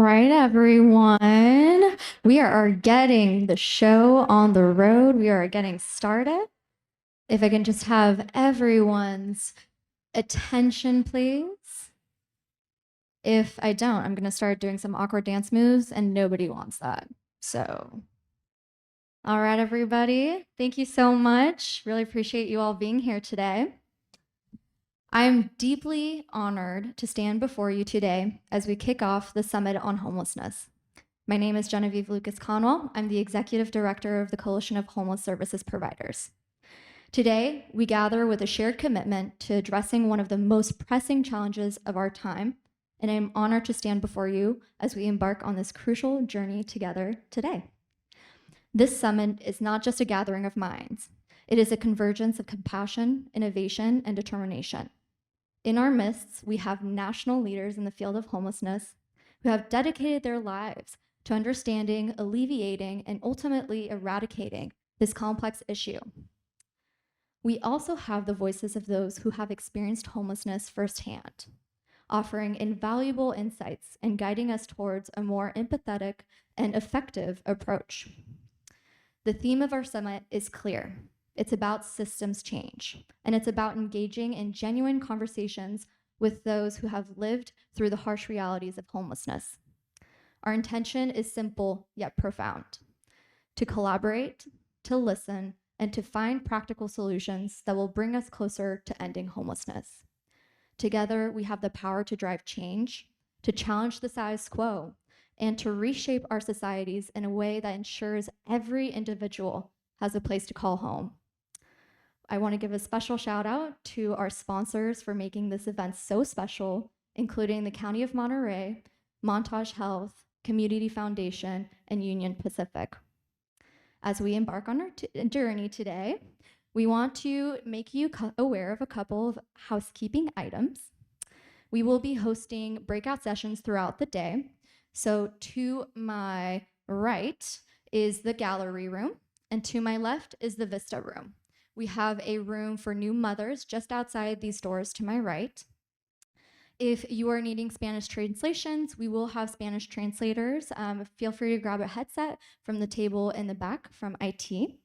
right, everyone. We are getting the show on the road. We are getting started. If I can just have everyone's attention, please. If I don't, I'm going to start doing some awkward dance moves, and nobody wants that. So, all right, everybody. Thank you so much. Really appreciate you all being here today. I'm deeply honored to stand before you today as we kick off the Summit on Homelessness. My name is Genevieve Lucas-Conwell. I'm the Executive Director of the Coalition of Homeless Services Providers. Today, we gather with a shared commitment to addressing one of the most pressing challenges of our time, and I'm honored to stand before you as we embark on this crucial journey together today. This summit is not just a gathering of minds. It is a convergence of compassion, innovation, and determination. In our midst, we have national leaders in the field of homelessness who have dedicated their lives to understanding, alleviating, and ultimately eradicating this complex issue. We also have the voices of those who have experienced homelessness firsthand, offering invaluable insights and guiding us towards a more empathetic and effective approach. The theme of our summit is clear. It's about systems change, and it's about engaging in genuine conversations with those who have lived through the harsh realities of homelessness. Our intention is simple yet profound: to collaborate, to listen, and to find practical solutions that will bring us closer to ending homelessness. Together, we have the power to drive change, to challenge the status quo, and to reshape our societies in a way that ensures every individual has a place to call home. I want to give a special shout out to our sponsors for making this event so special, including the County of Monterey, Montage Health, Community Foundation, and Union Pacific. As we embark on our journey today, we want to make you aware of a couple of housekeeping items. We will be hosting breakout sessions throughout the day. So to my right is the gallery room, and to my left is the Vista room. We have a room for new mothers just outside these doors to my right. If you are needing Spanish translations, we will have Spanish translators. Feel free to grab a headset from the table in the back from IT.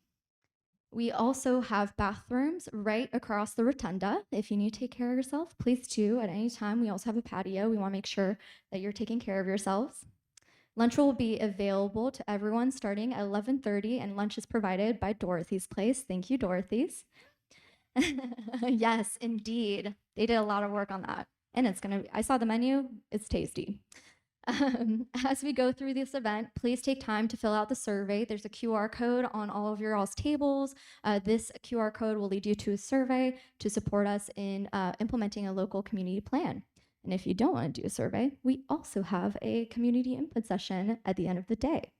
We also have bathrooms right across the rotunda. If you need to take care of yourself, please do at any time. We also have a patio. We want to make sure that you're taking care of yourselves. Lunch will be available to everyone starting at 11:30, and lunch is provided by Dorothy's Place. Thank you, Dorothy's. Yes, indeed. They did a lot of work on that. And I saw the menu, it's tasty. As we go through this event, please take time to fill out the survey. There's a QR code on all of your all's tables. This QR code will lead you to a survey to support us in implementing a local community plan. And if you don't want to do a survey, we also have a community input session at the end of the day.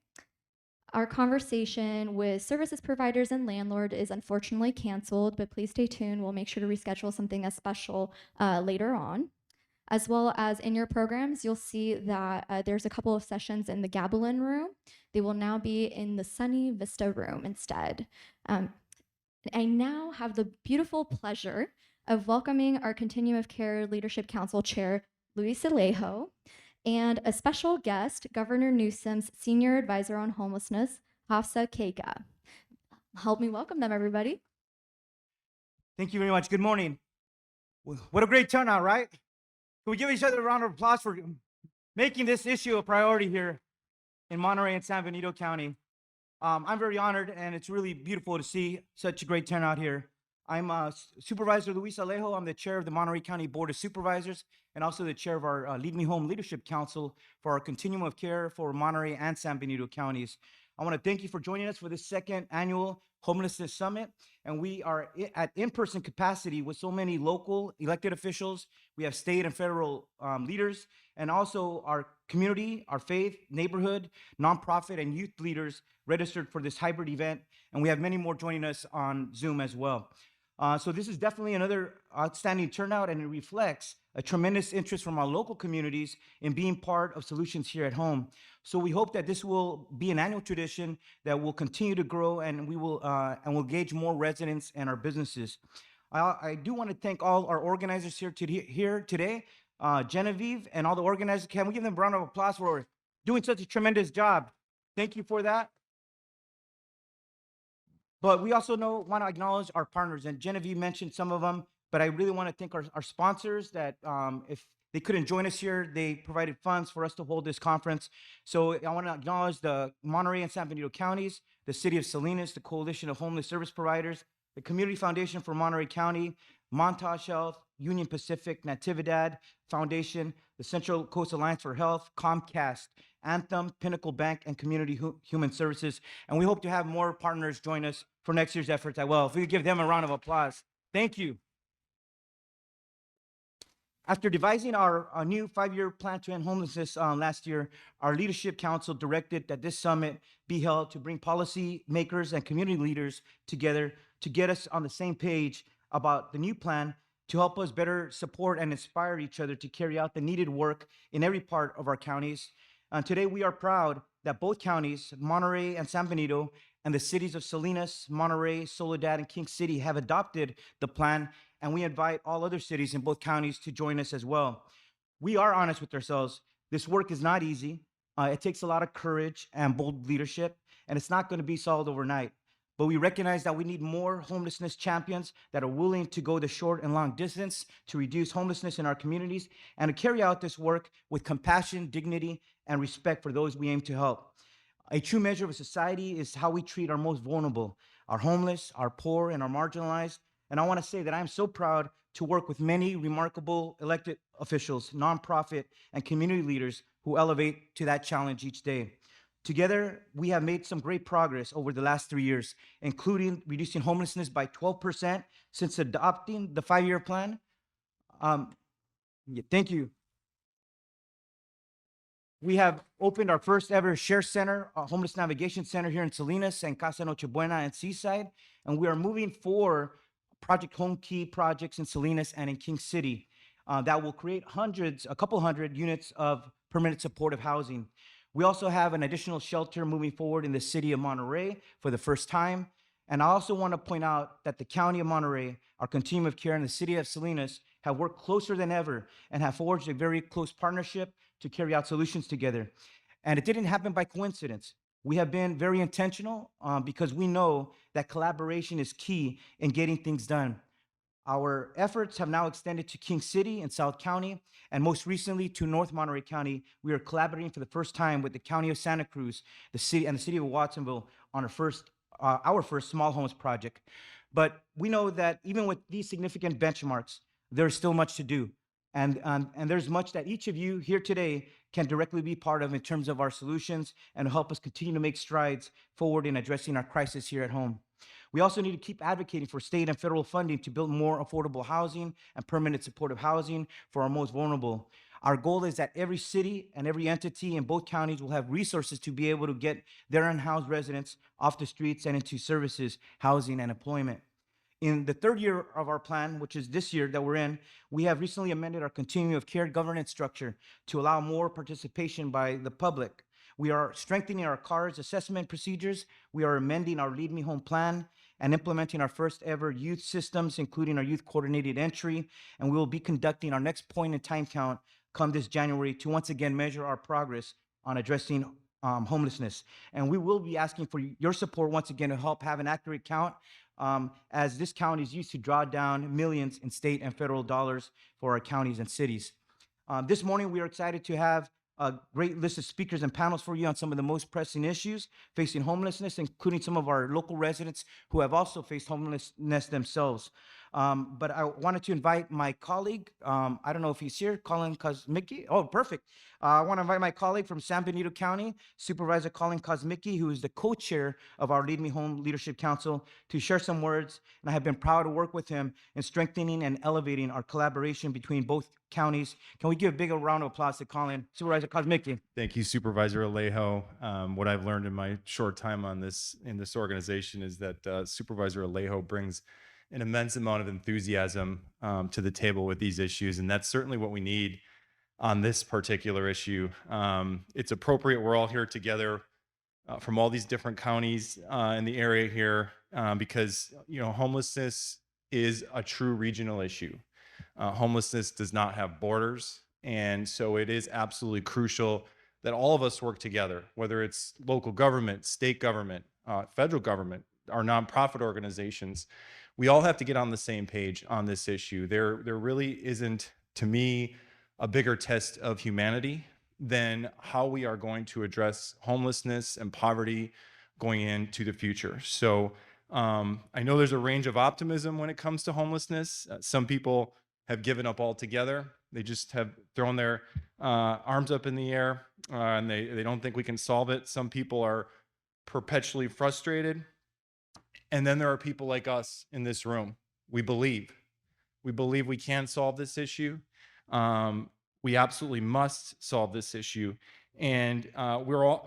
Our conversation with services providers and landlord is unfortunately canceled, but please stay tuned. We'll make sure to reschedule something as special later on. As well as in your programs, you'll see that there's a couple of sessions in the Gavin room. They will now be in the Sunny Vista room instead. I now have the beautiful pleasure of welcoming our Continuum of Care Leadership Council Chair, Luis Alejo, and a special guest, Governor Newsom's Senior Advisor on Homelessness, Hafsa Kaka. Help me welcome them, everybody. Thank you very much. Good morning. What a great turnout, right? Can we give each other a round of applause for making this issue a priority here in Monterey and San Benito County? I'm very honored, and it's really beautiful to see such a great turnout here. I'm Supervisor Luis Alejo. I'm the chair of the Monterey County Board of Supervisors and also the chair of our Lead Me Home Leadership Council for our Continuum of Care for Monterey and San Benito counties. I want to thank you for joining us for this second annual Homelessness Summit. And we are at in-person capacity with so many local elected officials. We have state and federal leaders, and also our community, our faith, neighborhood, nonprofit, and youth leaders registered for this hybrid event. And we have many more joining us on Zoom as well. So this is definitely another outstanding turnout, and it reflects a tremendous interest from our local communities in being part of solutions here at home. So we hope that this will be an annual tradition that will continue to grow, and we'll engage more residents and our businesses. I do want to thank all our organizers here today, Genevieve and all the organizers. Can we give them a round of applause for doing such a tremendous job. Thank you for that. But we also want to acknowledge our partners, and Genevieve mentioned some of them, but I really want to thank our sponsors that if they couldn't join us here, they provided funds for us to hold this conference. So I want to acknowledge the Monterey and San Benito counties, the City of Salinas, the Coalition of Homeless Service Providers, the Community Foundation for Monterey County, Montage Health, Union Pacific, Natividad Foundation, the Central Coast Alliance for Health, Comcast, Anthem, Pinnacle Bank, and Community Human Services. And we hope to have more partners join us for next year's efforts as well. If we could give them a round of applause. Thank you. After devising our new 5-year plan to end homelessness last year, our leadership council directed that this summit be held to bring policy makers and community leaders together to get us on the same page about the new plan to help us better support and inspire each other to carry out the needed work in every part of our counties. Today, we are proud that both counties, Monterey and San Benito, and the cities of Salinas, Monterey, Soledad, and King City have adopted the plan, and we invite all other cities in both counties to join us as well. We are honest with ourselves. This work is not easy. It takes a lot of courage and bold leadership, and it's not going to be solved overnight. But we recognize that we need more homelessness champions that are willing to go the short and long distance to reduce homelessness in our communities and to carry out this work with compassion, dignity, and respect for those we aim to help. A true measure of a society is how we treat our most vulnerable, our homeless, our poor, and our marginalized. And I want to say that I'm so proud to work with many remarkable elected officials, nonprofit, and community leaders who elevate to that challenge each day. Together, we have made some great progress over the last 3 years, including reducing homelessness by 12% since adopting the 5-year plan. Thank you. We have opened our first ever share center, a homeless navigation center here in Salinas and Casa Nochebuena and Seaside. And we are moving for Project Home Key projects in Salinas and in King City that will create a couple hundred units of permanent supportive housing. We also have an additional shelter moving forward in the city of Monterey for the first time. And I also want to point out that the County of Monterey, our continuum of care, and the city of Salinas have worked closer than ever and have forged a very close partnership to carry out solutions together. And it didn't happen by coincidence. We have been very intentional because we know that collaboration is key in getting things done. Our efforts have now extended to King City and South County, and most recently to North Monterey County. We are collaborating for the first time with the County of Santa Cruz, the city, and the city of Watsonville on our first small homes project. But we know that even with these significant benchmarks, there's still much to do. And there's much that each of you here today can directly be part of in terms of our solutions and help us continue to make strides forward in addressing our crisis here at home. We also need to keep advocating for state and federal funding to build more affordable housing and permanent supportive housing for our most vulnerable. Our goal is that every city and every entity in both counties will have resources to be able to get their unhoused residents off the streets and into services, housing, and employment. In the 3rd year of our plan, which is this year that we're in, we have recently amended our continuum of care governance structure to allow more participation by the public. We are strengthening our CARS assessment procedures. We are amending our Lead Me Home plan and implementing our first ever youth systems, including our youth coordinated entry. And we will be conducting our next point in time count come this January to once again measure our progress on addressing homelessness. And we will be asking for your support once again to help have an accurate count as this county is used to draw down millions in state and federal dollars for our counties and cities. This morning, we are excited to have a great list of speakers and panels for you on some of the most pressing issues facing homelessness, including some of our local residents who have also faced homelessness themselves. But I wanted to invite my colleague, I don't know if he's here, Kollin Kosmicki. Oh, perfect. I want to invite my colleague from San Benito County, Supervisor Kollin Kosmicki, who is the co-chair of our Lead Me Home Leadership Council, to share some words. And I have been proud to work with him in strengthening and elevating our collaboration between both counties. Can we give a big round of applause to Kollin? Supervisor Kosmicki. Thank you, Supervisor Alejo. What I've learned in my short time in this organization is that Supervisor Alejo brings an immense amount of enthusiasm to the table with these issues, and that's certainly what we need on this particular issue. It's appropriate we're all here together from all these different counties in the area here because homelessness is a true regional issue. Homelessness does not have borders, and so it is absolutely crucial that all of us work together, whether it's local government, state government, federal government, our nonprofit organizations. We all have to get on the same page on this issue. There really isn't, to me, a bigger test of humanity than how we are going to address homelessness and poverty going into the future. So I know there's a range of optimism when it comes to homelessness. Some people have given up altogether. They just have thrown their arms up in the air and they don't think we can solve it. Some people are perpetually frustrated. And then there are people like us in this room. We believe we can solve this issue. We absolutely must solve this issue. And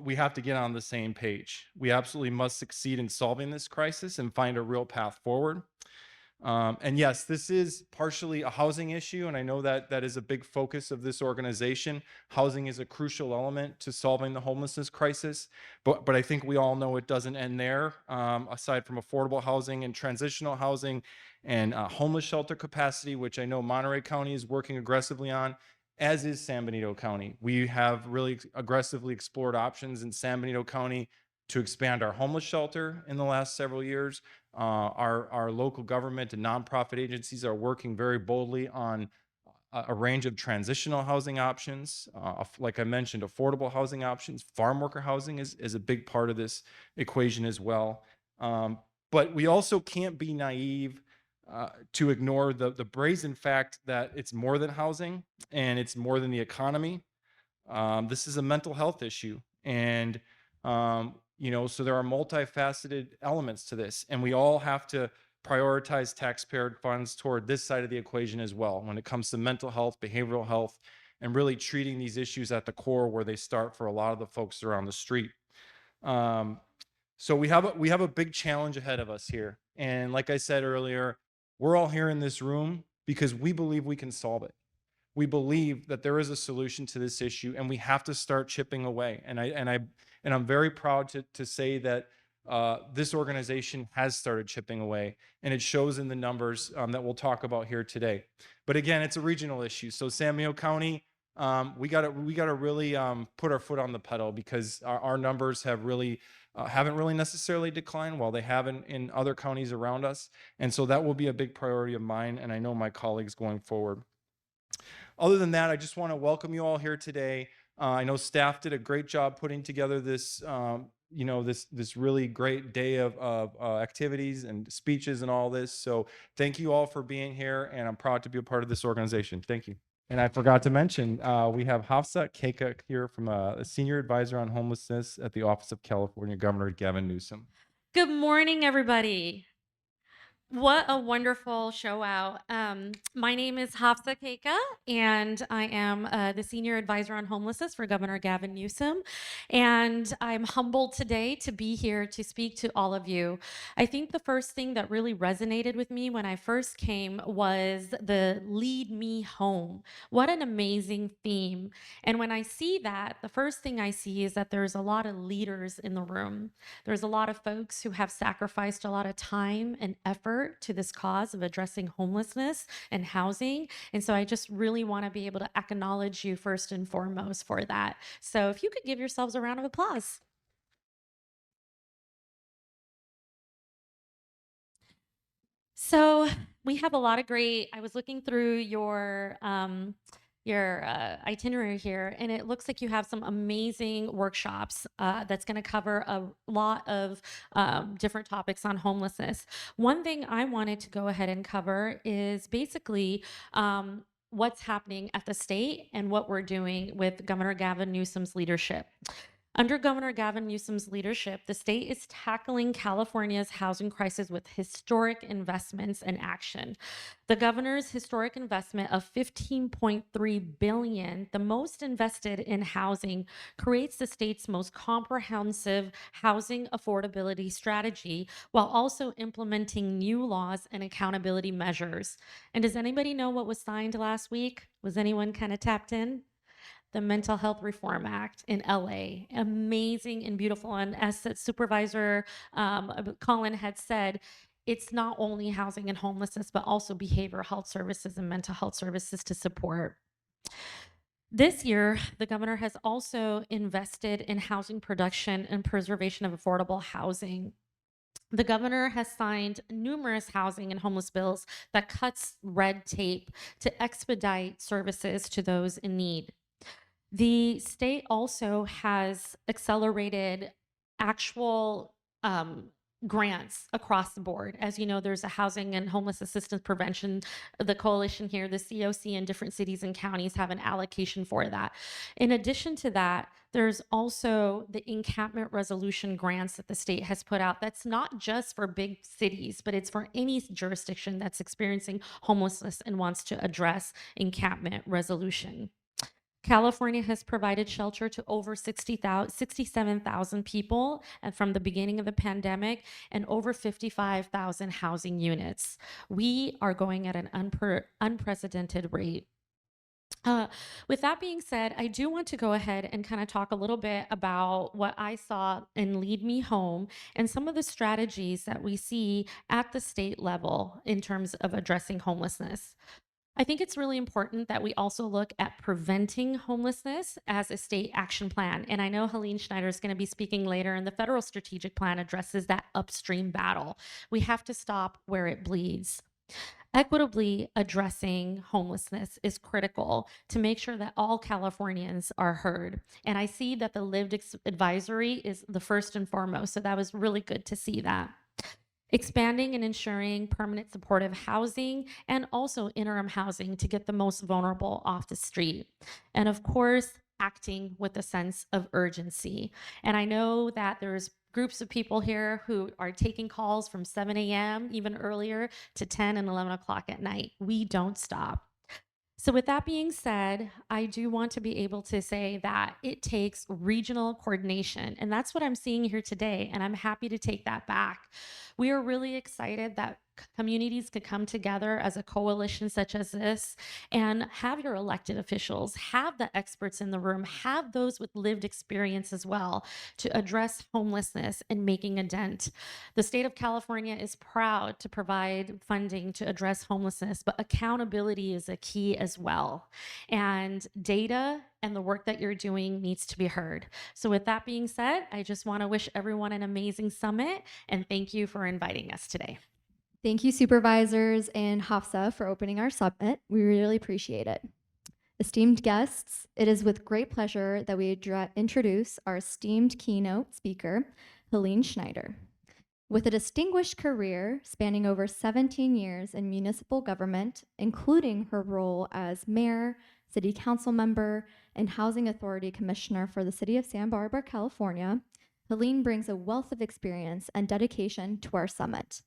we have to get on the same page. We absolutely must succeed in solving this crisis and find a real path forward. And yes, this is partially a housing issue, and I know that that is a big focus of this organization. Housing is a crucial element to solving the homelessness crisis, but I think we all know it doesn't end there. Aside from affordable housing and transitional housing and homeless shelter capacity, which I know Monterey County is working aggressively on, as is San Benito County. We have really aggressively explored options in San Benito County to expand our homeless shelter in the last several years. Our local government and nonprofit agencies are working very boldly on a range of transitional housing options. Like I mentioned, affordable housing options. Farm worker housing is a big part of this equation as well. But we also can't be naive to ignore the brazen fact that it's more than housing and it's more than the economy. This is a mental health issue. And so there are multifaceted elements to this, and we all have to prioritize taxpayer funds toward this side of the equation as well when it comes to mental health, behavioral health, and really treating these issues at the core where they start for a lot of the folks around the street. So we have a big challenge ahead of us here. And like I said earlier, we're all here in this room because we believe we can solve it. We believe that there is a solution to this issue, and we have to start chipping away. And I'm very proud to say that this organization has started chipping away, and it shows in the numbers that we'll talk about here today. But again, it's a regional issue. So San Benito County, we gotta really put our foot on the pedal because our numbers have really haven't really necessarily declined while they have in other counties around us. And so that will be a big priority of mine, and I know my colleagues going forward. Other than that, I just want to welcome you all here today. I know staff did a great job putting together this, this really great day of activities and speeches and all this. So thank you all for being here, and I'm proud to be a part of this organization. Thank you. And I forgot to mention, we have Hafsa Kaka here from a senior advisor on homelessness at the Office of California Governor Gavin Newsom. Good morning, everybody. What a wonderful show out. My name is Hafsa Kaka, and I am the Senior Advisor on Homelessness for Governor Gavin Newsom. And I'm humbled today to be here to speak to all of you. I think the first thing that really resonated with me when I first came was the lead me home. What an amazing theme. And when I see that, the first thing I see is that there's a lot of leaders in the room. There's a lot of folks who have sacrificed a lot of time and effort to this cause of addressing homelessness and housing. And so I just really want to be able to acknowledge you first and foremost for that. So if you could give yourselves a round of applause. So we have a lot of great, I was looking through your itinerary here, and it looks like you have some amazing workshops that's going to cover a lot of different topics on homelessness. One thing I wanted to go ahead and cover is basically what's happening at the state and what we're doing with Governor Gavin Newsom's leadership. Under Governor Gavin Newsom's leadership, the state is tackling California's housing crisis with historic investments and action. The governor's historic investment of $15.3 billion, the most invested in housing, creates the state's most comprehensive housing affordability strategy while also implementing new laws and accountability measures. And does anybody know what was signed last week? Was anyone kind of tapped in? The Mental Health Reform Act in LA. Amazing and beautiful. And as Supervisor Kollin had said, it's not only housing and homelessness, but also behavioral health services and mental health services to support. This year, the governor has also invested in housing production and preservation of affordable housing. The governor has signed numerous housing and homeless bills that cuts red tape to expedite services to those in need. The state also has accelerated actual grants across the board. As you know, there's a housing and homeless assistance prevention. The coalition here, the COC in different cities and counties have an allocation for that. In addition to that, there's also the encampment resolution grants that the state has put out. That's not just for big cities, but it's for any jurisdiction that's experiencing homelessness and wants to address encampment resolution. California has provided shelter to over 67,000 people and from the beginning of the pandemic, and over 55,000 housing units. We are going at an unprecedented rate. With that being said, I do want to go ahead and kind of talk a little bit about what I saw in Lead Me Home and some of the strategies that we see at the state level in terms of addressing homelessness. I think it's really important that we also look at preventing homelessness as a state action plan. And I know Helene Schneider is going to be speaking later, and the federal strategic plan addresses that upstream battle. We have to stop where it bleeds. Equitably addressing homelessness is critical to make sure that all Californians are heard. And I see that the lived advisory is the first and foremost. So that was really good to see that. Expanding and ensuring permanent supportive housing and also interim housing to get the most vulnerable off the street. And of course, acting with a sense of urgency. And I know that there's groups of people here who are taking calls from 7 a.m., even earlier, to 10 and 11 o'clock at night. We don't stop. So with that being said, I do want to be able to say that it takes regional coordination, and that's what I'm seeing here today, and I'm happy to take that back. We are really excited that communities could come together as a coalition such as this and have your elected officials, have the experts in the room, have those with lived experience as well to address homelessness and making a dent. The state of California is proud to provide funding to address homelessness, but accountability is a key as well. And data and the work that you're doing needs to be heard. So with that being said, I just want to wish everyone an amazing summit and thank you for inviting us today. Thank you, Supervisors and Hafsa, for opening our summit. We really appreciate it. Esteemed guests, it is with great pleasure that we introduce our esteemed keynote speaker, Helene Schneider. With a distinguished career spanning over 17 years in municipal government, including her role as mayor, city council member, and housing authority commissioner for the city of Santa Barbara, California, Helene brings a wealth of experience and dedication to our summit.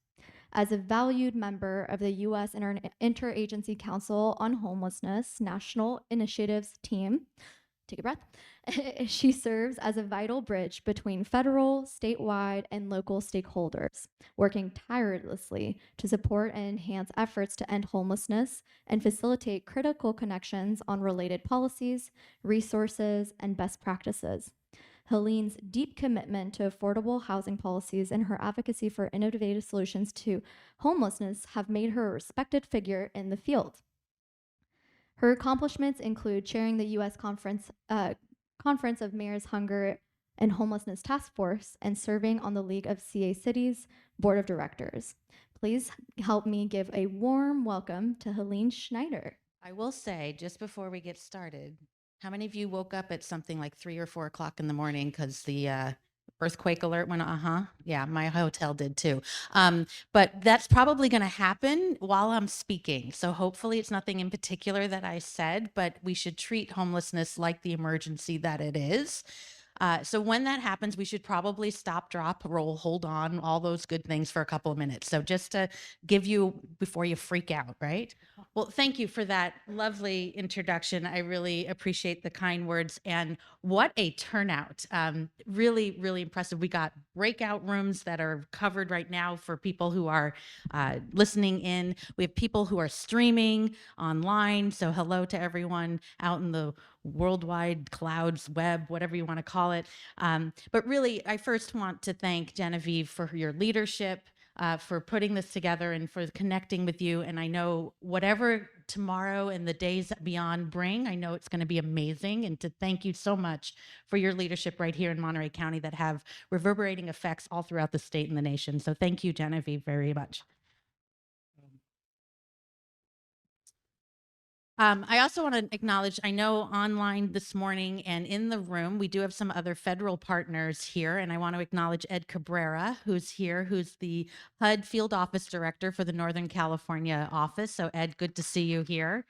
As a valued member of the U.S. Interagency Council on Homelessness National Initiatives team, take a breath, she serves as a vital bridge between federal, statewide, and local stakeholders, working tirelessly to support and enhance efforts to end homelessness and facilitate critical connections on related policies, resources, and best practices. Helene's deep commitment to affordable housing policies and her advocacy for innovative solutions to homelessness have made her a respected figure in the field. Her accomplishments include chairing the U.S. Conference of Mayors Hunger and Homelessness Task Force and serving on the League of CA Cities Board of Directors. Please help me give a warm welcome to Helene Schneider. I will say, just before we get started, how many of you woke up at something like 3 or 4 o'clock in the morning because the earthquake alert went, yeah, my hotel did too. But that's probably going to happen while I'm speaking. So hopefully it's nothing in particular that I said, but we should treat homelessness like the emergency that it is. So when that happens, we should probably stop, drop, roll, hold on, all those good things for a couple of minutes. So just to give you before you freak out, right? Well, thank you for that lovely introduction. I really appreciate the kind words and what a turnout. Really, really impressive. We got breakout rooms that are covered right now for people who are listening in. We have people who are streaming online. So hello to everyone out in the worldwide clouds, web, whatever you want to call it. But really, I first want to thank Genevieve for your leadership, for putting this together and for connecting with you. And I know whatever tomorrow and the days beyond bring. I know it's going to be amazing. And to thank you so much for your leadership right here in Monterey County that have reverberating effects all throughout the state and the nation. So thank you, Genevieve, very much. I also want to acknowledge, I know online this morning and in the room, we do have some other federal partners here, and I want to acknowledge Ed Cabrera, who's here, who's the HUD Field Office Director for the Northern California office. So Ed, good to see you here.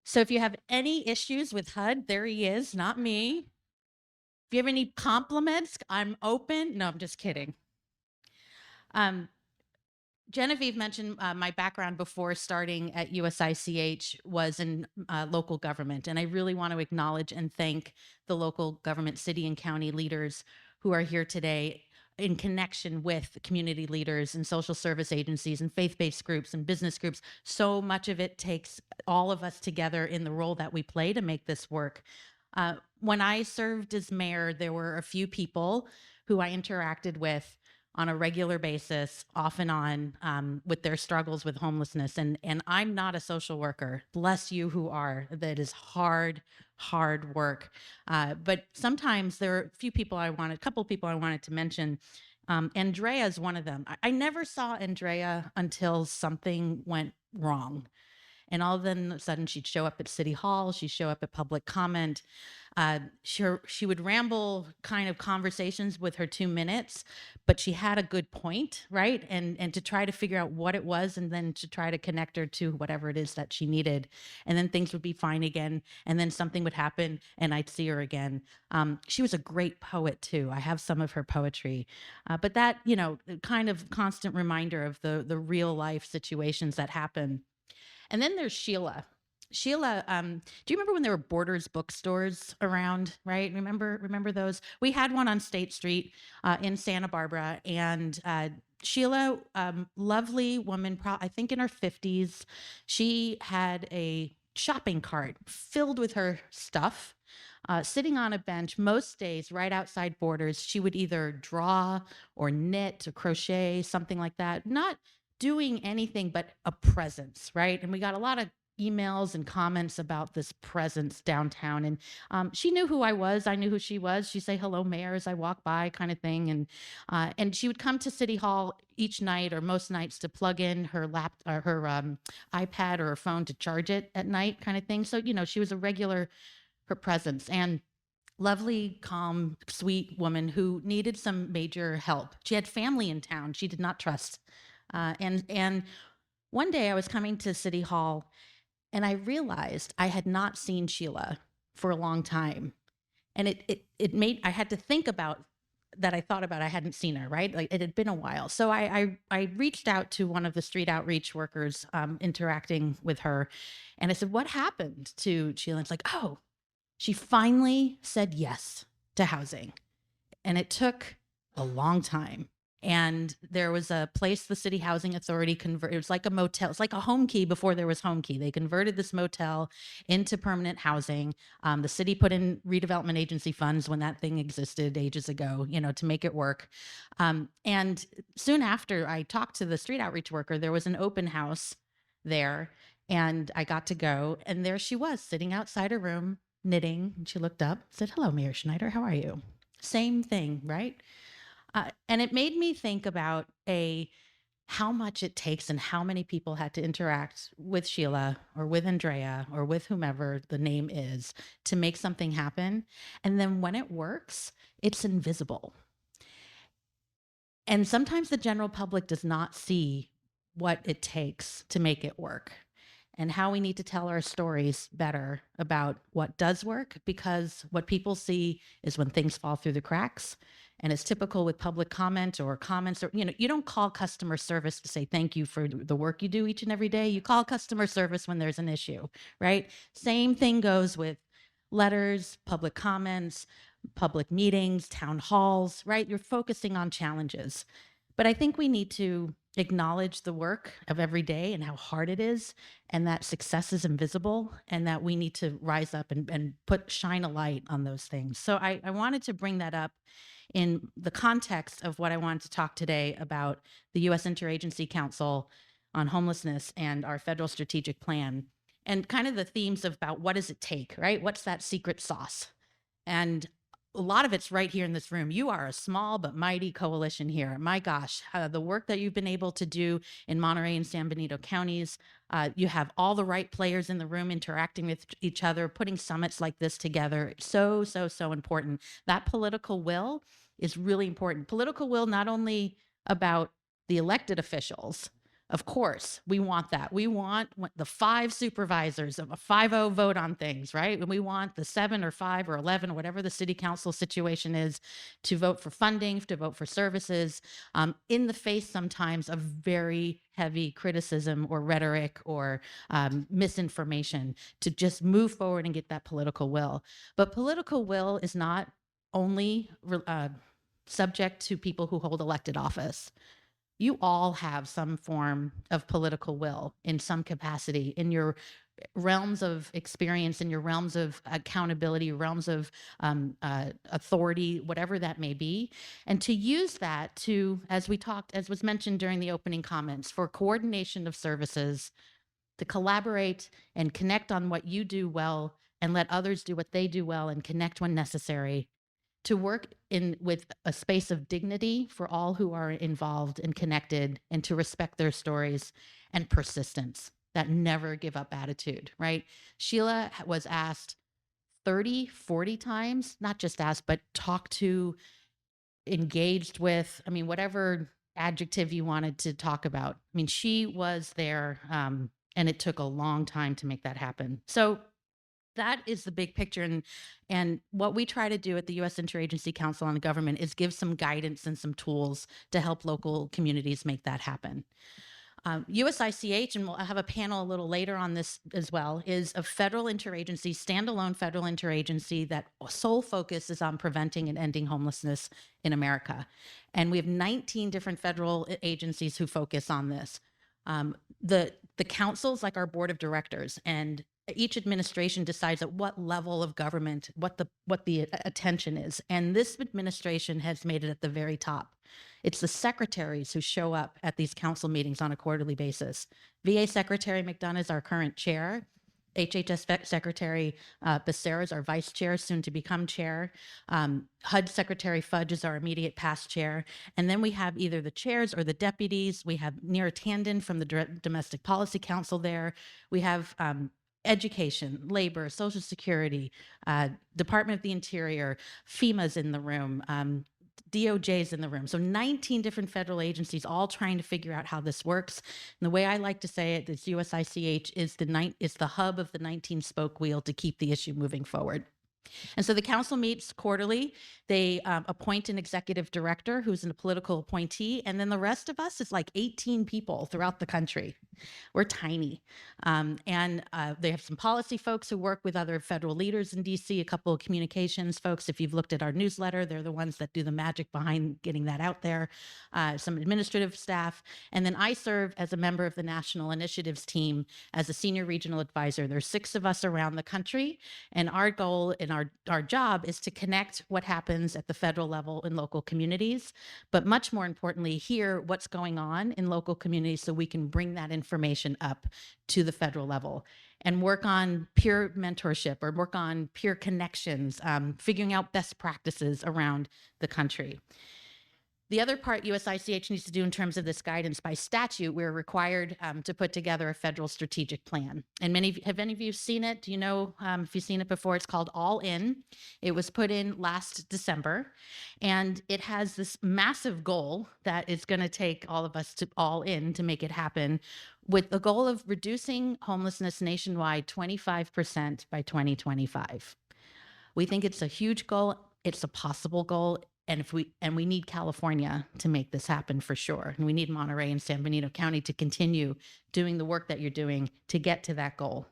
So if you have any issues with HUD, there he is, not me. If you have any compliments, I'm open. No, I'm just kidding. Genevieve mentioned my background before starting at USICH was in local government. And I really want to acknowledge and thank the local government, city and county leaders who are here today in connection with community leaders and social service agencies and faith-based groups and business groups. So much of it takes all of us together in the role that we play to make this work. When I served as mayor, there were a few people who I interacted with on a regular basis, off and on, with their struggles with homelessness. And I'm not a social worker. Bless you who are. That is hard, hard work. But sometimes there are a couple people I wanted to mention. Andrea is one of them. I never saw Andrea until something went wrong. And all of a sudden she'd show up at City Hall, she'd show up at public comment. She would ramble kind of conversations with her 2 minutes, but she had a good point, right? And to try to figure out what it was and then to try to connect her to whatever it is that she needed. And then things would be fine again. And then something would happen and I'd see her again. She was a great poet too. I have some of her poetry, but that, kind of constant reminder of the real life situations that happen. And then there's Sheila. Sheila, do you remember when there were Borders bookstores around, right? Remember those? We had one on State Street in Santa Barbara. And Sheila, lovely woman, I think in her 50s, she had a shopping cart filled with her stuff, sitting on a bench most days right outside Borders. She would either draw or knit or crochet, something like that. Not doing anything but a presence, right? And we got a lot of emails and comments about this presence downtown. And she knew who I was. I knew who she was. She'd say, "Hello, Mayor," as I walk by, kind of thing. And she would come to City Hall each night or most nights to plug in her iPad or her phone to charge it at night, kind of thing. So, she was a regular, her presence. And lovely, calm, sweet woman who needed some major help. She had family in town she did not trust. And one day I was coming to City Hall and I realized I had not seen Sheila for a long time. And it made, I had to think about that. I thought about, I hadn't seen her, right? Like it had been a while. So I reached out to one of the street outreach workers, interacting with her. And I said, "What happened to Sheila?" And it's like, "Oh, she finally said yes to housing." And it took a long time. And there was a place the City Housing Authority converted. It was like a motel. It's like a home key before there was home key. They converted this motel into permanent housing. The city put in redevelopment agency funds when that thing existed ages ago, to make it work. And soon after I talked to the street outreach worker, there was an open house there and I got to go. And there she was sitting outside her room knitting. And she looked up, said, "Hello, Mayor Schneider, how are you?" Same thing, right? And it made me think about how much it takes and how many people had to interact with Sheila or with Andrea or with whomever the name is to make something happen. And then when it works, it's invisible. And sometimes the general public does not see what it takes to make it work and how we need to tell our stories better about what does work, because what people see is when things fall through the cracks. And it's typical with public comment or comments, or, you don't call customer service to say thank you for the work you do each and every day. You call customer service when there's an issue, right? Same thing goes with letters, public comments, public meetings, town halls, right? You're focusing on challenges. But I think we need to acknowledge the work of every day and how hard it is, and that success is invisible, and that we need to rise up and shine a light on those things. So I wanted to bring that up in the context of what I wanted to talk today about the U.S. Interagency Council on homelessness and our federal strategic plan, and kind of the themes about what does it take, right? What's that secret sauce? And a lot of it's right here in this room. You are a small but mighty coalition here. My gosh, the work that you've been able to do in Monterey and San Benito counties, you have all the right players in the room interacting with each other, putting summits like this together. So, so, so important. That political will is really important. Political will not only about the elected officials. Of course, we want that. We want the 5 supervisors of a 5-0 vote on things, right? And we want the 7 or 5 or 11, or whatever the city council situation is, to vote for funding, to vote for services, in the face sometimes of very heavy criticism or rhetoric or misinformation, to just move forward and get that political will. But political will is not only subject to people who hold elected office. You all have some form of political will in some capacity in your realms of experience, in your realms of accountability, realms of authority, whatever that may be. And to use that to, as was mentioned during the opening comments, for coordination of services, to collaborate and connect on what you do well and let others do what they do well and connect when necessary, to work with a space of dignity for all who are involved and connected, and to respect their stories, and persistence, that never give up attitude, right? Sheila was asked 30, 40 times, not just asked, but talked to, engaged with, I mean, whatever adjective you wanted to talk about. I mean, she was there, and it took a long time to make that happen. So that is the big picture. And what we try to do at the U.S. Interagency Council on Government is give some guidance and some tools to help local communities make that happen. USICH, and we'll have a panel a little later on this as well, is a federal interagency, standalone federal interagency that sole focus is on preventing and ending homelessness in America. And we have 19 different federal agencies who focus on this. The councils, like our board of directors, and each administration decides at what level of government, what the attention is. And this administration has made it at the very top. It's the secretaries who show up at these council meetings on a quarterly basis. VA Secretary McDonough is our current chair. HHS Secretary Becerra is our vice chair, soon to become chair. HUD Secretary Fudge is our immediate past chair. And then we have either the chairs or the deputies. We have Neera Tandon from the Domestic Policy Council there. We have education, labor, Social Security, Department of the Interior, FEMA's in the room, DOJ's in the room. So 19 different federal agencies all trying to figure out how this works. And the way I like to say it is USICH is the hub of the 19-spoke wheel to keep the issue moving forward. And so the council meets quarterly. They appoint an executive director who's a political appointee, and then the rest of us is like 18 people throughout the country. We're tiny. And they have some policy folks who work with other federal leaders in DC, a couple of communications folks. If you've looked at our newsletter, they're the ones that do the magic behind getting that out there. Some administrative staff. And then I serve as a member of the National Initiatives team as a senior regional advisor. There's 6 of us around the country, and our goal and our job is to connect what happens at the federal level in local communities, but much more importantly, hear what's going on in local communities so we can bring that information up to the federal level and work on peer mentorship or work on peer connections, figuring out best practices around the country. The other part USICH needs to do in terms of this guidance, by statute, we're required to put together a federal strategic plan. And have any of you seen it? Do you know if you've seen it before? It's called All In. It was put in last December, and it has this massive goal that is going to take all of us to all in to make it happen, with the goal of reducing homelessness nationwide 25% by 2025. We think it's a huge goal. It's a possible goal. And we need California to make this happen for sure. And we need Monterey and San Benito County to continue doing the work that you're doing to get to that goal.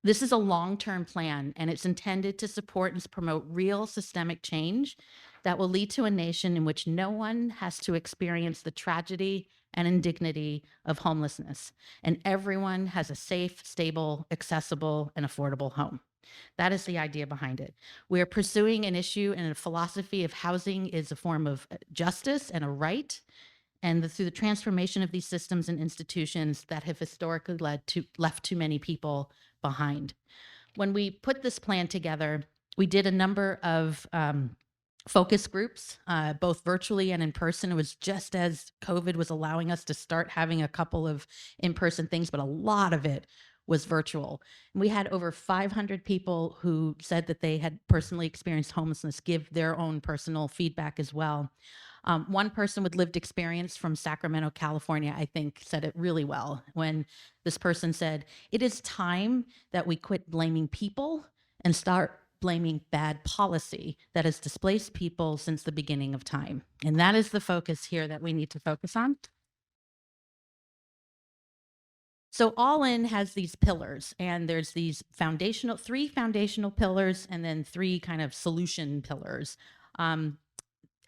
This is a long-term plan, and it's intended to support and promote real systemic change that will lead to a nation in which no one has to experience the tragedy and indignity of homelessness, and everyone has a safe, stable, accessible, and affordable home. That is the idea behind it. We are pursuing an issue and a philosophy of housing is a form of justice and a right, and through the transformation of these systems and institutions that have historically left too many people behind. When we put this plan together, we did a number of focus groups, both virtually and in person. It was just as COVID was allowing us to start having a couple of in-person things, but a lot of it was virtual. And we had over 500 people who said that they had personally experienced homelessness give their own personal feedback as well. One person with lived experience from Sacramento, California, I think said it really well when this person said, "It is time that we quit blaming people and start blaming bad policy that has displaced people since the beginning of time." And that is the focus here that we need to focus on. So All In has these pillars, and there's these three foundational pillars, and then three kind of solution pillars.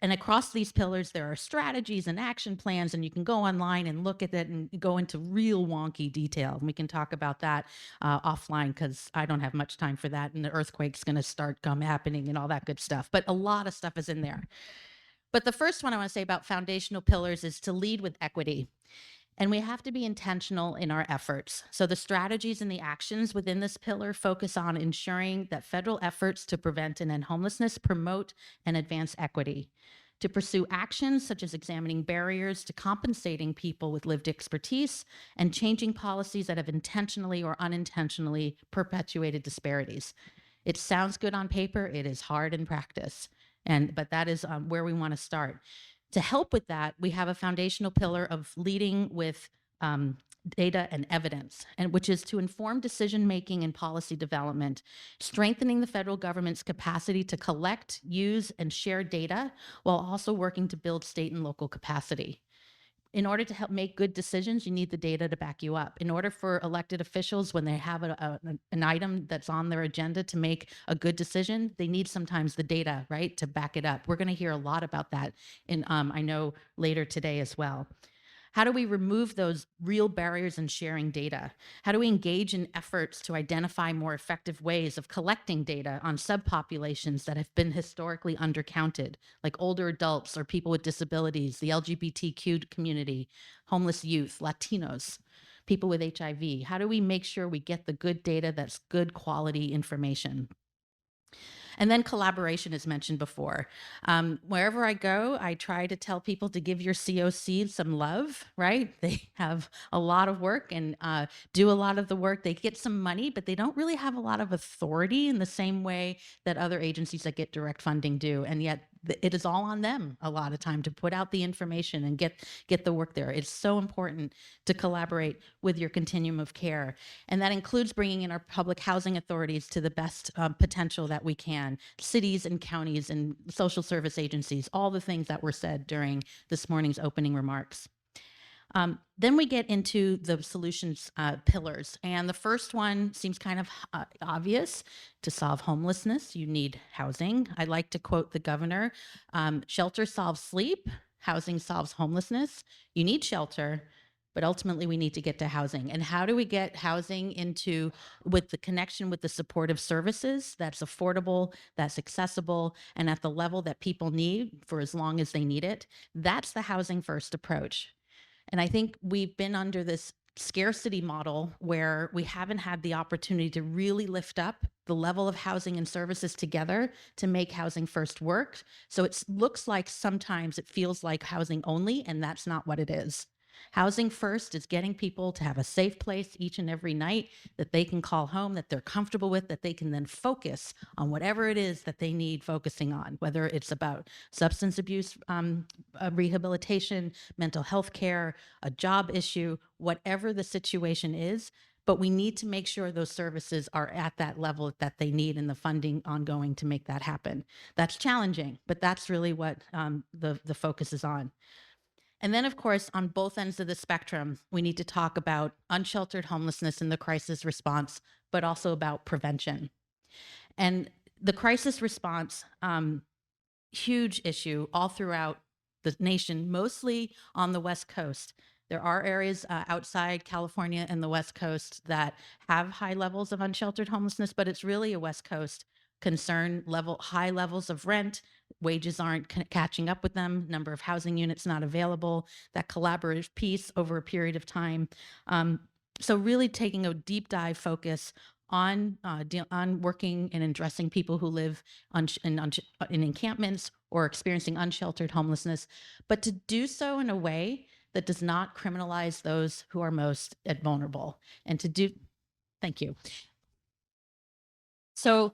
And across these pillars, there are strategies and action plans, and you can go online and look at it and go into real wonky detail. And we can talk about that offline, because I don't have much time for that, and the earthquake's going to start happening and all that good stuff. But a lot of stuff is in there. But the first one I want to say about foundational pillars is to lead with equity. And we have to be intentional in our efforts. So the strategies and the actions within this pillar focus on ensuring that federal efforts to prevent and end homelessness promote and advance equity, to pursue actions such as examining barriers to compensating people with lived expertise and changing policies that have intentionally or unintentionally perpetuated disparities. It sounds good on paper, it is hard in practice. But that is where we want to start. To help with that, we have a foundational pillar of leading with data and evidence, and which is to inform decision-making and policy development, strengthening the federal government's capacity to collect, use, and share data, while also working to build state and local capacity. In order to help make good decisions, you need the data to back you up. In order for elected officials, when they have an item that's on their agenda to make a good decision, they need sometimes the data, right, to back it up. We're going to hear a lot about that in, I know, later today as well. How do we remove those real barriers in sharing data? How do we engage in efforts to identify more effective ways of collecting data on subpopulations that have been historically undercounted, like older adults or people with disabilities, the LGBTQ community, homeless youth, Latinos, people with HIV? How do we make sure we get the good data that's good quality information? And then collaboration is mentioned before. Wherever I go, I try to tell people to give your COC some love, right? They have a lot of work and do a lot of the work. They get some money, but they don't really have a lot of authority in the same way that other agencies that get direct funding do. And yet it is all on them a lot of time to put out the information and get the work there. It's so important to collaborate with your continuum of care. And that includes bringing in our public housing authorities to the best potential that we can, cities and counties and social service agencies, all the things that were said during this morning's opening remarks. Then we get into the solutions pillars. And the first one seems kind of obvious. To solve homelessness, you need housing. I like to quote the governor, shelter solves sleep, housing solves homelessness. You need shelter, but ultimately we need to get to housing. And how do we get housing with the connection with the supportive services that's affordable, that's accessible, and at the level that people need for as long as they need it? That's the housing first approach. And I think we've been under this scarcity model where we haven't had the opportunity to really lift up the level of housing and services together to make housing first work. So it looks like sometimes it feels like housing only, and that's not what it is. Housing first is getting people to have a safe place each and every night that they can call home, that they're comfortable with, that they can then focus on whatever it is that they need focusing on, whether it's about substance abuse rehabilitation, mental health care, a job issue, whatever the situation is. But we need to make sure those services are at that level that they need and the funding ongoing to make that happen. That's challenging, but that's really what the focus is on. And then, of course, on both ends of the spectrum, we need to talk about unsheltered homelessness and the crisis response, but also about prevention. And the crisis response, huge issue all throughout the nation, mostly on the West Coast. There are areas outside California and the West Coast that have high levels of unsheltered homelessness, but it's really a West Coast concern, high levels of rent, wages aren't catching up with them, number of housing units not available, that collaborative piece over a period of time. So really taking a deep dive focus on working and addressing people who live in encampments or experiencing unsheltered homelessness, but to do so in a way that does not criminalize those who are most vulnerable. And to do, thank you. So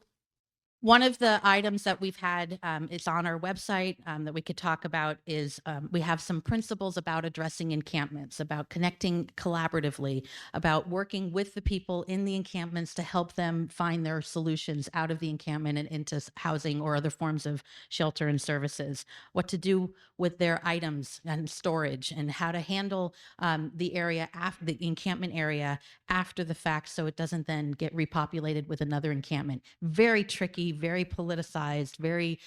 one of the items that we've had, it's on our website that we could talk about is we have some principles about addressing encampments, about connecting collaboratively, about working with the people in the encampments to help them find their solutions out of the encampment and into housing or other forms of shelter and services, what to do with their items and storage, and how to handle the area after the encampment area after the fact so it doesn't then get repopulated with another encampment. Very tricky, very politicized, very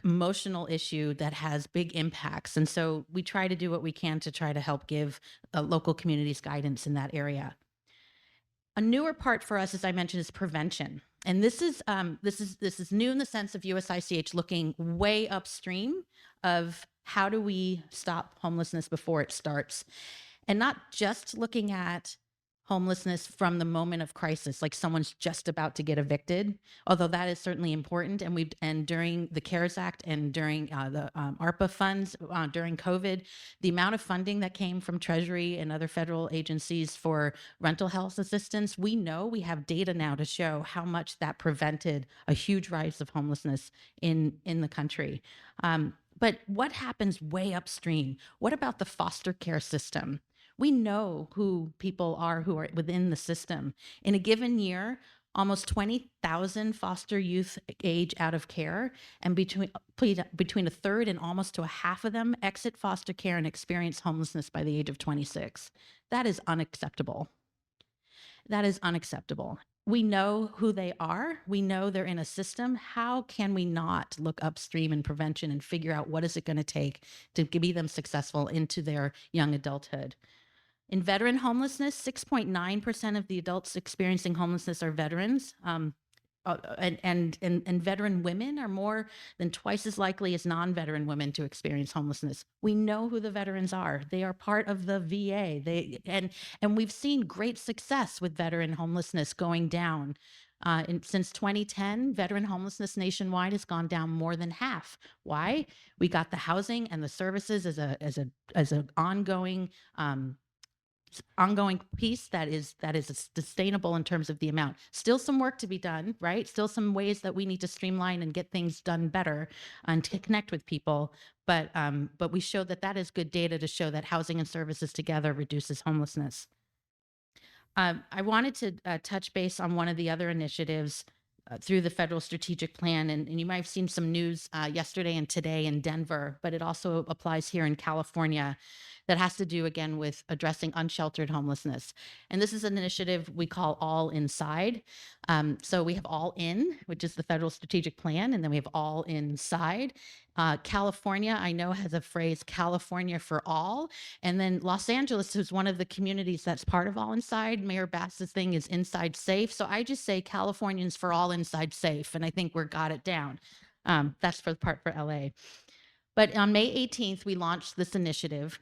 emotional issue that has big impacts. And so we try to do what we can to try to help give local communities guidance in that area. A newer part for us, as I mentioned, is prevention. And this is new in the sense of USICH looking way upstream of how do we stop homelessness before it starts. And not just looking at homelessness from the moment of crisis, like someone's just about to get evicted, although that is certainly important. And during the CARES Act and during the ARPA funds during COVID, the amount of funding that came from Treasury and other federal agencies for rental health assistance, we know, we have data now to show how much that prevented a huge rise of homelessness in the country. But what happens way upstream? What about the foster care system? We know who people are who are within the system. In a given year, almost 20,000 foster youth age out of care, and between a third and almost to a half of them exit foster care and experience homelessness by the age of 26. That is unacceptable. That is unacceptable. We know who they are. We know they're in a system. How can we not look upstream in prevention and figure out what is it going to take to be them successful into their young adulthood? In veteran homelessness, 6.9% of the adults experiencing homelessness are veterans. And veteran women are more than twice as likely as non-veteran women to experience homelessness. We know who the veterans are. They are part of the VA. And we've seen great success with veteran homelessness going down. Since 2010, veteran homelessness nationwide has gone down more than half. Why? We got the housing and the services as an ongoing piece that is sustainable in terms of the amount. Still some work to be done, right? Still some ways that we need to streamline and get things done better and to connect with people. But we show that is good data to show that housing and services together reduces homelessness. I wanted to touch base on one of the other initiatives through the federal strategic plan. And you might have seen some news yesterday and today in Denver, but it also applies here in California, that has to do, again, with addressing unsheltered homelessness. And this is an initiative we call All Inside. So we have All In, which is the federal strategic plan, and then we have All Inside. California, I know, has a phrase, California for All. And then Los Angeles, who's one of the communities that's part of All Inside, Mayor Bass's thing is Inside Safe. So I just say Californians for All Inside Safe, and I think we're got it down. That's for the part for LA. But on May 18th, we launched this initiative.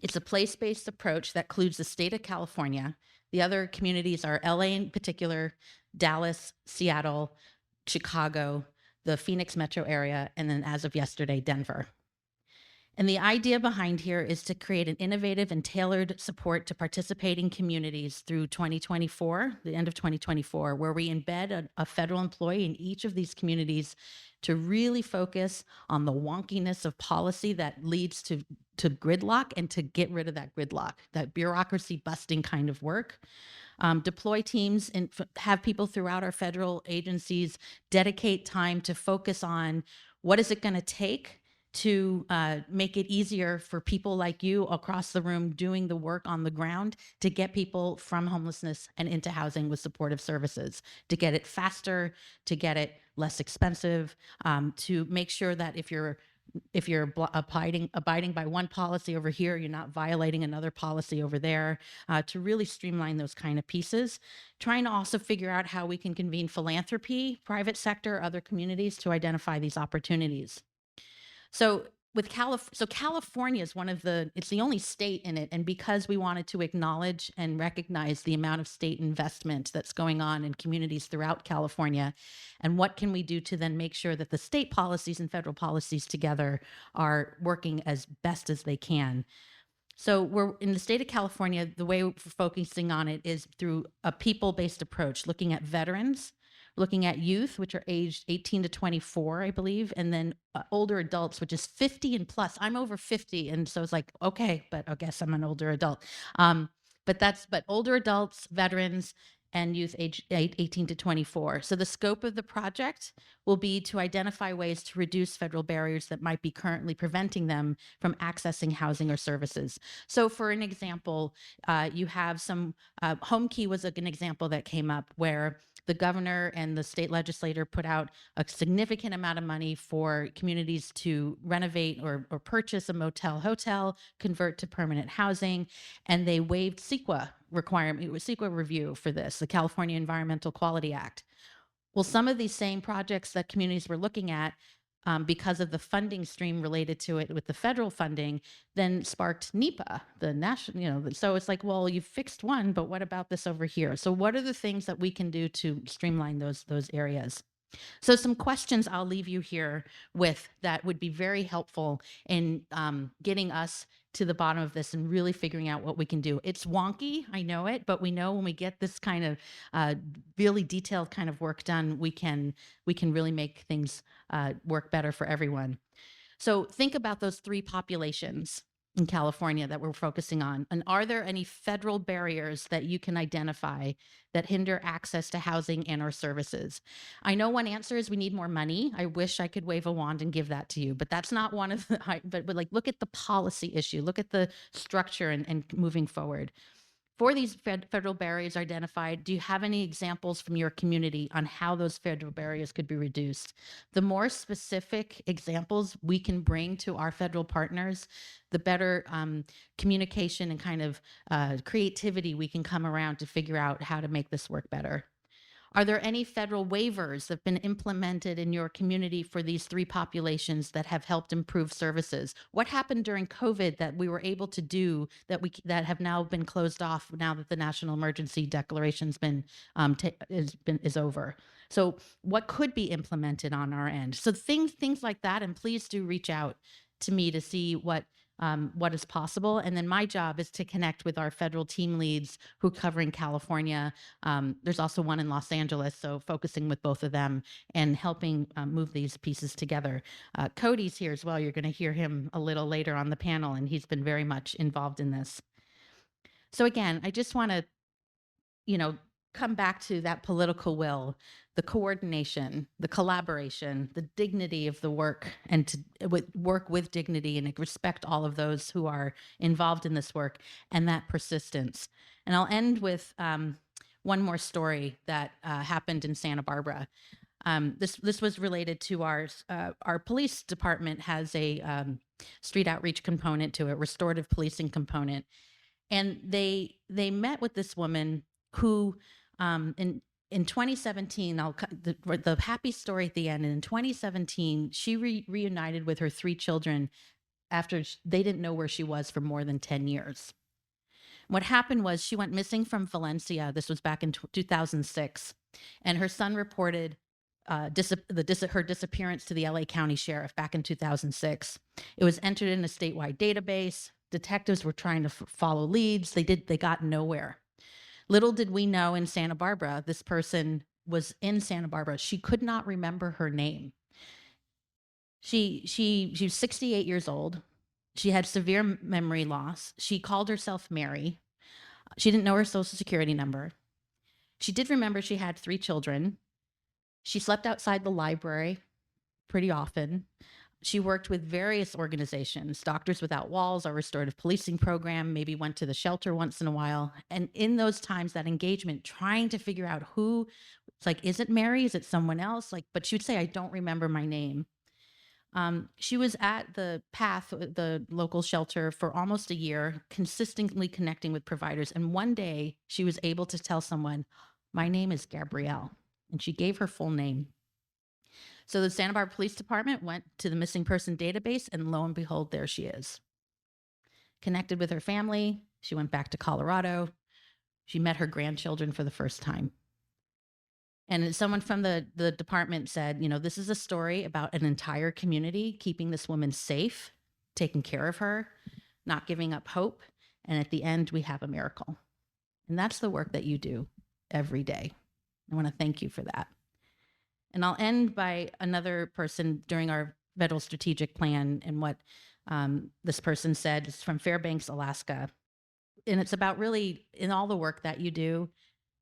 It's a place-based approach that includes the state of California. The other communities are LA in particular, Dallas, Seattle, Chicago, the Phoenix metro area, and then as of yesterday, Denver. And the idea behind here is to create an innovative and tailored support to participating communities through 2024, the end of 2024, where we embed a federal employee in each of these communities to really focus on the wonkiness of policy that leads to gridlock, and to get rid of that gridlock, that bureaucracy busting kind of work. Deploy teams and have people throughout our federal agencies dedicate time to focus on what is it going to take to make it easier for people like you across the room doing the work on the ground to get people from homelessness and into housing with supportive services, to get it faster, to get it less expensive, to make sure that if you're if you're abiding by one policy over here, you're not violating another policy over there, to really streamline those kind of pieces. Trying to also figure out how we can convene philanthropy, private sector, other communities to identify these opportunities. So with California is it's the only state in it. And because we wanted to acknowledge and recognize the amount of state investment that's going on in communities throughout California, and what can we do to then make sure that the state policies and federal policies together are working as best as they can. So we're in the state of California, the way we're focusing on it is through a people-based approach, looking at veterans, looking at youth, which are aged 18 to 24, I believe, and then older adults, which is 50 and plus. I'm over 50, and so it's like, okay, but I guess I'm an older adult. But older adults, veterans, and youth age 18 to 24. So the scope of the project will be to identify ways to reduce federal barriers that might be currently preventing them from accessing housing or services. So for an example, you have some, HomeKey was an example that came up where the governor and the state legislator put out a significant amount of money for communities to renovate or purchase a motel hotel, convert to permanent housing, and they waived CEQA review for this, the California Environmental Quality Act. Well, some of these same projects that communities were looking at, because of the funding stream related to it with the federal funding, then sparked NEPA, the national, so it's like, well, you fixed one, but what about this over here? So what are the things that we can do to streamline those areas? So some questions I'll leave you here with that would be very helpful in getting us to the bottom of this and really figuring out what we can do. It's wonky, I know it, but we know when we get this kind of really detailed kind of work done, we can really make things work better for everyone. So think about those three populations in California that we're focusing on. And are there any federal barriers that you can identify that hinder access to housing and or services? I know one answer is we need more money. I wish I could wave a wand and give that to you, but that's not one of the, but like, look at the policy issue, look at the structure and moving forward. For these federal barriers identified, do you have any examples from your community on how those federal barriers could be reduced? The more specific examples we can bring to our federal partners, the better communication and kind of creativity we can come around to figure out how to make this work better. Are there any federal waivers that have been implemented in your community for these three populations that have helped improve services? What happened during COVID that we were able to do that have now been closed off now that the national emergency declaration's been is over? So what could be implemented on our end? So things like that, and please do reach out to me to see what is possible. And then my job is to connect with our federal team leads who are covering California. There's also one in Los Angeles, so focusing with both of them and helping move these pieces together. Cody's here as well. You're going to hear him a little later on the panel, and he's been very much involved in this. So again, I just want to, come back to that political will, the coordination, the collaboration, the dignity of the work, and to work with dignity and respect all of those who are involved in this work, and that persistence. And I'll end with one more story that happened in Santa Barbara. This was related to our police department has a street outreach component to it, restorative policing component. And they met with this woman who in 2017, the happy story at the end, and in 2017, she reunited with her 3 children after they didn't know where she was for more than 10 years. What happened was she went missing from Valencia. This was back in 2006. And her son reported her disappearance to the LA County Sheriff back in 2006. It was entered in a statewide database. Detectives were trying to follow leads. They got nowhere. Little did we know in Santa Barbara, this person was in Santa Barbara. She could not remember her name. She was 68 years old. She had severe memory loss. She called herself Mary. She didn't know her social security number. She did remember she had 3 children. She slept outside the library pretty often. She worked with various organizations, Doctors Without Walls, our restorative policing program, maybe went to the shelter once in a while. And in those times, that engagement, trying to figure out who, it's like, is it Mary? Is it someone else? But she would say, I don't remember my name. She was at the PATH, the local shelter, for almost a year, consistently connecting with providers. And one day she was able to tell someone, "My name is Gabrielle." And she gave her full name. So the Santa Barbara Police Department went to the missing person database, and lo and behold, there she is. Connected with her family. She went back to Colorado. She met her grandchildren for the first time. And someone from the department said, you know, this is a story about an entire community keeping this woman safe, taking care of her, not giving up hope. And at the end, we have a miracle. And that's the work that you do every day. I want to thank you for that. And I'll end by another person during our federal strategic plan, and what this person said. It's from Fairbanks, Alaska. And it's about, really, in all the work that you do,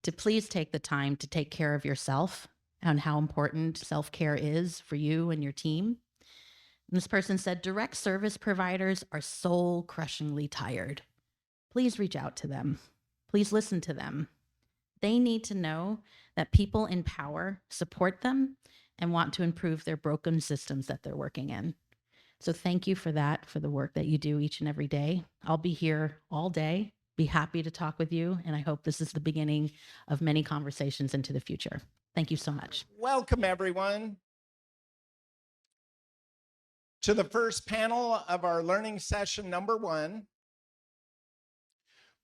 to please take the time to take care of yourself and how important self-care is for you and your team. And this person said, direct service providers are soul-crushingly tired. Please reach out to them. Please listen to them. They need to know that people in power support them and want to improve their broken systems that they're working in. So thank you for that, for the work that you do each and every day. I'll be here all day, be happy to talk with you, and I hope this is the beginning of many conversations into the future. Thank you so much. Welcome, everyone, to the first panel of our learning session number 1.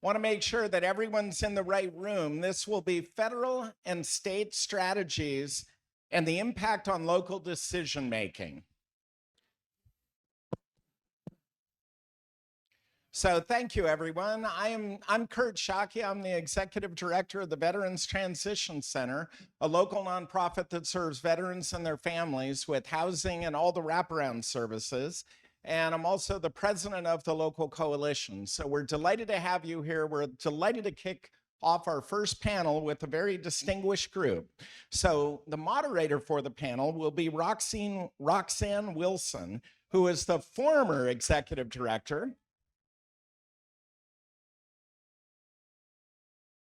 Want to make sure that everyone's in the right room. This will be federal and state strategies and the impact on local decision making. So thank you, everyone. I'm Kurt Shockey. I'm the executive director of the Veterans Transition Center, a local nonprofit that serves veterans and their families with housing and all the wraparound services. And I'm also the president of the local coalition. So we're delighted to have you here. We're delighted to kick off our first panel with a very distinguished group. So the moderator for the panel will be Roxanne Wilson, who is the former executive director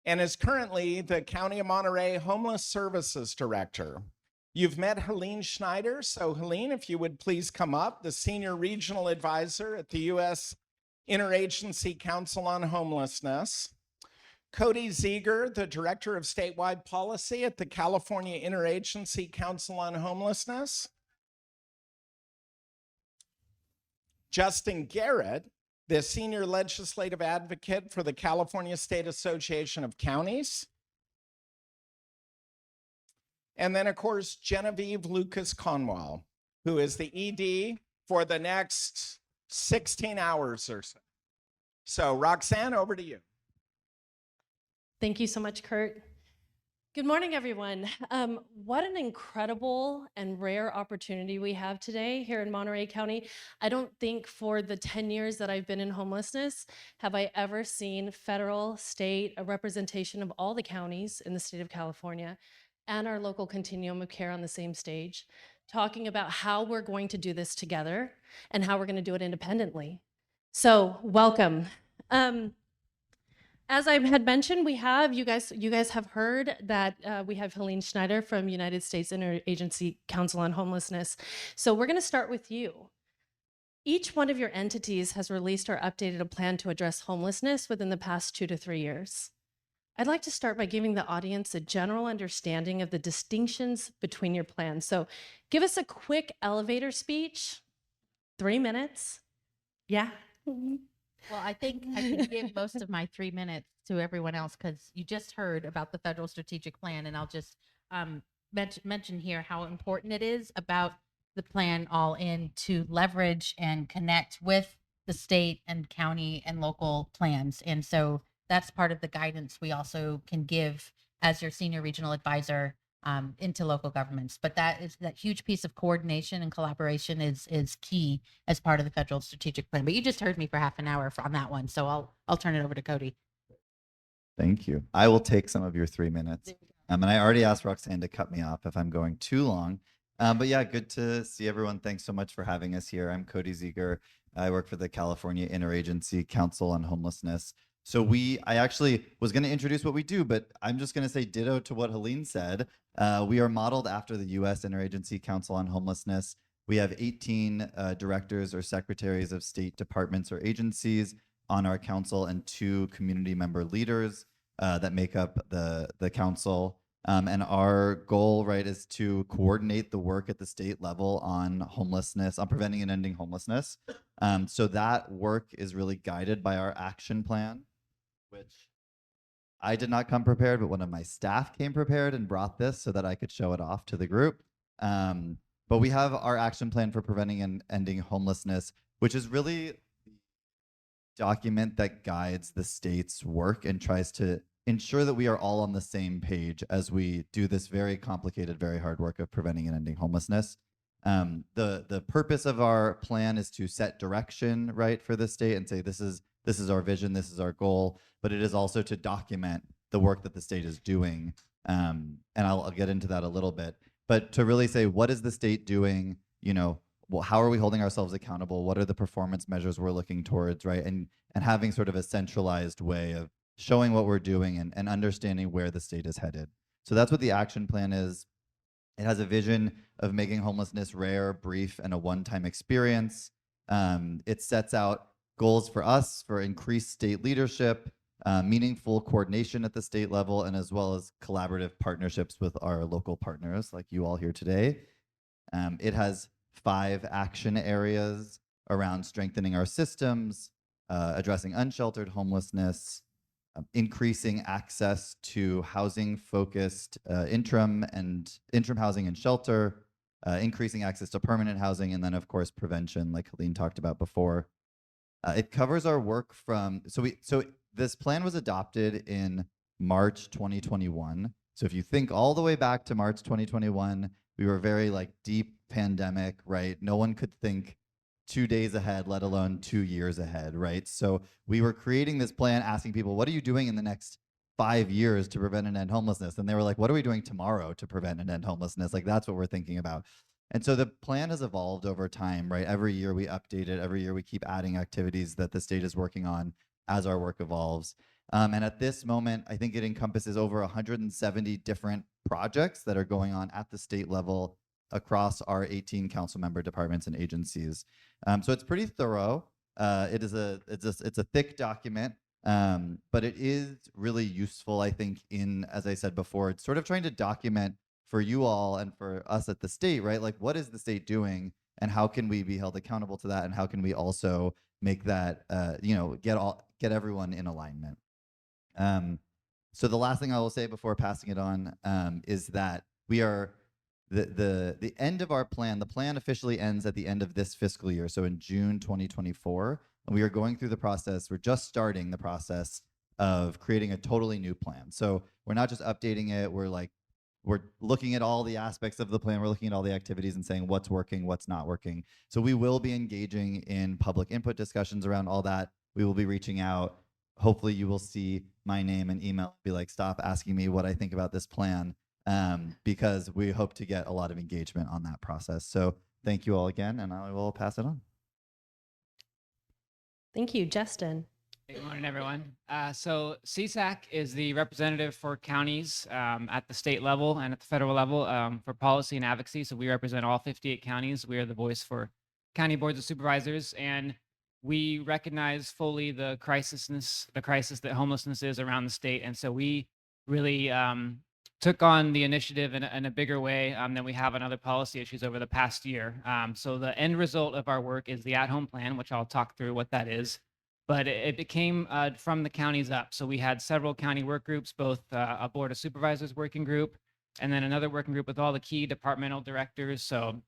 and is currently the County of Monterey Homeless Services Director. You've met Helene Schneider. So Helene, if you would please come up, the Senior Regional Advisor at the U.S. Interagency Council on Homelessness. Cody Ziegler, the Director of Statewide Policy at the California Interagency Council on Homelessness. Justin Garrett, the Senior Legislative Advocate for the California State Association of Counties. And then, of course, Genevieve Lucas-Conwell, who is the ED for the next 16 hours or so. So, Roxanne, over to you. Thank you so much, Kurt. Good morning, everyone. What an incredible and rare opportunity we have today here in Monterey County. I don't think for the 10 years that I've been in homelessness have I ever seen federal, state, a representation of all the counties in the state of California and our local continuum of care on the same stage, talking about how we're going to do this together and how we're going to do it independently. So welcome. As I had mentioned, we have, you guys have heard that we have Helene Schneider from United States Interagency Council on Homelessness. So we're going to start with you. Each one of your entities has released or updated a plan to address homelessness within the past 2 to 3 years. I'd like to start by giving the audience a general understanding of the distinctions between your plans. So give us a quick elevator speech, 3 minutes. Yeah. Well, I think I can give most of my 3 minutes to everyone else, because you just heard about the federal strategic plan, and I'll just mention here how important it is about the plan all in to leverage and connect with the state and county and local plans. And so that's part of the guidance we also can give as your senior regional advisor into local governments. But that huge piece of coordination and collaboration is key as part of the federal strategic plan. But you just heard me for half an hour on that one, so I'll turn it over to Cody. Thank you. I will take some of your 3 minutes. And I already asked Roxanne to cut me off if I'm going too long. But yeah, good to see everyone. Thanks so much for having us here. I'm Cody Ziegler. I work for the California Interagency Council on Homelessness. So I actually was going to introduce what we do, but I'm just going to say ditto to what Helene said. We are modeled after the U.S. Interagency Council on Homelessness. We have 18 directors or secretaries of state departments or agencies on our council and 2 community member leaders that make up the council. And our goal, right, is to coordinate the work at the state level on homelessness, on preventing and ending homelessness. So that work is really guided by our action plan, which I did not come prepared, but one of my staff came prepared and brought this so that I could show it off to the group. But we have our action plan for preventing and ending homelessness, which is really the document that guides the state's work and tries to ensure that we are all on the same page as we do this very complicated, very hard work of preventing and ending homelessness. The purpose of our plan is to set direction, right, for the state and say this is our vision, this is our goal, but it is also to document the work that the state is doing. And I'll get into that a little bit. But to really say, what is the state doing? You know, well, how are we holding ourselves accountable? What are the performance measures we're looking towards, right? And having sort of a centralized way of showing what we're doing and understanding where the state is headed. So that's what the action plan is. It has a vision of making homelessness rare, brief, and a one-time experience. It sets out goals for us for increased state leadership, meaningful coordination at the state level, and as well as collaborative partnerships with our local partners like you all here today. It has 5 action areas around strengthening our systems, addressing unsheltered homelessness, increasing access to housing-focused interim housing and shelter, increasing access to permanent housing, and then of course prevention, like Helene talked about before. It covers our work from so this plan was adopted in March 2021. So if you think all the way back to March 2021, we were very like deep pandemic, right? No one could think 2 days ahead, let alone 2 years ahead, right? So we were creating this plan asking people, what are you doing in the next 5 years to prevent and end homelessness? And they were like, what are we doing tomorrow to prevent and end homelessness? Like, that's what we're thinking about. And so the plan has evolved over time, right? Every year we update it. Every year we keep adding activities that the state is working on as our work evolves. And at this moment, I think it encompasses over 170 different projects that are going on at the state level across our 18 council member departments and agencies. So it's pretty thorough. It's a thick document, but it is really useful, I think, as I said before, it's sort of trying to document for you all and for us at the state, right? Like, what is the state doing and how can we be held accountable to that? And how can we also make that, get everyone in alignment? So the last thing I will say before passing it on is that we are, the end of our plan, the plan officially ends at the end of this fiscal year, so in June 2024, and we are going through the process, we're just starting the process of creating a totally new plan. So we're not just updating it, we're looking at all the aspects of the plan, we're looking at all the activities and saying what's working, what's not working. So we will be engaging in public input discussions around all that. We will be reaching out. Hopefully you will see my name and email, be like, stop asking me what I think about this plan. Because we hope to get a lot of engagement on that process. So thank you all again, and I will pass it on. Thank you, Justin. Good morning, everyone. So CSAC is the representative for counties at the state level and at the federal level for policy and advocacy. So we represent all 58 counties. We are the voice for county boards of supervisors, and we recognize fully the crisis that homelessness is around the state. And so we really took on the initiative in a bigger way than we have on other policy issues over the past year. So the end result of our work is the at-home plan, which I'll talk through what that is. But it came from the counties up. So we had several county work groups, both a board of supervisors working group, and then another working group with all the key departmental directors. So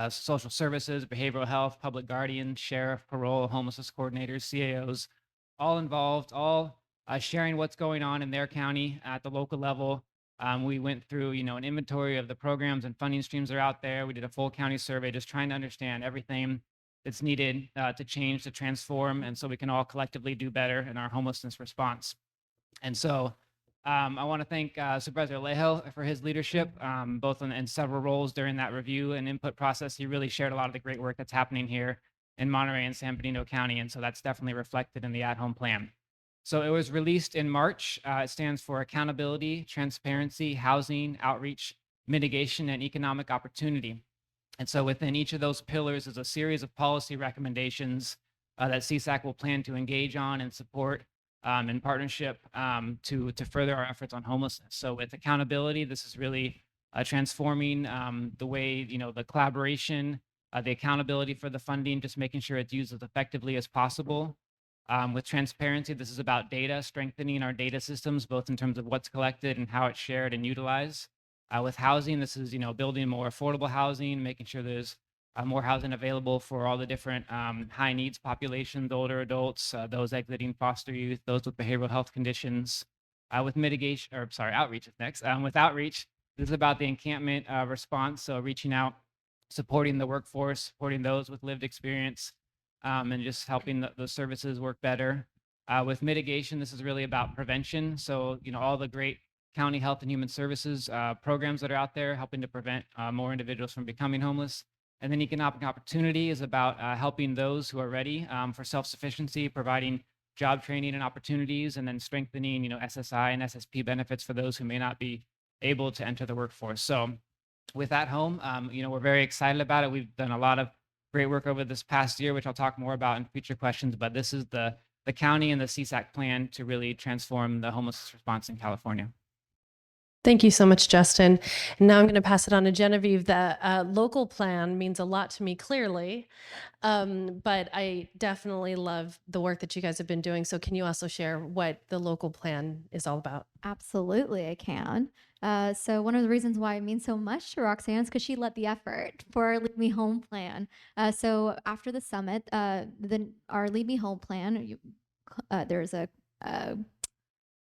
social services, behavioral health, public guardian, sheriff, parole, homelessness coordinators, CAOs, all involved, all sharing what's going on in their county at the local level. We went through, an inventory of the programs and funding streams that are out there. We did a full county survey, just trying to understand everything that's needed to change, to transform, and so we can all collectively do better in our homelessness response. And so I want to thank Supervisor Alejo for his leadership, both in several roles during that review and input process. He really shared a lot of the great work that's happening here in Monterey and San Benito County, and so that's definitely reflected in the at-home plan. So it was released in March. It stands for Accountability, Transparency, Housing, Outreach, Mitigation, and Economic Opportunity. And so within each of those pillars is a series of policy recommendations that CSAC will plan to engage on and support in partnership to further our efforts on homelessness. So with accountability, this is really transforming the way, the collaboration, the accountability for the funding, just making sure it's used as effectively as possible. With transparency, this is about data, strengthening our data systems, both in terms of what's collected and how it's shared and utilized. With housing, this is, building more affordable housing, making sure there's more housing available for all the different high needs populations, older adults, those exiting foster youth, those with behavioral health conditions. With mitigation, or sorry, outreach is next. With outreach, this is about the encampment response. So reaching out, supporting the workforce, supporting those with lived experience, and just helping the services work better. With mitigation, this is really about prevention. So, all the great county health and human services programs that are out there helping to prevent more individuals from becoming homeless. And then economic opportunity is about helping those who are ready for self-sufficiency, providing job training and opportunities, and then strengthening, SSI and SSP benefits for those who may not be able to enter the workforce. So with At Home, we're very excited about it. We've done a lot of great work over this past year, which I'll talk more about in future questions, but this is the county and the CSAC plan to really transform the homelessness response in California. Thank you so much, Justin. And now I'm going to pass it on to Genevieve. The local plan means a lot to me, clearly, but I definitely love the work that you guys have been doing. So can you also share what the local plan is all about? Absolutely, I can. So one of the reasons why it means so much to Roxanne is because she led the effort for our Lead Me Home plan. So after the summit, our Lead Me Home plan, there's a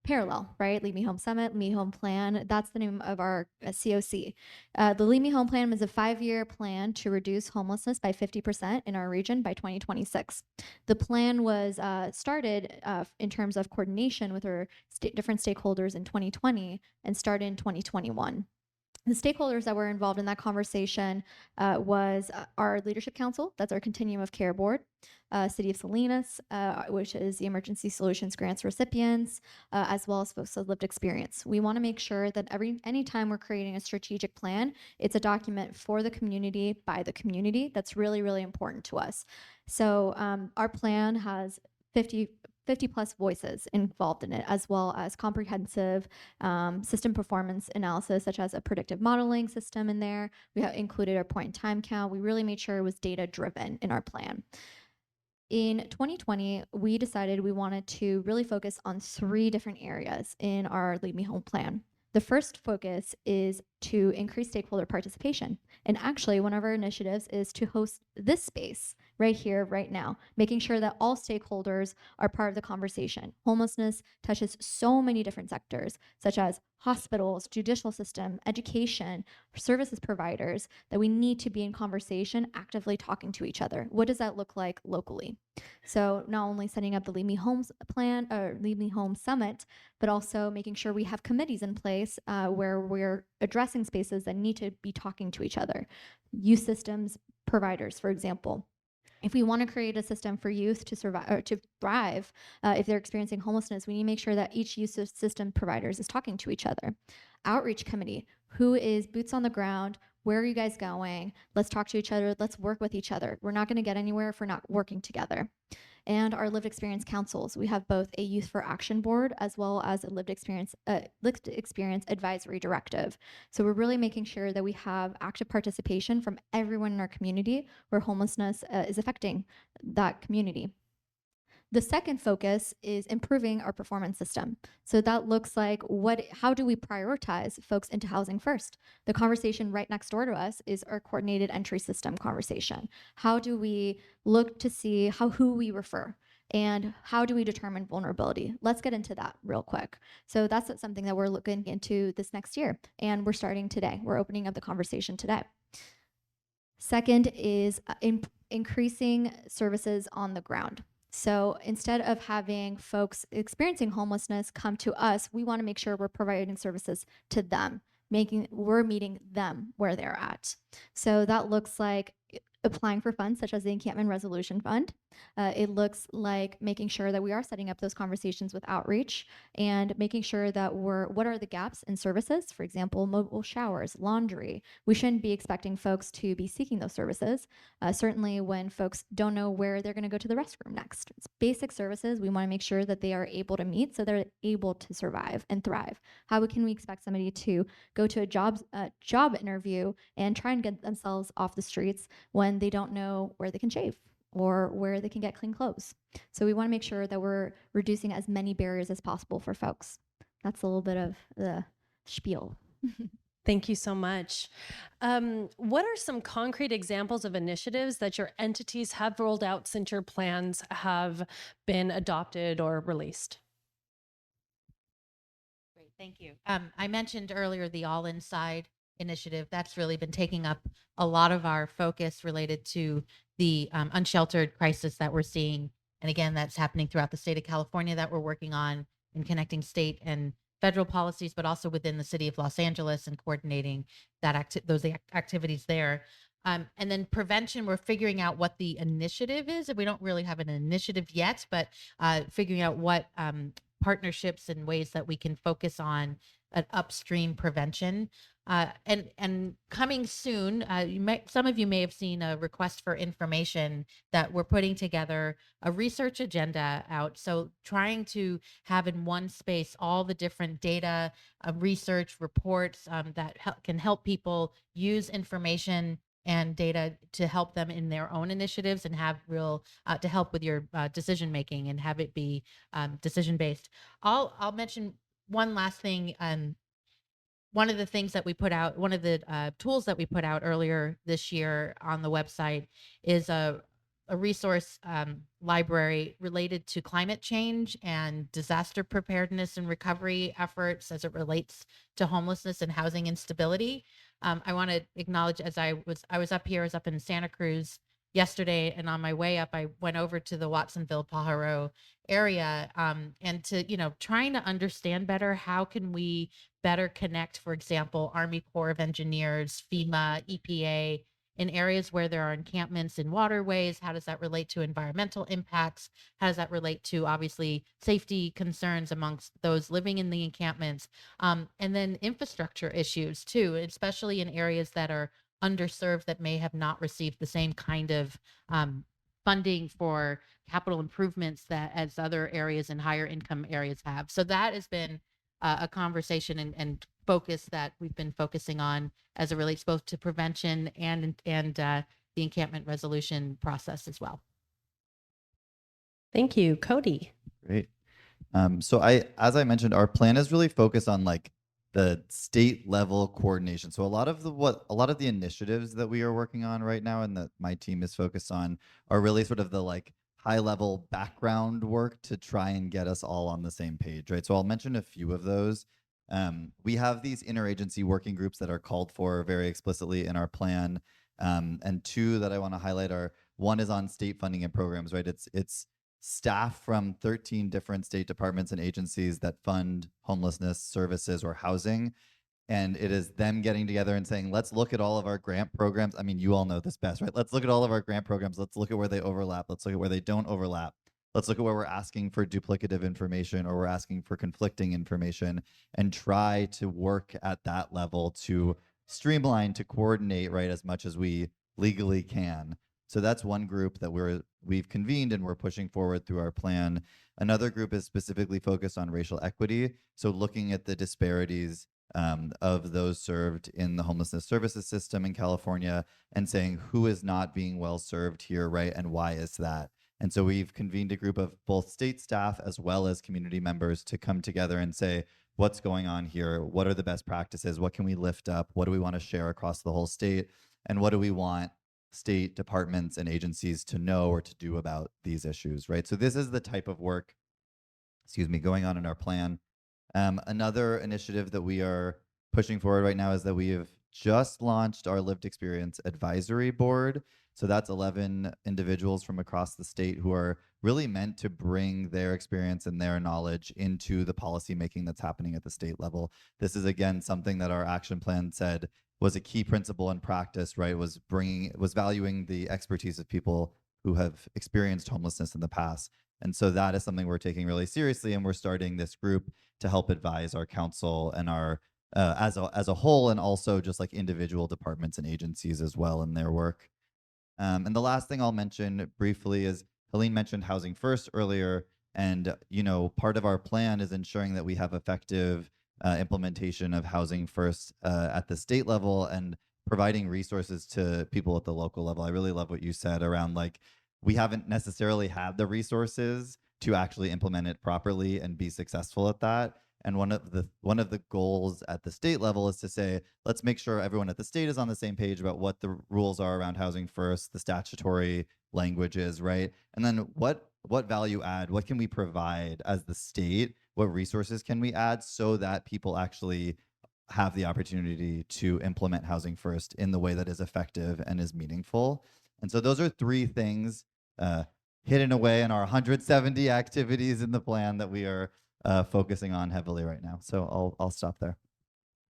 parallel, right? Lead Me Home Summit, Lead Me Home Plan. That's the name of our COC. The Lead Me Home Plan is a 5-year plan to reduce homelessness by 50% in our region by 2026. The plan was started in terms of coordination with our different stakeholders in 2020 and started in 2021. The stakeholders that were involved in that conversation was our Leadership Council, that's our Continuum of Care Board, City of Salinas, which is the Emergency Solutions Grants recipients, as well as folks with lived experience. We want to make sure that anytime we're creating a strategic plan, it's a document for the community, by the community. That's really, really important to us. So our plan has 50 plus voices involved in it, as well as comprehensive system performance analysis, such as a predictive modeling system in there. We have included our point in time count. We really made sure it was data driven in our plan. In 2020, we decided we wanted to really focus on 3 different areas in our Lead Me Home plan. The first focus is to increase stakeholder participation. And actually, one of our initiatives is to host this space right here, right now, making sure that all stakeholders are part of the conversation. Homelessness touches so many different sectors, such as hospitals, judicial system, education, services providers, that we need to be in conversation, actively talking to each other. What does that look like locally? So not only setting up the Lead Me Home plan or Lead Me Home Summit, but also making sure we have committees in place where we're addressing spaces that need to be talking to each other. Youth systems providers, for example. If we want to create a system for youth to survive or to thrive, if they're experiencing homelessness, we need to make sure that each youth system providers is talking to each other. Outreach committee, who is boots on the ground? Where are you guys going? Let's talk to each other. Let's work with each other. We're not going to get anywhere if we're not working together. And our lived experience councils. We have both a Youth for Action board as well as a lived experience advisory directive. So we're really making sure that we have active participation from everyone in our community where homelessness is affecting that community. The second focus is improving our performance system. So that looks like how do we prioritize folks into housing first? The conversation right next door to us is our coordinated entry system conversation. How do we look to see who we refer? And how do we determine vulnerability? Let's get into that real quick. So that's something that we're looking into this next year. And we're starting today. We're opening up the conversation today. Second is increasing services on the ground. So instead of having folks experiencing homelessness come to us, we want to make sure we're providing services to them, we're meeting them where they're at. So that looks like applying for funds such as the Encampment Resolution Fund, It looks like making sure that we are setting up those conversations with outreach and making sure that what are the gaps in services? For example, mobile showers, laundry. We shouldn't be expecting folks to be seeking those services. Certainly when folks don't know where they're going to go to the restroom next. It's basic services. We want to make sure that they are able to meet so they're able to survive and thrive. How can we expect somebody to go to a job interview and try and get themselves off the streets when they don't know where they can shave or where they can get clean clothes? So we want to make sure that we're reducing as many barriers as possible for folks. That's a little bit of the spiel. Thank you so much. What are some concrete examples of initiatives that your entities have rolled out since your plans have been adopted or released? Great, thank you. I mentioned earlier the All Inside initiative. That's really been taking up a lot of our focus related to the unsheltered crisis that we're seeing. And again, that's happening throughout the state of California that we're working on in connecting state and federal policies, but also within the city of Los Angeles and coordinating those activities there. And then prevention, we're figuring out what the initiative is. We don't really have an initiative yet, but figuring out what partnerships and ways that we can focus on an upstream prevention. And coming soon, some of you may have seen a request for information that we're putting together a research agenda out. So trying to have in one space all the different data, research reports that can help people use information and data to help them in their own initiatives and have real to help with your decision making and have it be decision based. I'll mention one last thing. One of the things that we put out, one of the tools that we put out earlier this year on the website is a resource library related to climate change and disaster preparedness and recovery efforts as it relates to homelessness and housing instability. I want to acknowledge, as I was up in Santa Cruz yesterday, and on my way up, I went over to the Watsonville Pajaro area and to, trying to understand better, how can we better connect, for example, Army Corps of Engineers, FEMA, EPA, in areas where there are encampments in waterways. How does that relate to environmental impacts? How does that relate to, obviously, safety concerns amongst those living in the encampments? And then infrastructure issues too, especially in areas that are underserved, that may have not received the same kind of funding for capital improvements that as other areas and higher income areas have. So that has been a conversation and focus that we've been focusing on as it relates both to prevention and the encampment resolution process as well. Thank you, Cody. Great. So as I mentioned, our plan is really focused on like the state level coordination. So a lot of the initiatives that we are working on right now and that my team is focused on are really sort of the like high level background work to try and get us all on the same page, right? So I'll mention a few of those. We have these interagency working groups that are called for very explicitly in our plan. And two that I want to highlight are, one is on state funding and programs, right? It's staff from 13 different state departments and agencies that fund homelessness services or housing. And it is them getting together and saying, let's look at all of our grant programs. I mean, you all know this best, right? Let's look at all of our grant programs. Let's look at where they overlap. Let's look at where they don't overlap. Let's look at where we're asking for duplicative information or we're asking for conflicting information, and try to work at that level to streamline, to coordinate, right, as much as we legally can. So that's one group that we've convened and we're pushing forward through our plan. Another group is specifically focused on racial equity. So looking at the disparities of those served in the homelessness services system in California and saying who is not being well served here, right, and why is that? And so we've convened a group of both state staff as well as community members to come together and say, what's going on here? What are the best practices? What can we lift up? What do we want to share across the whole state? And what do we want state departments and agencies to know or to do about these issues, right? So this is the type of work, going on in our plan. Another initiative that we are pushing forward right now is that we have just launched our lived experience advisory board. So that's 11 individuals from across the state who are really meant to bring their experience and their knowledge into the policy making that's happening at the state level. This is, again, something that our action plan said was a key principle in practice, right? Was valuing the expertise of people who have experienced homelessness in the past. And so that is something we're taking really seriously, and we're starting this group to help advise our council and our as a whole, and also just like individual departments and agencies as well in their work. And the last thing I'll mention briefly is Helene mentioned Housing First earlier, and part of our plan is ensuring that we have effective implementation of Housing First at the state level and providing resources to people at the local level. I really love what you said around like we haven't necessarily had the resources to actually implement it properly and be successful at that. And one of the goals at the state level is to say, let's make sure everyone at the state is on the same page about what the rules are around Housing First, the statutory languages, right? And then what value add, what can we provide as the state? What resources can we add so that people actually have the opportunity to implement Housing First in the way that is effective and is meaningful? And so those are three things hidden away in our 170 activities in the plan that we are focusing on heavily right now. So I'll stop there.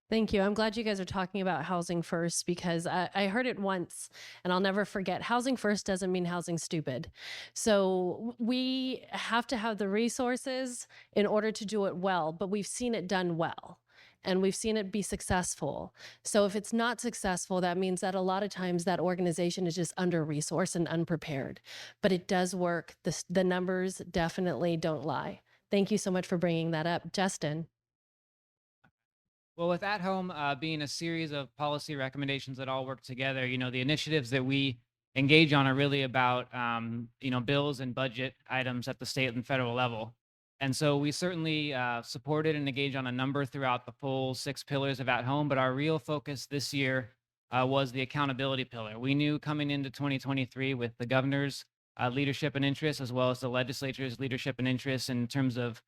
Thank you. I'm glad you guys are talking about Housing First, because I heard it once and I'll never forget. Housing First doesn't mean housing stupid. So we have to have the resources in order to do it well, but we've seen it done well and we've seen it be successful. So if it's not successful, that means that a lot of times that organization is just under-resourced and unprepared. But it does work. The numbers definitely don't lie. Thank you so much for bringing that up. Justin. Well, with At Home being a series of policy recommendations that all work together, the initiatives that we engage on are really about, bills and budget items at the state and federal level. And so we certainly supported and engaged on a number throughout the full 6 pillars of At Home, but our real focus this year was the accountability pillar. We knew coming into 2023 with the governor's leadership and interest, as well as the legislature's leadership and interest in terms of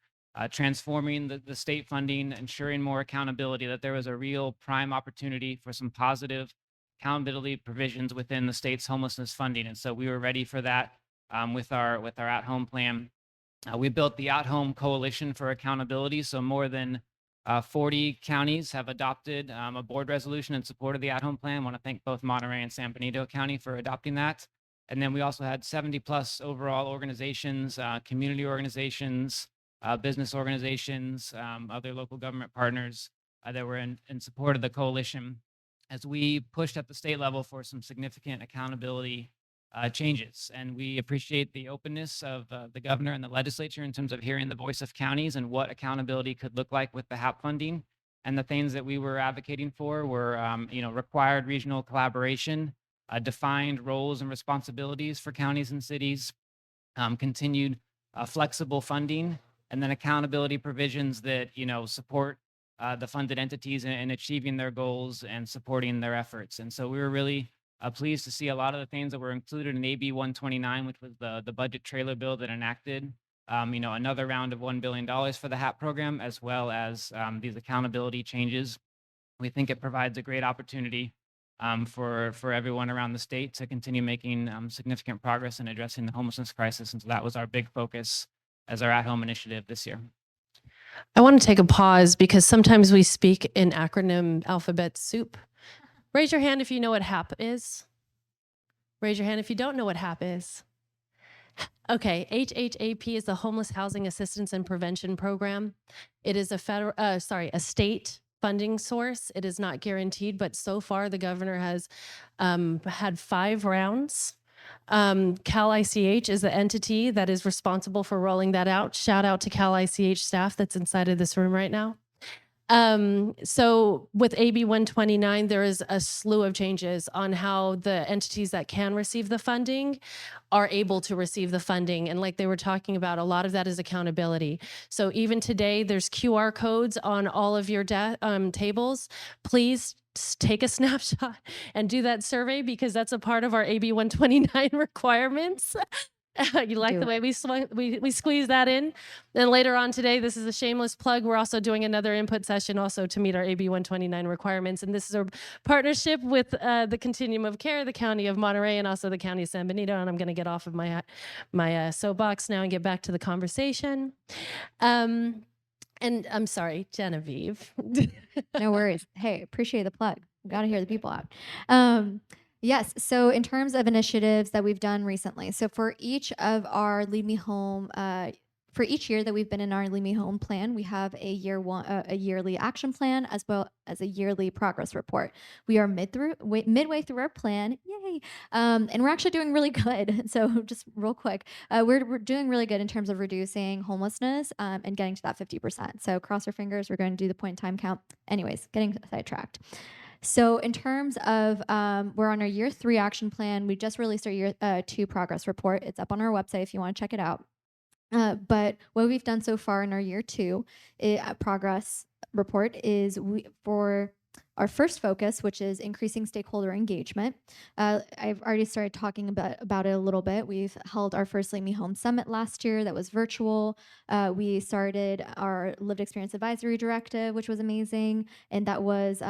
transforming the state funding, ensuring more accountability, that there was a real prime opportunity for some positive accountability provisions within the state's homelessness funding. And so we were ready for that with our At Home plan. We built the At Home Coalition for Accountability. So more than 40 counties have adopted a board resolution in support of the At Home plan. I want to thank both Monterey and San Benito County for adopting that. And then we also had 70 plus overall organizations, community organizations, business organizations, other local government partners that were in support of the coalition as we pushed at the state level for some significant accountability changes. And we appreciate the openness of the governor and the legislature in terms of hearing the voice of counties and what accountability could look like with the HAP funding. And the things that we were advocating for were, required regional collaboration, defined roles and responsibilities for counties and cities, continued flexible funding, and then accountability provisions that support the funded entities in achieving their goals and supporting their efforts. And so we were really pleased to see a lot of the things that were included in AB 129, which was the budget trailer bill that enacted another round of $1 billion for the HAP program, as well as these accountability changes. We think it provides a great opportunity for everyone around the state to continue making significant progress in addressing the homelessness crisis. And so that was our big focus as our At Home initiative this year. I want to take a pause because sometimes we speak in acronym alphabet soup. Raise your hand if you know what HAP is. Raise your hand if you don't know what HAP is. Okay, HHAP is the Homeless Housing Assistance and Prevention Program. It is a state funding source. It is not guaranteed, but so far the governor has had 5 rounds. Cal-ICH is the entity that is responsible for rolling that out. Shout out to Cal-ICH staff that's inside of this room right now. So with AB 129, there is a slew of changes on how the entities that can receive the funding are able to receive the funding. And like they were talking about, a lot of that is accountability. So even today, there's QR codes on all of your tables. Please take a snapshot and do that survey because that's a part of our AB 129 requirements. You like the way we squeeze that in? Then later on today, this is a shameless plug. We're also doing another input session also to meet our AB 129 requirements. And this is a partnership with the Continuum of Care, the County of Monterey, and also the County of San Benito. And I'm going to get off of my soapbox now and get back to the conversation. And I'm sorry, Genevieve. No worries. Hey, appreciate the plug. Got to hear the people out. Yes. So in terms of initiatives that we've done recently, so for each of our Lead Me Home, for each year that we've been in our Lead Me Home plan, we have a a yearly action plan as well as a yearly progress report. We are midway through our plan, yay! And we're actually doing really good. So just real quick, we're doing really good in terms of reducing homelessness and getting to that 50%. So cross our fingers, we're going to do the point in time count. Anyways, getting sidetracked. So in terms of, we're on our year 3 action plan. We just released our year 2 progress report. It's up on our website if you want to check it out. But what we've done so far in our year 2 progress report is for our first focus, which is increasing stakeholder engagement. I've already started talking about it a little bit. We've held our first Lead Me Home Summit last year that was virtual. We started our Lived Experience Advisory Directive, which was amazing. And that was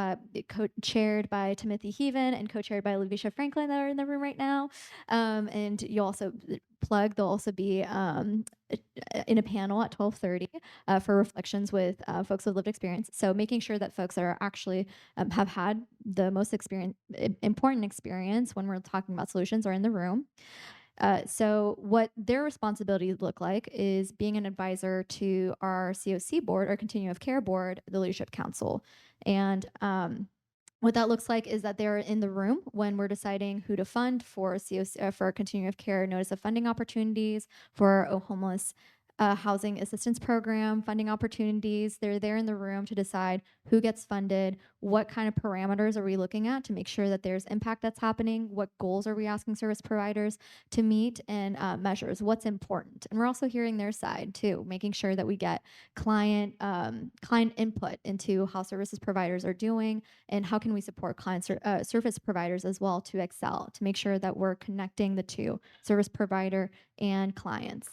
chaired by Timothy Heaven and co-chaired by Alicia Franklin that are in the room right now. And you also plug, there'll also be in a panel at 12:30 for reflections with folks with lived experience. So making sure that folks that are actually have had the most important experience when we're talking about solutions are in the room. So what their responsibilities look like is being an advisor to our COC board, our Continuum of Care board, the Leadership Council. And what that looks like is that they're in the room when we're deciding who to fund for COC, for Continuum of Care notice of funding opportunities, for a homeless housing assistance program funding opportunities. They're there in the room to decide who gets funded, what kind of parameters are we looking at to make sure that there's impact that's happening, what goals are we asking service providers to meet, and measures what's important. And we're also hearing their side too, making sure that we get client input into how services providers are doing and how can we support client service providers as well to excel, to make sure that we're connecting the two, service provider and clients.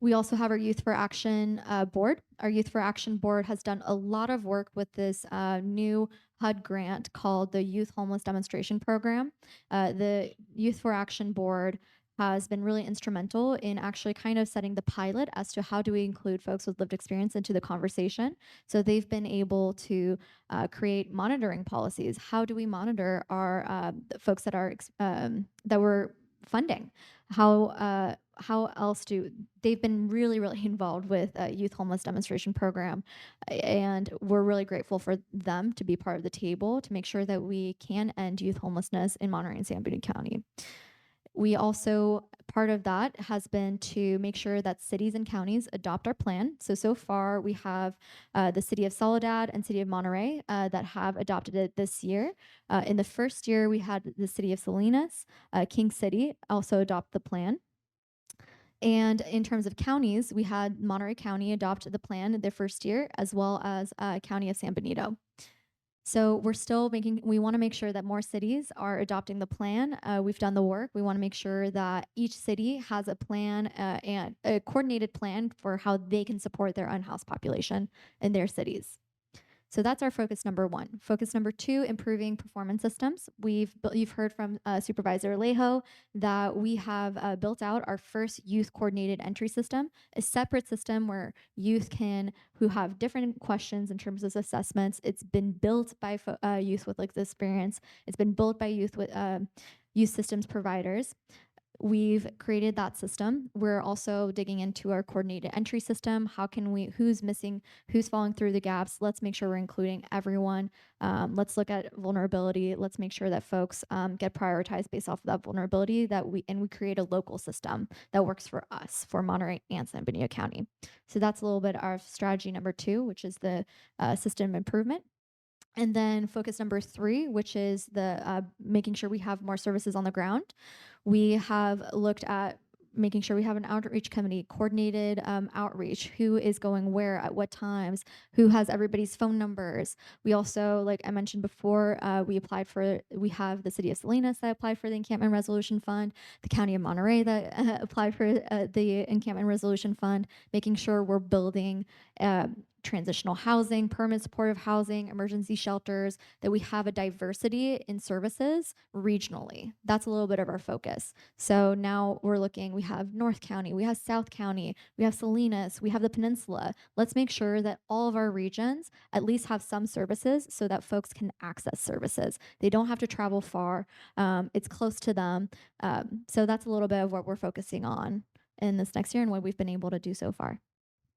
We also have our Youth for Action board. Our Youth for Action board has done a lot of work with this new HUD grant called the Youth Homeless Demonstration Program. The Youth for Action board has been really instrumental in actually kind of setting the pilot as to how do we include folks with lived experience into the conversation. So they've been able to create monitoring policies. How do we monitor our folks that are that we're funding? How else they've been really involved with Youth Homeless Demonstration Program, and we're really grateful for them to be part of the table to make sure that we can end youth homelessness in Monterey and San Benito County. We also, part of that has been to make sure that cities and counties adopt our plan. So far we have the City of Soledad and City of Monterey that have adopted it this year. In the first year, we had the City of Salinas, King City also adopt the plan. And in terms of counties, we had Monterey County adopt the plan the first year, as well as County of San Benito. So we're still we want to make sure that more cities are adopting the plan. We've done the work. We want to make sure that each city has a plan and a coordinated plan for how they can support their unhoused population in their cities. So that's our focus number 1. Focus number 2, improving performance systems. You've heard from Supervisor Alejo that we have built out our first youth coordinated entry system, a separate system where youth who have different questions in terms of assessments. It's been built by youth with lived experience. It's been built by youth with youth systems providers. We've created that system. We're also digging into our coordinated entry system. Who's missing, who's falling through the gaps? Let's make sure we're including everyone. Let's look at vulnerability. Let's make sure that folks get prioritized based off of that vulnerability we create a local system that works for us, for Monterey and San Benito County. So that's a little bit our strategy number 2, which is the system improvement. And then focus number 3, which is the making sure we have more services on the ground. We have looked at making sure we have an outreach committee, coordinated outreach, who is going where at what times, who has everybody's phone numbers. We also, like I mentioned before, we have the City of Salinas that applied for the Encampment Resolution Fund, the County of Monterey that applied for the Encampment Resolution Fund, making sure we're building transitional housing, permanent supportive housing, emergency shelters, that we have a diversity in services regionally. That's a little bit of our focus. So now we're looking, we have North County, we have South County, we have Salinas, we have the Peninsula. Let's make sure that all of our regions at least have some services so that folks can access services. They don't have to travel far. It's close to them. So that's a little bit of what we're focusing on in this next year and what we've been able to do so far.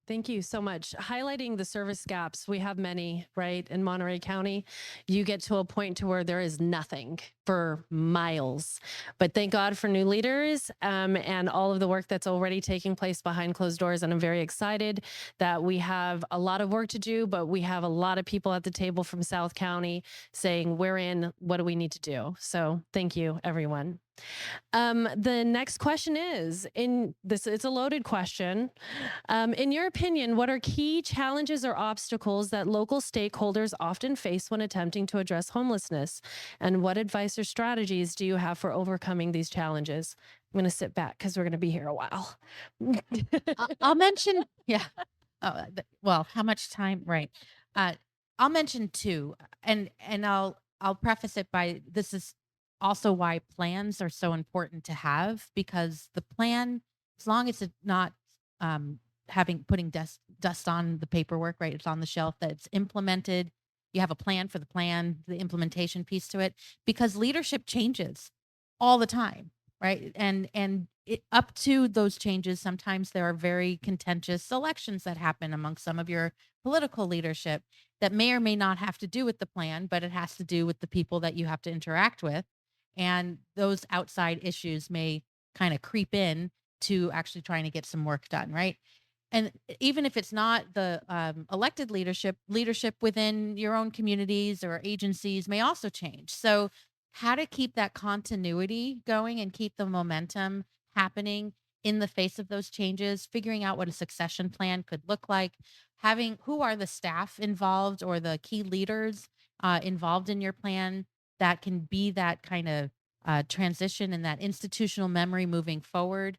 Thank you so much. Highlighting the service gaps, we have many, right? In Monterey County, you get to a point to where there is nothing for miles. But thank God for new leaders and all of the work that's already taking place behind closed doors. And I'm very excited that we have a lot of work to do, but we have a lot of people at the table from South County saying, we're in, what do we need to do? So thank you, everyone. The next question is, it's a loaded question. In your opinion, what are key challenges or obstacles that local stakeholders often face when attempting to address homelessness? And what advice or strategies do you have for overcoming these challenges? I'm going to sit back because we're going to be here a while. I'll mention, yeah. Well, how much time? Right. I'll mention two, and I'll preface it by, this is also why plans are so important to have, because the plan, as long as it's not putting dust on the paperwork, right? It's on the shelf, that it's implemented. You have a plan for the plan, the implementation piece to it, because leadership changes all the time, right? And up to those changes, sometimes there are very contentious elections that happen among some of your political leadership that may or may not have to do with the plan, but it has to do with the people that you have to interact with. And those outside issues may kind of creep in to actually trying to get some work done, right? And even if it's not the elected leadership within your own communities or agencies may also change. So how to keep that continuity going and keep the momentum happening in the face of those changes, figuring out what a succession plan could look like, having who are the staff involved or the key leaders involved in your plan that can be that kind of transition and that institutional memory moving forward.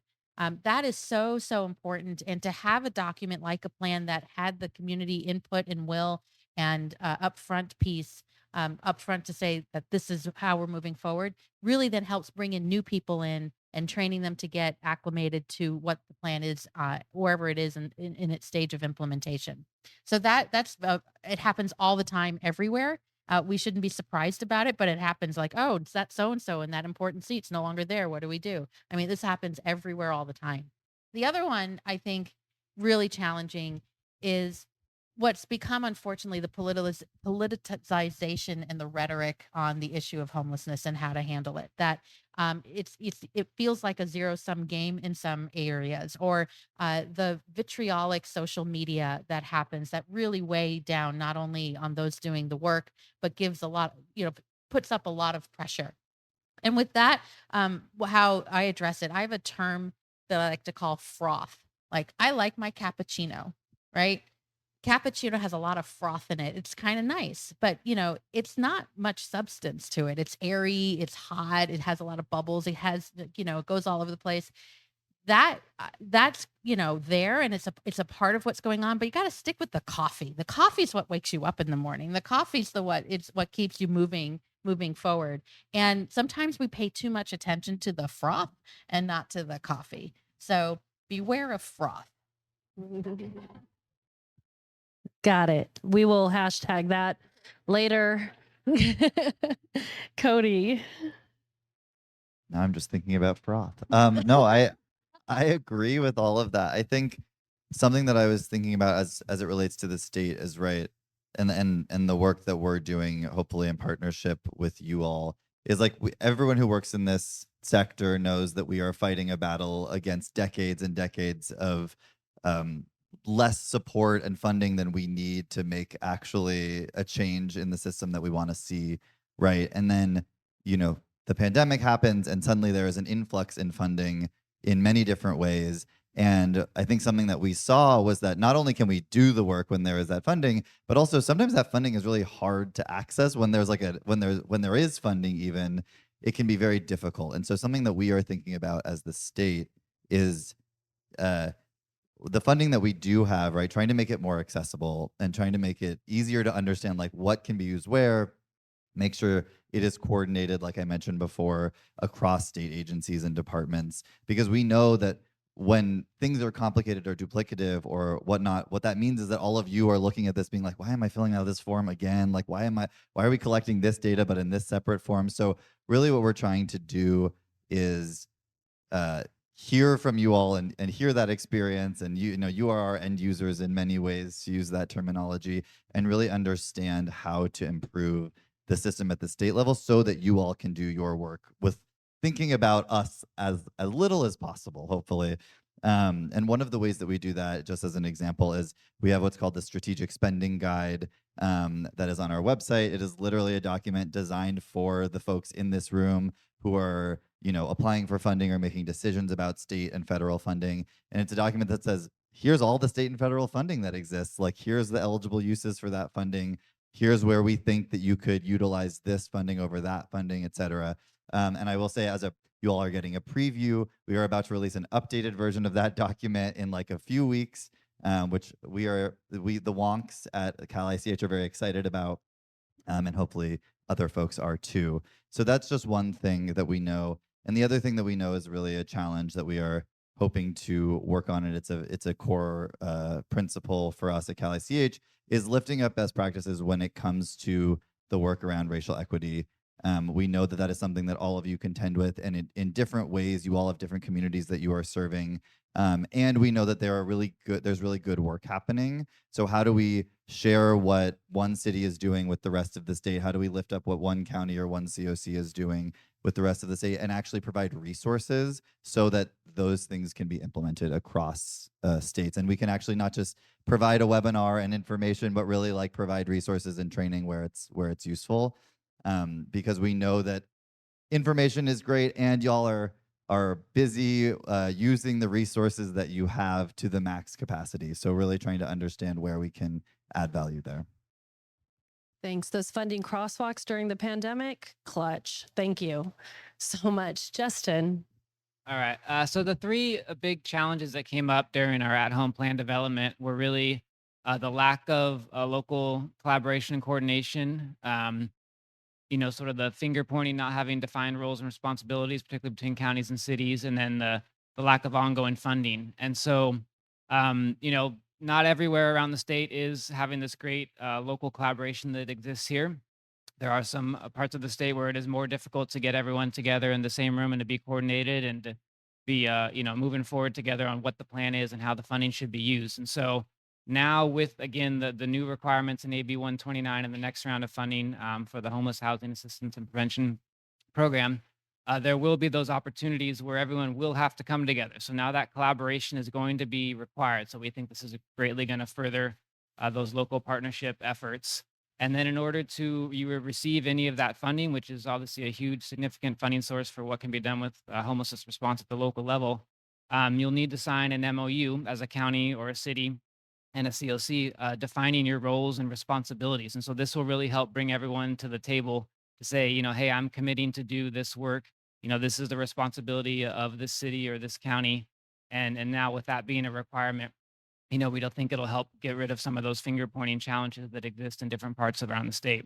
That is so, so important. And to have a document like a plan that had the community input and will and upfront piece, upfront to say that this is how we're moving forward, really then helps bring in new people in and training them to get acclimated to what the plan is, wherever it is in its stage of implementation. So that's it happens all the time everywhere. We shouldn't be surprised about it, but it happens like, oh, it's that so-and-so and that important seat's no longer there. What do we do? I mean, this happens everywhere all the time. The other one I think really challenging is what's become, unfortunately, the politicization and the rhetoric on the issue of homelessness and how to handle it. That it feels like a zero-sum game in some areas, or the vitriolic social media that happens that really weigh down not only on those doing the work, but gives a lot, puts up a lot of pressure. And with that, how I address it, I have a term that I like to call froth. Like, I like my cappuccino, right? Cappuccino has a lot of froth in it. It's kind of nice, but it's not much substance to it. It's airy, it's hot, it has a lot of bubbles, it has, it goes all over the place. That's there, and it's a part of what's going on, but you got to stick with the coffee. The coffee is what wakes you up in the morning. The coffee's it's what keeps you moving forward. And sometimes we pay too much attention to the froth and not to the coffee. So beware of froth. Got it. We will hashtag that later. Cody. Now I'm just thinking about froth. No, I agree with all of that. I think something that I was thinking about as it relates to the state is right, and the work that we're doing, hopefully in partnership with you all, is like everyone who works in this sector knows that we are fighting a battle against decades and decades of less support and funding than we need to make actually a change in the system that we want to see, right? And then, the pandemic happens and suddenly there is an influx in funding in many different ways. And I think something that we saw was that not only can we do the work when there is that funding, but also sometimes that funding is really hard to access when there's when there is funding even, it can be very difficult. And so something that we are thinking about as the state is the funding that we do have, right, trying to make it more accessible and trying to make it easier to understand like what can be used where, make sure it is coordinated, like I mentioned before, across state agencies and departments, because we know that when things are complicated or duplicative or whatnot, what that means is that all of you are looking at this being like, why am I filling out this form again? Like, why are we collecting this data but in this separate form? So really what we're trying to do is hear from you all and hear that experience, and you know you are our end users in many ways, to use that terminology, and really understand how to improve the system at the state level so that you all can do your work with thinking about us as little as possible, hopefully. And one of the ways that we do that, just as an example, is we have what's called the Strategic Spending Guide that is on our website. It is literally a document designed for the folks in this room who are, you know, applying for funding or making decisions about state and federal funding. And it's a document that says, here's all the state and federal funding that exists. Like, here's the eligible uses for that funding. Here's where we think that you could utilize this funding over that funding, et cetera. And I will say, you all are getting a preview, we are about to release an updated version of that document in like a few weeks, which the wonks at Cal ICH are very excited about, and hopefully other folks are too. So that's just one thing that we know. And the other thing that we know is really a challenge that we are hoping to work on, and it's a core principle for us at Cal ICH, is lifting up best practices when it comes to the work around racial equity. We know that that is something that all of you contend with, and in different ways, you all have different communities that you are serving. And we know that there's really good work happening. So how do we share what one city is doing with the rest of the state? How do we lift up what one county or one COC is doing with the rest of the state, and actually provide resources so that those things can be implemented across states? And we can actually not just provide a webinar and information, but really like provide resources and training where it's useful. Because we know that information is great, and y'all are busy using the resources that you have to the max capacity. So really trying to understand where we can add value there. Thanks. Those funding crosswalks during the pandemic, clutch. Thank you so much. Justin. All right. So the three big challenges that came up during our at-home plan development were really the lack of local collaboration and coordination, sort of the finger pointing, not having defined roles and responsibilities, particularly between counties and cities, and then the lack of ongoing funding. And so, not everywhere around the state is having this great local collaboration that exists here. There are some parts of the state where it is more difficult to get everyone together in the same room and to be coordinated and to be, moving forward together on what the plan is and how the funding should be used. And so now with, again, the new requirements in AB 129 and the next round of funding for the Homeless Housing Assistance and Prevention Program, there will be those opportunities where everyone will have to come together. So now that collaboration is going to be required. So we think this is greatly going to further those local partnership efforts. And then in order to receive any of that funding, which is obviously a huge, significant funding source for what can be done with homelessness response at the local level, you'll need to sign an MOU as a county or a city and a COC defining your roles and responsibilities. And so this will really help bring everyone to the table to say, hey, I'm committing to do this work. This is the responsibility of this city or this county. And now with that being a requirement, we don't think it'll help get rid of some of those finger pointing challenges that exist in different parts around the state.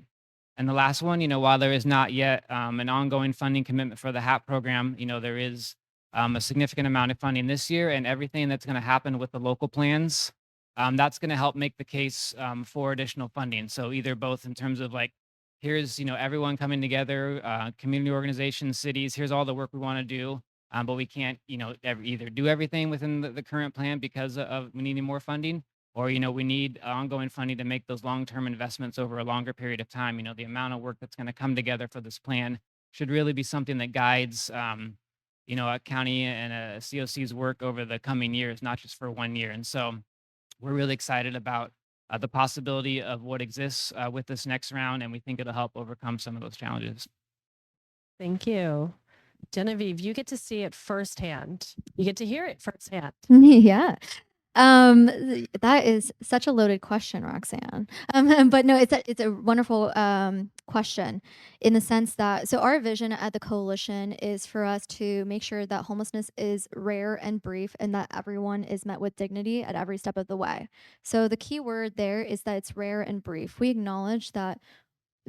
And the last one, while there is not yet an ongoing funding commitment for the HAP program, there is a significant amount of funding this year, and everything that's going to happen with the local plans, that's going to help make the case for additional funding. So either both in terms of like, here's, everyone coming together, community organizations, cities, here's all the work we want to do. But we can't, either do everything within the current plan because of we needing more funding, or, we need ongoing funding to make those long-term investments over a longer period of time. The amount of work that's going to come together for this plan should really be something that guides, a county and a COC's work over the coming years, not just for 1 year. And so we're really excited about the possibility of what exists with this next round, and we think it'll help overcome some of those challenges. Thank you. Genevieve, you get to see it firsthand. You get to hear it firsthand. Yeah. That is such a loaded question, Roxanne. But no, it's a wonderful question in the sense that so our vision at the coalition is for us to make sure that homelessness is rare and brief, and that everyone is met with dignity at every step of the way. So the key word there is that it's rare and brief. We acknowledge that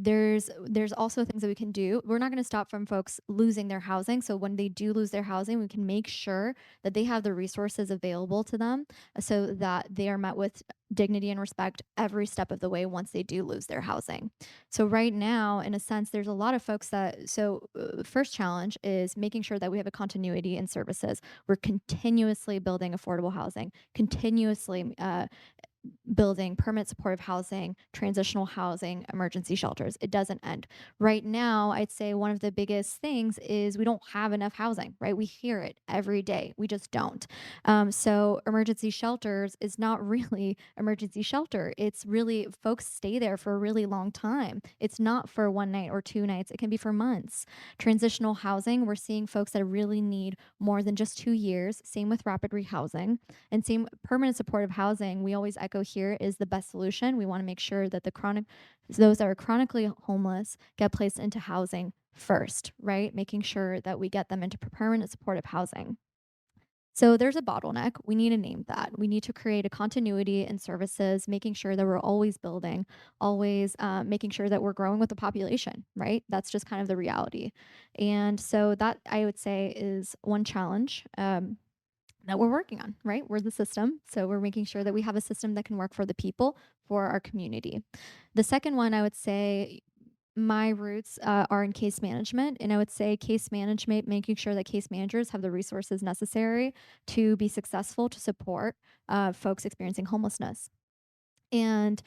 there's also things that we can do. We're not going to stop from folks losing their housing. So when they do lose their housing, we can make sure that they have the resources available to them so that they are met with dignity and respect every step of the way once they do lose their housing. So right now, in a sense, there's a lot of folks that first challenge is making sure that we have a continuity in services. We're continuously building affordable housing, continuously building permanent supportive housing, transitional housing, emergency shelters. It doesn't end. Right now, I'd say one of the biggest things is we don't have enough housing, right? We hear it every day. We just don't. So emergency shelters is not really emergency shelter. It's really folks stay there for a really long time. It's not for one night or 2 nights. It can be for months. Transitional housing, we're seeing folks that really need more than just 2 years. Same with rapid rehousing. And same permanent supportive housing, we always echo here is the best solution. We want to make sure that those that are chronically homeless get placed into housing first, right? Making sure that we get them into permanent supportive housing. So there's a bottleneck. We need to name that. We need to create a continuity in services, making sure that we're always building, always making sure that we're growing with the population, right? That's just kind of the reality. And so that I would say is one challenge. That we're working on, right? We're the system. So we're making sure that we have a system that can work for the people, for our community. The second one, I would say my roots are in case management. And I would say case management, making sure that case managers have the resources necessary to be successful to support folks experiencing homelessness. And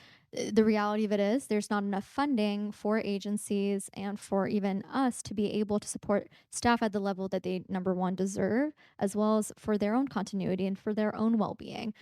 the reality of it is there's not enough funding for agencies and for even us to be able to support staff at the level that they, number one, deserve, as well as for their own continuity and for their own well-being.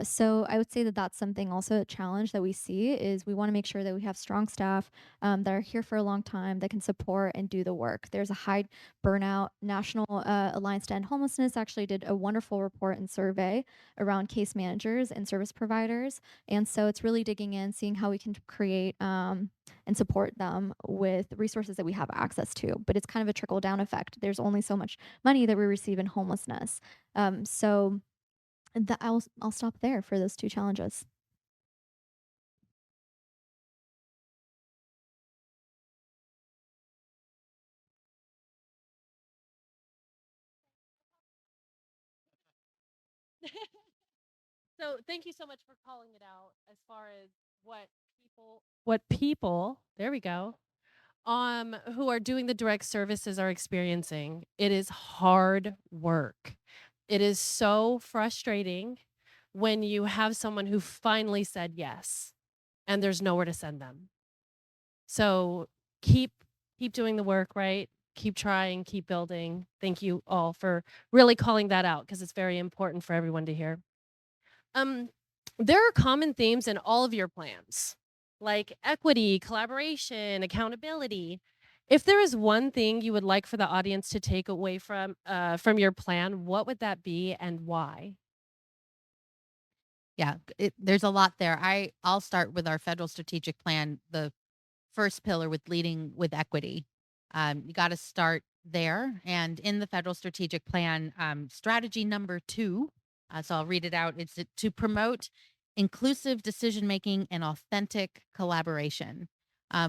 So I would say that that's something also a challenge that we see is we want to make sure that we have strong staff that are here for a long time that can support and do the work. There's a high burnout. National Alliance to End Homelessness actually did a wonderful report and survey around case managers and service providers. And so it's really digging in, seeing how we can create and support them with resources that we have access to. But it's kind of a trickle down effect. There's only so much money that we receive in homelessness. So I'll stop there for those two challenges. So thank you so much for calling it out as far as what people, there we go, who are doing the direct services are experiencing. It is hard work. It is so frustrating when you have someone who finally said yes and there's nowhere to send them. So keep doing the work, right? Keep trying, keep building. Thank you all for really calling that out because it's very important for everyone to hear. There are common themes in all of your plans, like equity, collaboration, accountability. If there is one thing you would like for the audience to take away from your plan, what would that be and why? Yeah, there's a lot there. I'll start with our federal strategic plan, the first pillar with leading with equity. You got to start there. And in the federal strategic plan, strategy number 2, so I'll read it out. It's to promote inclusive decision-making and authentic collaboration.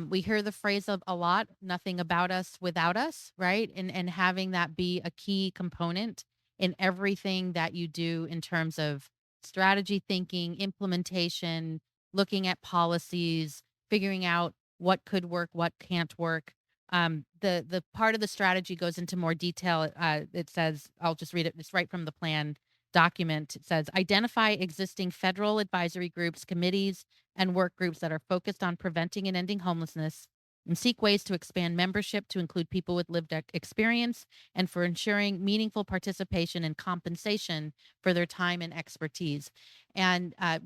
We hear the phrase of a lot, nothing about us without us, right? And having that be a key component in everything that you do in terms of strategy thinking, implementation, looking at policies, figuring out what could work, what can't work. The part of the strategy goes into more detail. It says, I'll just read it. It's right from the plan document. It says, identify existing federal advisory groups, committees, and work groups that are focused on preventing and ending homelessness, and seek ways to expand membership to include people with lived experience and for ensuring meaningful participation and compensation for their time and expertise. And that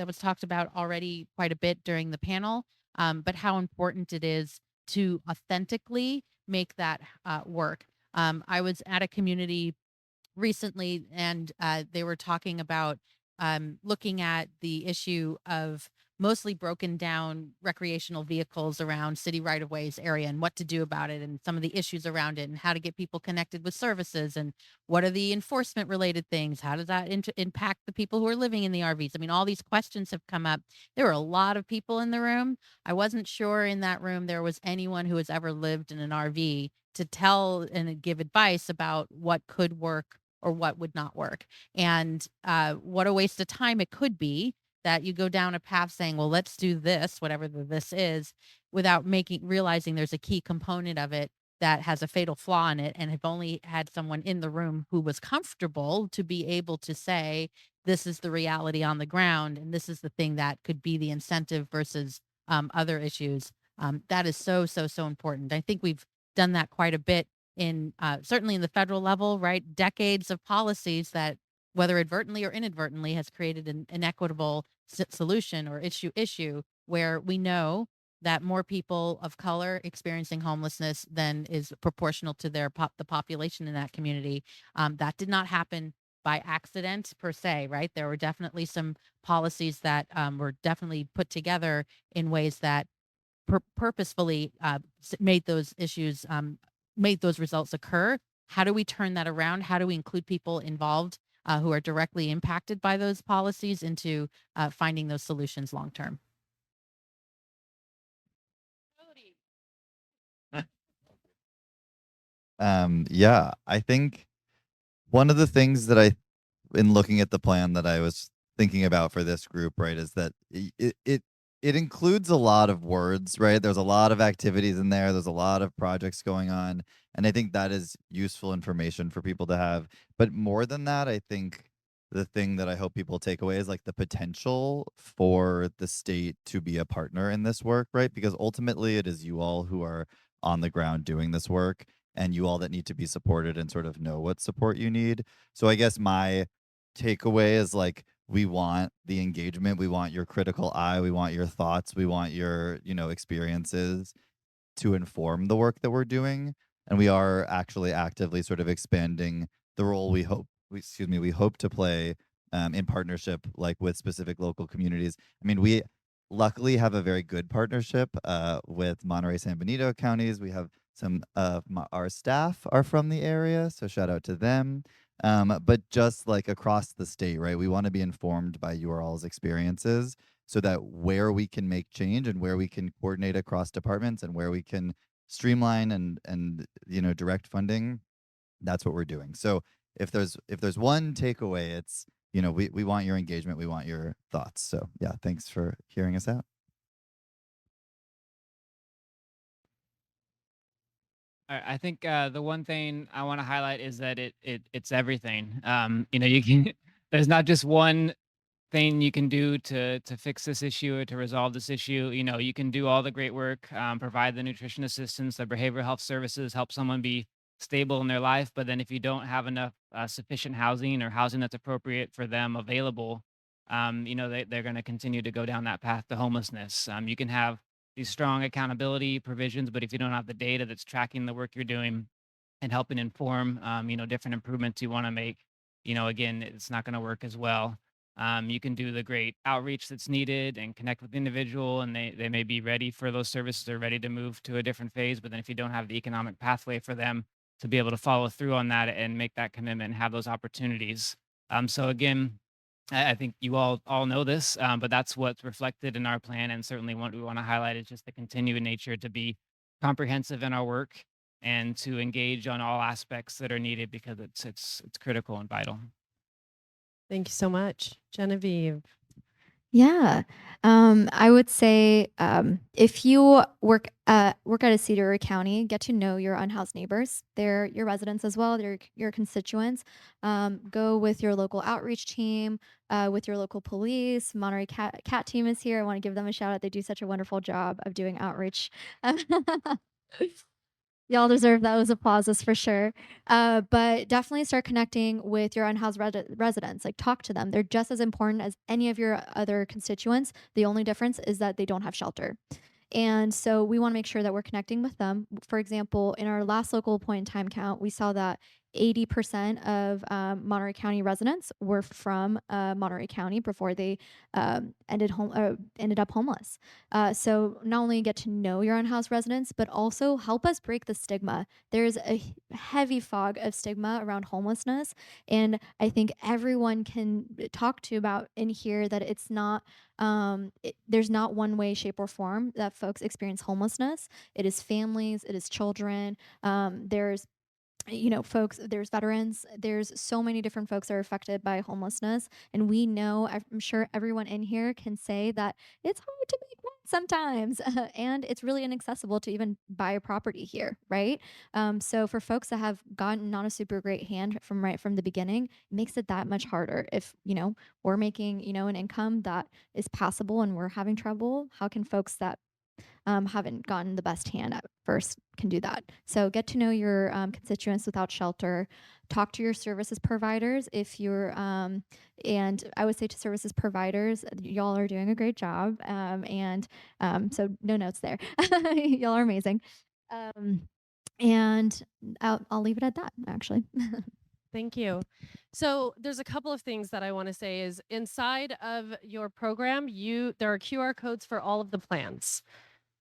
was talked about already quite a bit during the panel, but how important it is to authentically make that work. I was at a community recently, and they were talking about looking at the issue of mostly broken down recreational vehicles around city right-of-ways area and what to do about it and some of the issues around it and how to get people connected with services and what are the enforcement related things? How does that impact the people who are living in the RVs? I mean, all these questions have come up. There were a lot of people in the room. I wasn't sure in that room there was anyone who has ever lived in an RV to tell and give advice about what could work or what would not work. And what a waste of time it could be that you go down a path saying, well, let's do this, whatever this is, without realizing there's a key component of it that has a fatal flaw in it, and have only had someone in the room who was comfortable to be able to say, this is the reality on the ground, and this is the thing that could be the incentive versus other issues. That is so, so, so important. I think we've done that quite a bit in certainly in the federal level, right? Decades of policies that, whether advertently or inadvertently, has created an inequitable solution or issue where we know that more people of color experiencing homelessness than is proportional to the population in that community. That did not happen by accident per se, right? There were definitely some policies that were definitely put together in ways that purposefully made those issues, made those results occur. How do we turn that around? How do we include people involved who are directly impacted by those policies into finding those solutions long term? Yeah, I think one of the things that in looking at the plan that I was thinking about for this group, right, is that it includes a lot of words, right? There's a lot of activities in there. There's a lot of projects going on. And I think that is useful information for people to have. But more than that, I think the thing that I hope people take away is like the potential for the state to be a partner in this work, right? Because ultimately it is you all who are on the ground doing this work, and you all that need to be supported and sort of know what support you need. So I guess my takeaway is like, we want the engagement, we want your critical eye, we want your thoughts, we want your, experiences to inform the work that we're doing. And we are actually actively sort of expanding the role we hope to play in partnership, like with specific local communities. I mean, we luckily have a very good partnership with Monterey, San Benito counties. We have some of our staff are from the area, so shout out to them. But just like across the state, right? We want to be informed by your all's experiences so that where we can make change and where we can coordinate across departments and where we can streamline and direct funding, that's what we're doing. So if there's one takeaway, it's we want your engagement, we want your thoughts. So yeah, thanks for hearing us out. I think the one thing I want to highlight is that it's everything. You can there's not just one thing you can do to fix this issue or to resolve this issue. You can do all the great work, provide the nutrition assistance, the behavioral health services, help someone be stable in their life. But then if you don't have enough sufficient housing or housing that's appropriate for them available, they're going to continue to go down that path to homelessness. You can have these strong accountability provisions, but if you don't have the data that's tracking the work you're doing and helping inform, different improvements you want to make, again, it's not going to work as well. You can do the great outreach that's needed and connect with the individual, and they may be ready for those services or ready to move to a different phase. But then if you don't have the economic pathway for them to be able to follow through on that and make that commitment and have those opportunities. So again, I think you all know this, but that's what's reflected in our plan, and certainly what we want to highlight is just the continuing nature to be comprehensive in our work and to engage on all aspects that are needed because it's critical and vital. Thank you so much, Genevieve. Yeah. I would say if you work at a city or a county, get to know your unhoused neighbors. They're your residents as well. They're your constituents. Go with your local outreach team, with your local police. Monterey Cat team is here. I want to give them a shout out. They do such a wonderful job of doing outreach. Y'all deserve those applauses for sure. But definitely start connecting with your unhoused residents. Like, talk to them. They're just as important as any of your other constituents. The only difference is that they don't have shelter. And so we want to make sure that we're connecting with them. For example, in our last local point in time count, we saw that 80% of Monterey County residents were from Monterey County before they ended up homeless. So not only get to know your unhoused residents, but also help us break the stigma. There's a heavy fog of stigma around homelessness, and I think everyone can talk to about in here that it's not. There's not one way, shape, or form that folks experience homelessness. It is families, it is children. There's folks, there's veterans, there's so many different folks that are affected by homelessness. And we know, I'm sure everyone in here can say that it's hard to make rent sometimes, and it's really inaccessible to even buy a property here, right? So for folks that have gotten not a super great hand from right from the beginning, it makes it that much harder. If, we're making, an income that is passable and we're having trouble, how can folks that haven't gotten the best hand at first can do that? So get to know your constituents without shelter. Talk to your services providers if you're, and I would say to services providers, y'all are doing a great job. So no notes there. Y'all are amazing. And I'll leave it at that, actually. Thank you. So there's a couple of things that I want to say is inside of your program, there are QR codes for all of the plans.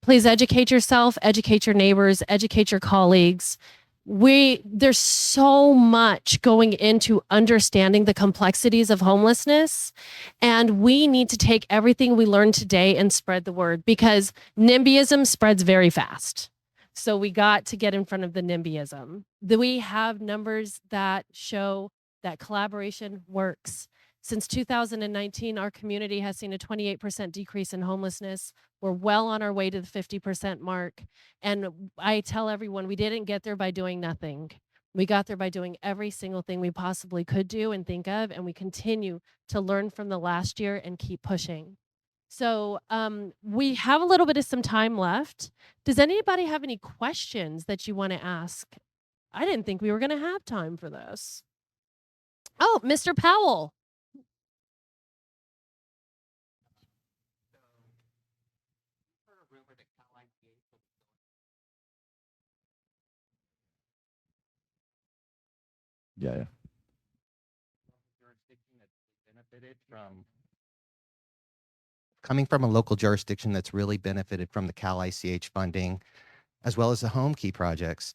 Please educate yourself, educate your neighbors, educate your colleagues. There's so much going into understanding the complexities of homelessness, and we need to take everything we learned today and spread the word, because NIMBYism spreads very fast. So we got to get in front of the NIMBYism. We have numbers that show that collaboration works. Since 2019, our community has seen a 28% decrease in homelessness. We're well on our way to the 50% mark. And I tell everyone, we didn't get there by doing nothing. We got there by doing every single thing we possibly could do and think of, and we continue to learn from the last year and keep pushing. So we have a little bit of some time left. Does anybody have any questions that you want to ask? I didn't think we were going to have time for this. Oh, Mr. Powell. Yeah. Coming from a local jurisdiction that's really benefited from the Cal ICH funding, as well as the home key projects,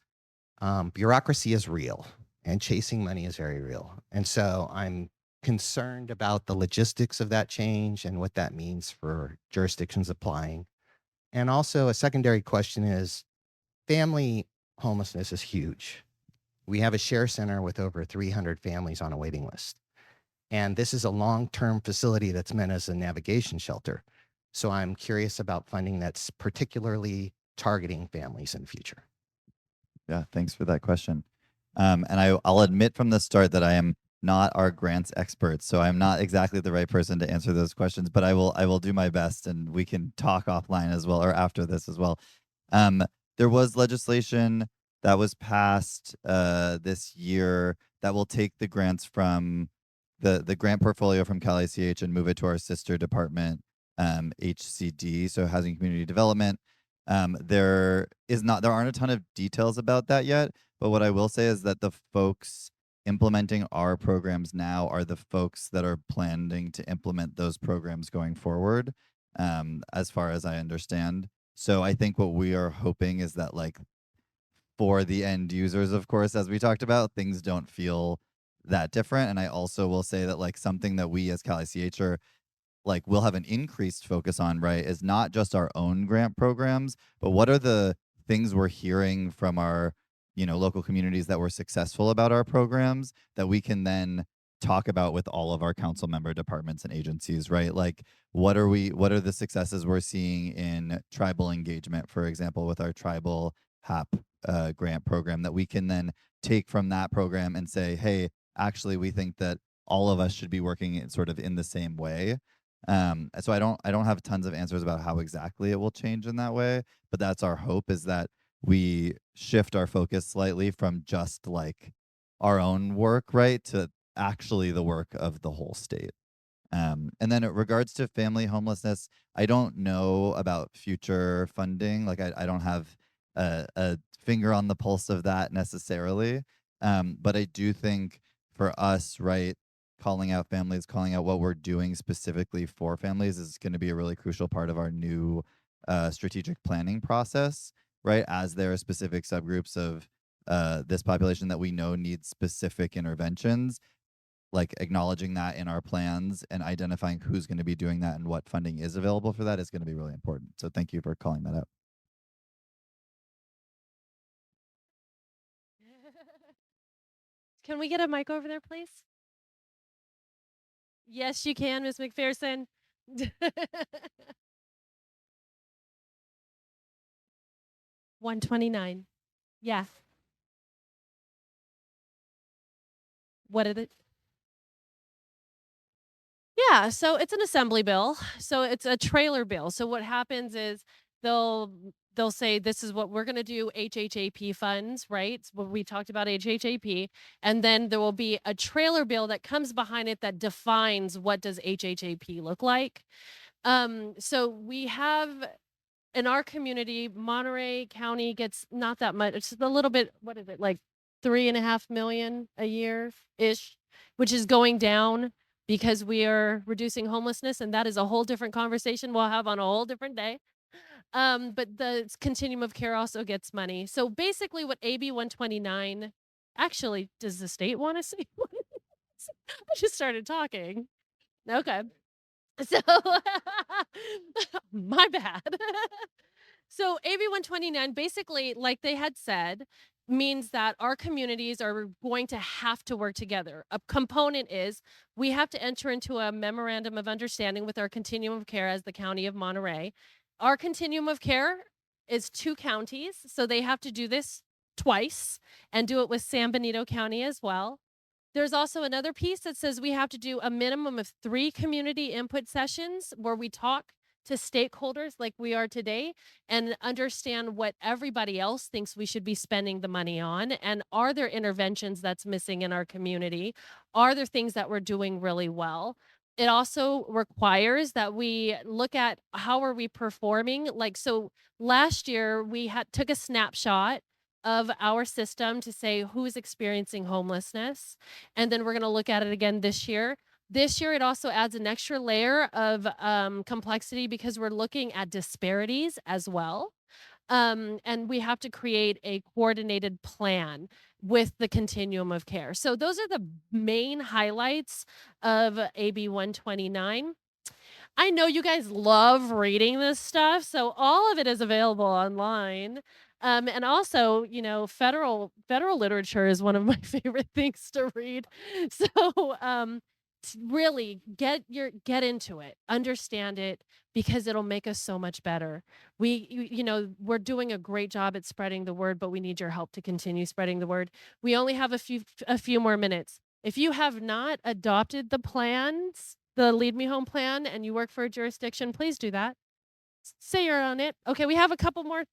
bureaucracy is real and chasing money is very real. And so I'm concerned about the logistics of that change and what that means for jurisdictions applying. And also a secondary question is, family homelessness is huge. We have a share center with over 300 families on a waiting list. And this is a long-term facility that's meant as a navigation shelter. So I'm curious about funding that's particularly targeting families in the future. Yeah, thanks for that question. And I'll admit from the start that I am not our grants expert, so I'm not exactly the right person to answer those questions, but I will do my best, and we can talk offline as well, or after this as well. There was legislation that was passed this year that will take the grants from the grant portfolio from Cal ICH and move it to our sister department, HCD, so Housing Community Development. There aren't a ton of details about that yet, but what I will say is that the folks implementing our programs now are the folks that are planning to implement those programs going forward, as far as I understand. So I think what we are hoping is that, like, for the end users, of course, as we talked about, things don't feel that different. And I also will say that, like, something that we as Cal ICH are, like, we'll have an increased focus on, right, is not just our own grant programs, but what are the things we're hearing from our, local communities that were successful about our programs that we can then talk about with all of our council member departments and agencies, right? Like, what are the successes we're seeing in tribal engagement, for example, with our tribal HAP grant program, that we can then take from that program and say, hey, actually, we think that all of us should be working in the same way. So I don't have tons of answers about how exactly it will change in that way, but that's our hope, is that we shift our focus slightly from just like our own work, right, to actually the work of the whole state. And then in regards to family homelessness, I don't know about future funding. Like, I don't have a finger on the pulse of that necessarily. But I do think for us, right, calling out families, calling out what we're doing specifically for families is going to be a really crucial part of our new strategic planning process, right? As there are specific subgroups of this population that we know needs specific interventions, like acknowledging that in our plans and identifying who's going to be doing that and what funding is available for that is going to be really important. So thank you for calling that out. Can we get a mic over there, please? Yes, you can, Ms. McPherson. 129. Yeah. What is it? Yeah, so it's an assembly bill. So it's a trailer bill. So what happens is they'll say this is what we're going to do, HHAP funds, right? When we talked about HHAP, and then there will be a trailer bill that comes behind it that defines what does HHAP look like. So we have in our community, Monterey County gets not that much. It's a little bit, what is it, like 3.5 million a year ish, which is going down because we are reducing homelessness. And that is a whole different conversation we'll have on a whole different day. But the continuum of care also gets money. So basically what AB 129, actually, does the state want to say? I just started talking. Okay. So my bad. So AB 129 basically, like they had said, means that our communities are going to have to work together. A component is we have to enter into a memorandum of understanding with our continuum of care as the County of Monterey. Our continuum of care is 2 counties, so they have to do this twice and do it with San Benito County as well. There's also another piece that says we have to do a minimum of 3 community input sessions where we talk to stakeholders like we are today and understand what everybody else thinks we should be spending the money on. And are there interventions that's missing in our community? Are there things that we're doing really well? It also requires that we look at how are we performing. Like, so last year we took a snapshot of our system to say who's experiencing homelessness. And then we're going to look at it again this year. This year, it also adds an extra layer of complexity because we're looking at disparities as well. And we have to create a coordinated plan with the continuum of care. So those are the main highlights of AB 129. I know you guys love reading this stuff, so all of it is available online. And also, you know, federal literature is one of my favorite things to read. So really get into it, understand it, because it'll make us so much better. You know, we're doing a great job at spreading the word, but we need your help to continue spreading the word. We only have a few more minutes. If you have not adopted the plans, the Lead Me Home plan, and you work for a jurisdiction, please do that. Say you're on it. Okay, we have a couple more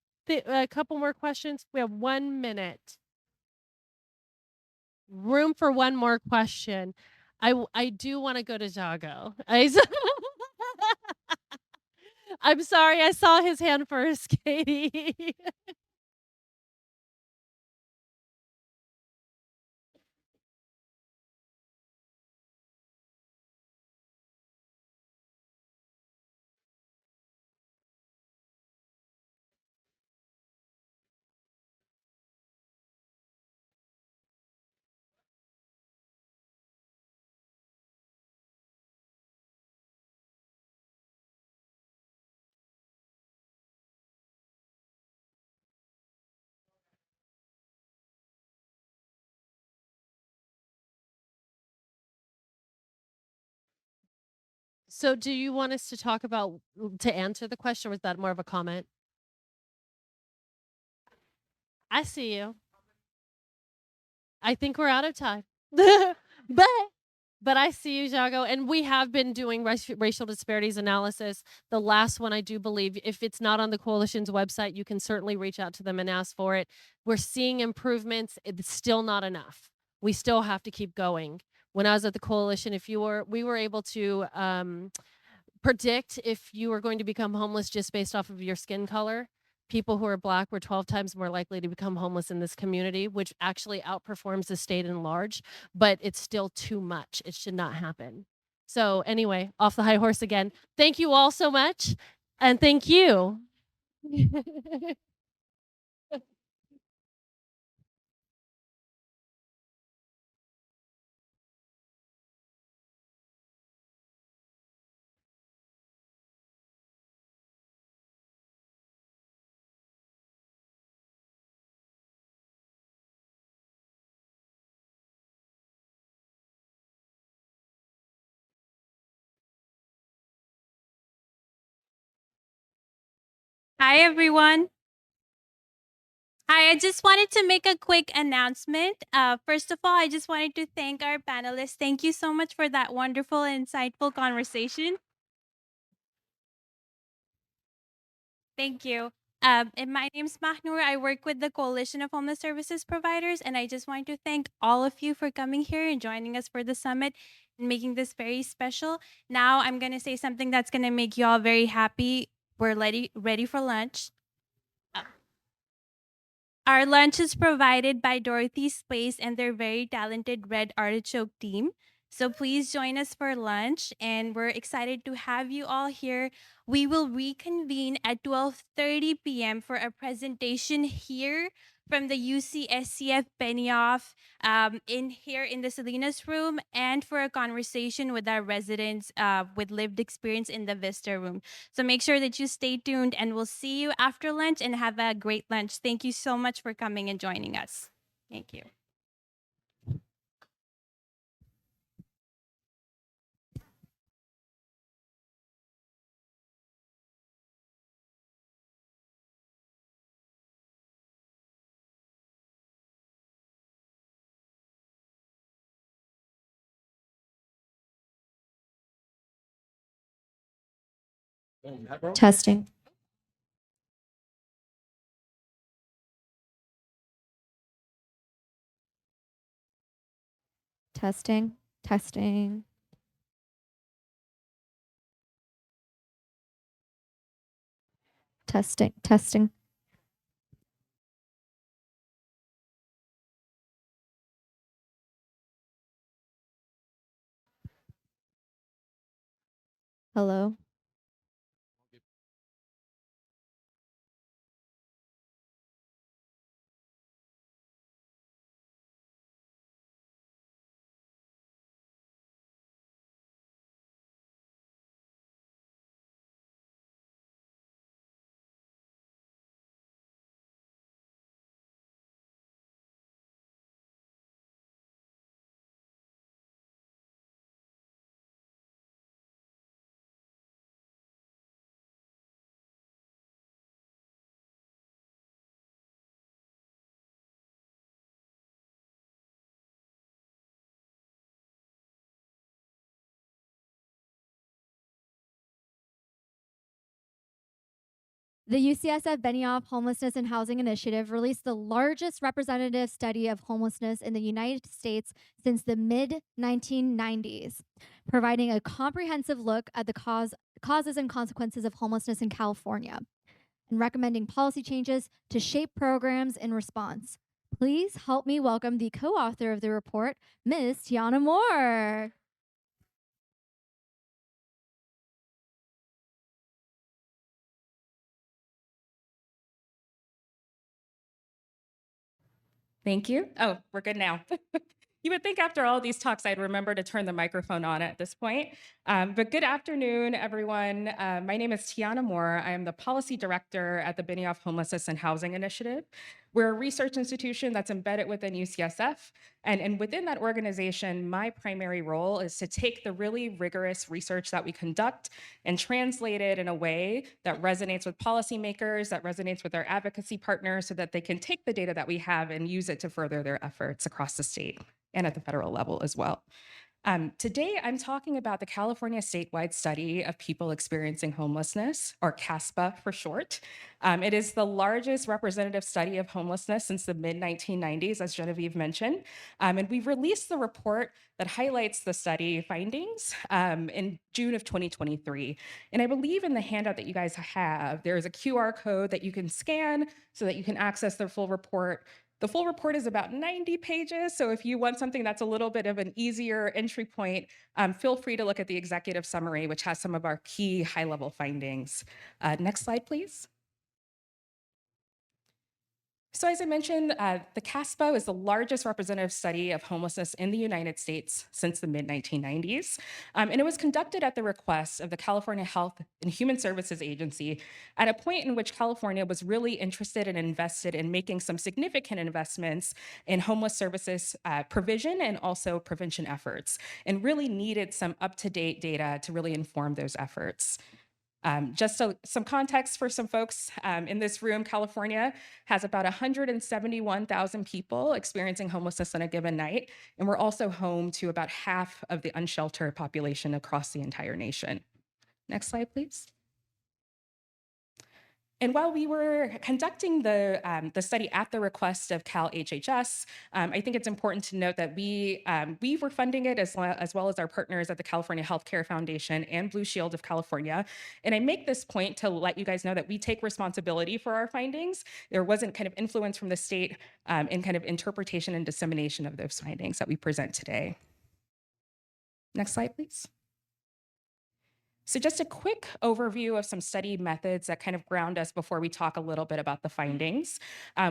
questions. We have 1 minute. Room for one more question. I do want to go to Jago. I'm sorry, I saw his hand first, Katie. So do you want us to talk about, to answer the question, or was that more of a comment? I see you. I think we're out of time. But I see you, Jago. And we have been doing racial disparities analysis. The last one, I do believe, if it's not on the coalition's website, you can certainly reach out to them and ask for it. We're seeing improvements. It's still not enough. We still have to keep going. When I was at the coalition, we were able to predict if you were going to become homeless just based off of your skin color. people who are Black were 12 times more likely to become homeless in this community, which actually outperforms the state in large, but it's still too much. It should not happen. So anyway, off the high horse again. Thank you all so much. And thank you. Hi, everyone. Hi, I just wanted to make a quick announcement. First of all, I just wanted to thank our panelists. Thank you so much for that wonderful and insightful conversation. Thank you. And my name's Mahnur. I work with the Coalition of Homeless Services Providers, and I just want to thank all of you for coming here and joining us for the summit and making this very special. Now I'm going to say something that's going to make you all very happy. We're ready for lunch. Our lunch is provided by Dorothy's Place and their very talented Red Artichoke team. So please join us for lunch, and we're excited to have you all here. We will reconvene at 12:30 p.m. for a presentation here from the UCSF Benioff in here in the Salinas room, and for a conversation with our residents with lived experience in the Vista room. So make sure that you stay tuned, and we'll see you after lunch, and have a great lunch. Thank you so much for coming and joining us. Thank you. Testing. Testing. Testing. Testing. Testing. Hello. The UCSF Benioff Homelessness and Housing Initiative released the largest representative study of homelessness in the United States since the mid-1990s, providing a comprehensive look at the causes and consequences of homelessness in California, and recommending policy changes to shape programs in response. Please help me welcome the co-author of the report, Ms. Tiana Moore. Thank you. Oh, we're good now. You would think after all these talks, I'd remember to turn the microphone on at this point. But good afternoon, everyone. My name is Tiana Moore. I am the Policy Director at the Benioff Homelessness and Housing Initiative. We're a research institution that's embedded within UCSF. And within that organization, my primary role is to take the really rigorous research that we conduct and translate it in a way that resonates with policymakers, that resonates with our advocacy partners, so that they can take the data that we have and use it to further their efforts across the state and at the federal level as well. Today, I'm talking about the California statewide study of people experiencing homelessness, or CASPA for short. It is the largest representative study of homelessness since the mid-1990s, as Genevieve mentioned. And we've released the report that highlights the study findings in June of 2023. And I believe in the handout that you guys have, there is a QR code that you can scan so that you can access the full report. The full report is about 90 pages, so if you want something that's a little bit of an easier entry point, feel free to look at the executive summary, which has some of our key high-level findings. Next slide, please. So as I mentioned, the CASPA is the largest representative study of homelessness in the United States since the mid-1990s. And it was conducted at the request of the California Health and Human Services Agency at a point in which California was really interested and invested in making some significant investments in homeless services provision and also prevention efforts, and really needed some up-to-date data to really inform those efforts. Just some context for some folks in this room, California has about 171,000 people experiencing homelessness on a given night, and we're also home to about half of the unsheltered population across the entire nation. Next slide, please. And while we were conducting the study at the request of Cal HHS, I think it's important to note that we were funding it as well as our partners at the California Healthcare Foundation and Blue Shield of California. And I make this point to let you guys know that we take responsibility for our findings. There wasn't kind of influence from the state in kind of interpretation and dissemination of those findings that we present today. Next slide, please. So just a quick overview of some study methods that kind of ground us before we talk a little bit about the findings.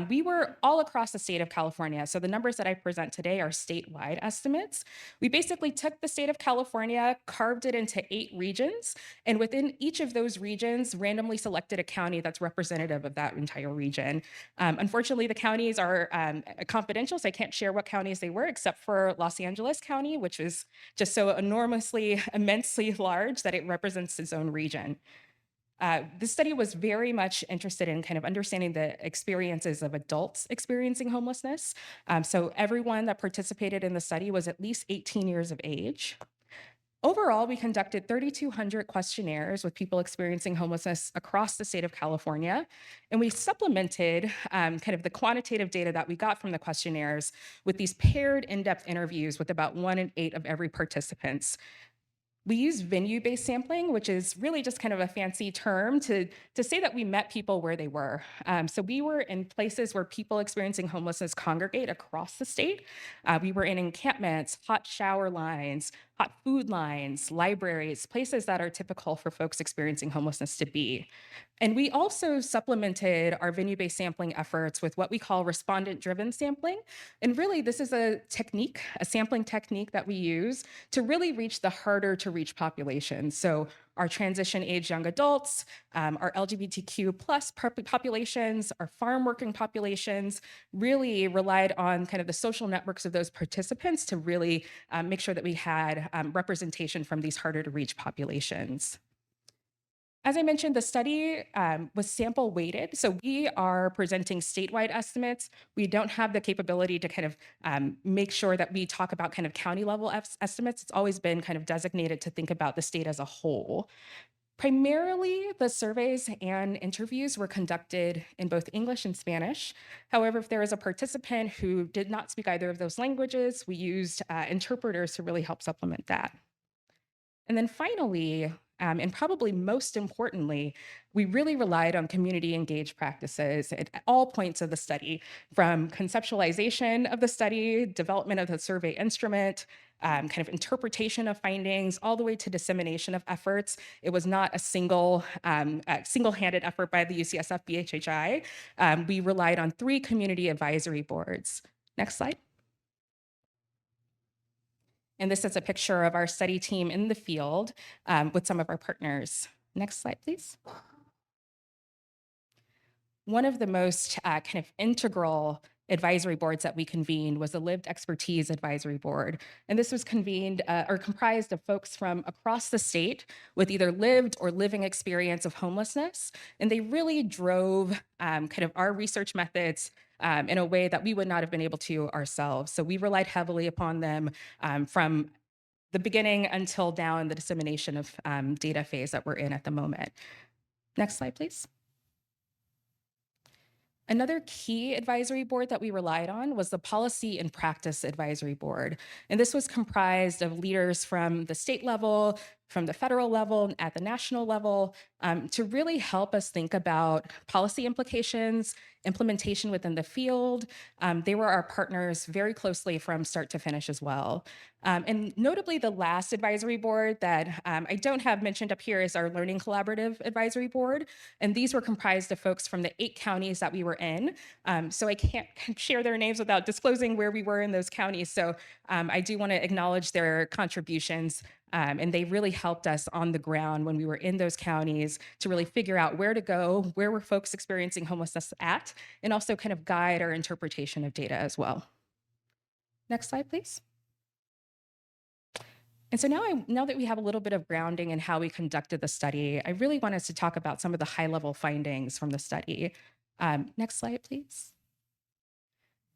We were all across the state of California. So the numbers that I present today are statewide estimates. We basically took the state of California, carved it into 8 regions, and within each of those regions, randomly selected a county that's representative of that entire region. Unfortunately, the counties are confidential, so I can't share what counties they were, except for Los Angeles County, which is just so enormously, immensely large that it represents its own region. This study was very much interested in kind of understanding the experiences of adults experiencing homelessness. So everyone that participated in the study was at least 18 years of age. Overall, we conducted 3,200 questionnaires with people experiencing homelessness across the state of California, and we supplemented kind of the quantitative data that we got from the questionnaires with these paired in-depth interviews with about 1 in 8 of every participant. We use venue-based sampling, which is really just kind of a fancy term to say that we met people where they were. So we were in places where people experiencing homelessness congregate across the state. We were in encampments, hot shower lines, hot food lines, libraries, places that are typical for folks experiencing homelessness to be. And we also supplemented our venue-based sampling efforts with what we call respondent-driven sampling. And really, this is a technique, a sampling technique that we use to really reach the harder to reach populations. So our transition age young adults, our LGBTQ plus populations, our farm working populations really relied on kind of the social networks of those participants to really make sure that we had representation from these harder to reach populations. As I mentioned, the study was sample weighted. So we are presenting statewide estimates. We don't have the capability to kind of make sure that we talk about kind of county level estimates. It's always been kind of designated to think about the state as a whole. Primarily, the surveys and interviews were conducted in both English and Spanish. However, if there was a participant who did not speak either of those languages, we used interpreters to really help supplement that. And then finally, and probably most importantly, we really relied on community engaged practices at all points of the study, from conceptualization of the study, development of the survey instrument, kind of interpretation of findings, all the way to dissemination of efforts. It was not a single-handed effort by the UCSF BHHI. We relied on 3 community advisory boards. Next slide. And this is a picture of our study team in the field with some of our partners. Next slide, please. One of the most kind of integral advisory boards that we convened was the Lived Expertise Advisory Board. And this was convened or comprised of folks from across the state with either lived or living experience of homelessness. And they really drove kind of our research methods in a way that we would not have been able to ourselves. So we relied heavily upon them from the beginning until now in the dissemination of data phase that we're in at the moment. Next slide, please. Another key advisory board that we relied on was the Policy and Practice Advisory Board. And this was comprised of leaders from the state level, from the federal level, and at the national level, to really help us think about policy implications, implementation within the field. They were our partners very closely from start to finish as well. And notably, the last advisory board that I don't have mentioned up here is our Learning Collaborative Advisory Board. And these were comprised of folks from the 8 counties that we were in. So I can't share their names without disclosing where we were in those counties. So I do want to acknowledge their contributions. And they really helped us on the ground when we were in those counties to really figure out where to go, where were folks experiencing homelessness at, and also kind of guide our interpretation of data as well. Next slide, please. And so now that we have a little bit of grounding in how we conducted the study, I really want us to talk about some of the high-level findings from the study. Next slide, please.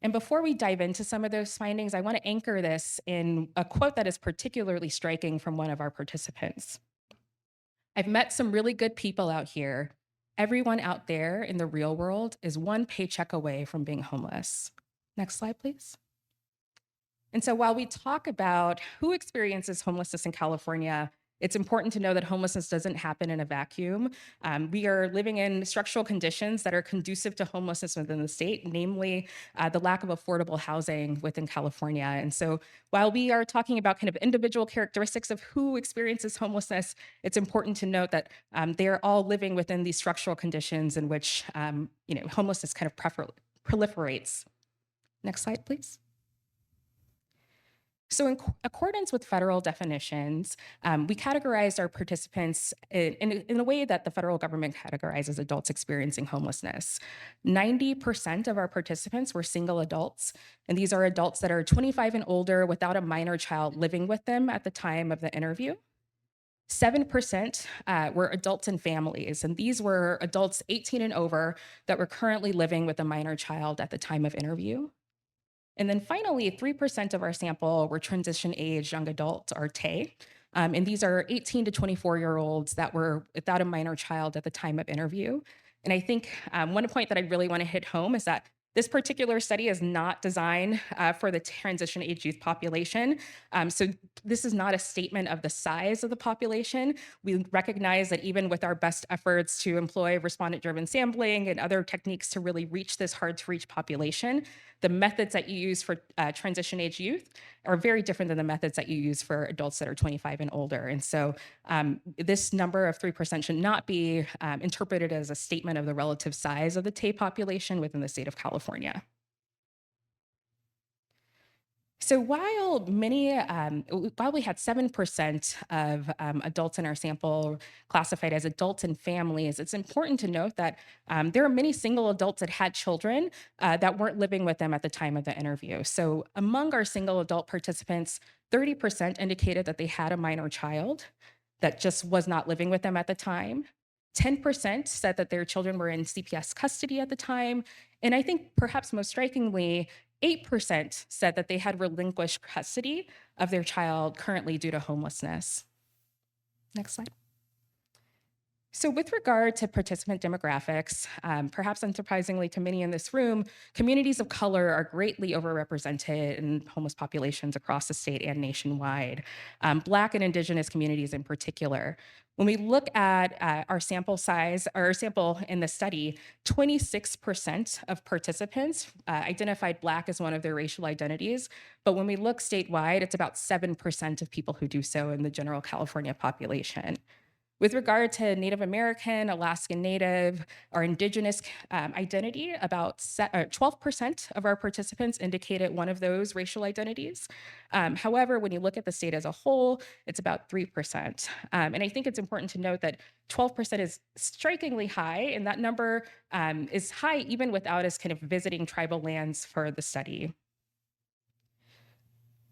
And before we dive into some of those findings, I want to anchor this in a quote that is particularly striking from one of our participants. I've met some really good people out here. Everyone out there in the real world is one paycheck away from being homeless. Next slide, please. And so while we talk about who experiences homelessness in California, it's important to know that homelessness doesn't happen in a vacuum. We are living in structural conditions that are conducive to homelessness within the state, namely the lack of affordable housing within California. And so while we are talking about kind of individual characteristics of who experiences homelessness, it's important to note that they are all living within these structural conditions in which homelessness kind of proliferates. Next slide, please. So in accordance with federal definitions, we categorized our participants in a way that the federal government categorizes adults experiencing homelessness. 90% of our participants were single adults, and these are adults that are 25 and older without a minor child living with them at the time of the interview. 7% were adults and families, and these were adults 18 and over that were currently living with a minor child at the time of interview. And then finally, 3% of our sample were transition age young adults, or TAY. And these are 18 to 24-year-olds that were without a minor child at the time of interview. And I think one point that I really want to hit home is that this particular study is not designed for the transition age youth population. So this is not a statement of the size of the population. We recognize that even with our best efforts to employ respondent-driven sampling and other techniques to really reach this hard-to-reach population, the methods that you use for transition age youth are very different than the methods that you use for adults that are 25 and older. And so this number of 3% should not be interpreted as a statement of the relative size of the TAY population within the state of California. So while we had 7% of adults in our sample classified as adults and families, it's important to note that there are many single adults that had children that weren't living with them at the time of the interview. So among our single adult participants, 30% indicated that they had a minor child that just was not living with them at the time. 10% said that their children were in CPS custody at the time. And I think perhaps most strikingly, 8% said that they had relinquished custody of their child currently due to homelessness. Next slide. So with regard to participant demographics, perhaps unsurprisingly to many in this room, communities of color are greatly overrepresented in homeless populations across the state and nationwide, Black and Indigenous communities in particular. When we look at our sample size, or our sample in the study, 26% of participants identified Black as one of their racial identities. But when we look statewide, it's about 7% of people who do so in the general California population. With regard to Native American, Alaskan Native, or Indigenous identity, about 12% of our participants indicated one of those racial identities. However, when you look at the state as a whole, it's about 3%. And I think it's important to note that 12% is strikingly high, and that number is high even without us kind of visiting tribal lands for the study.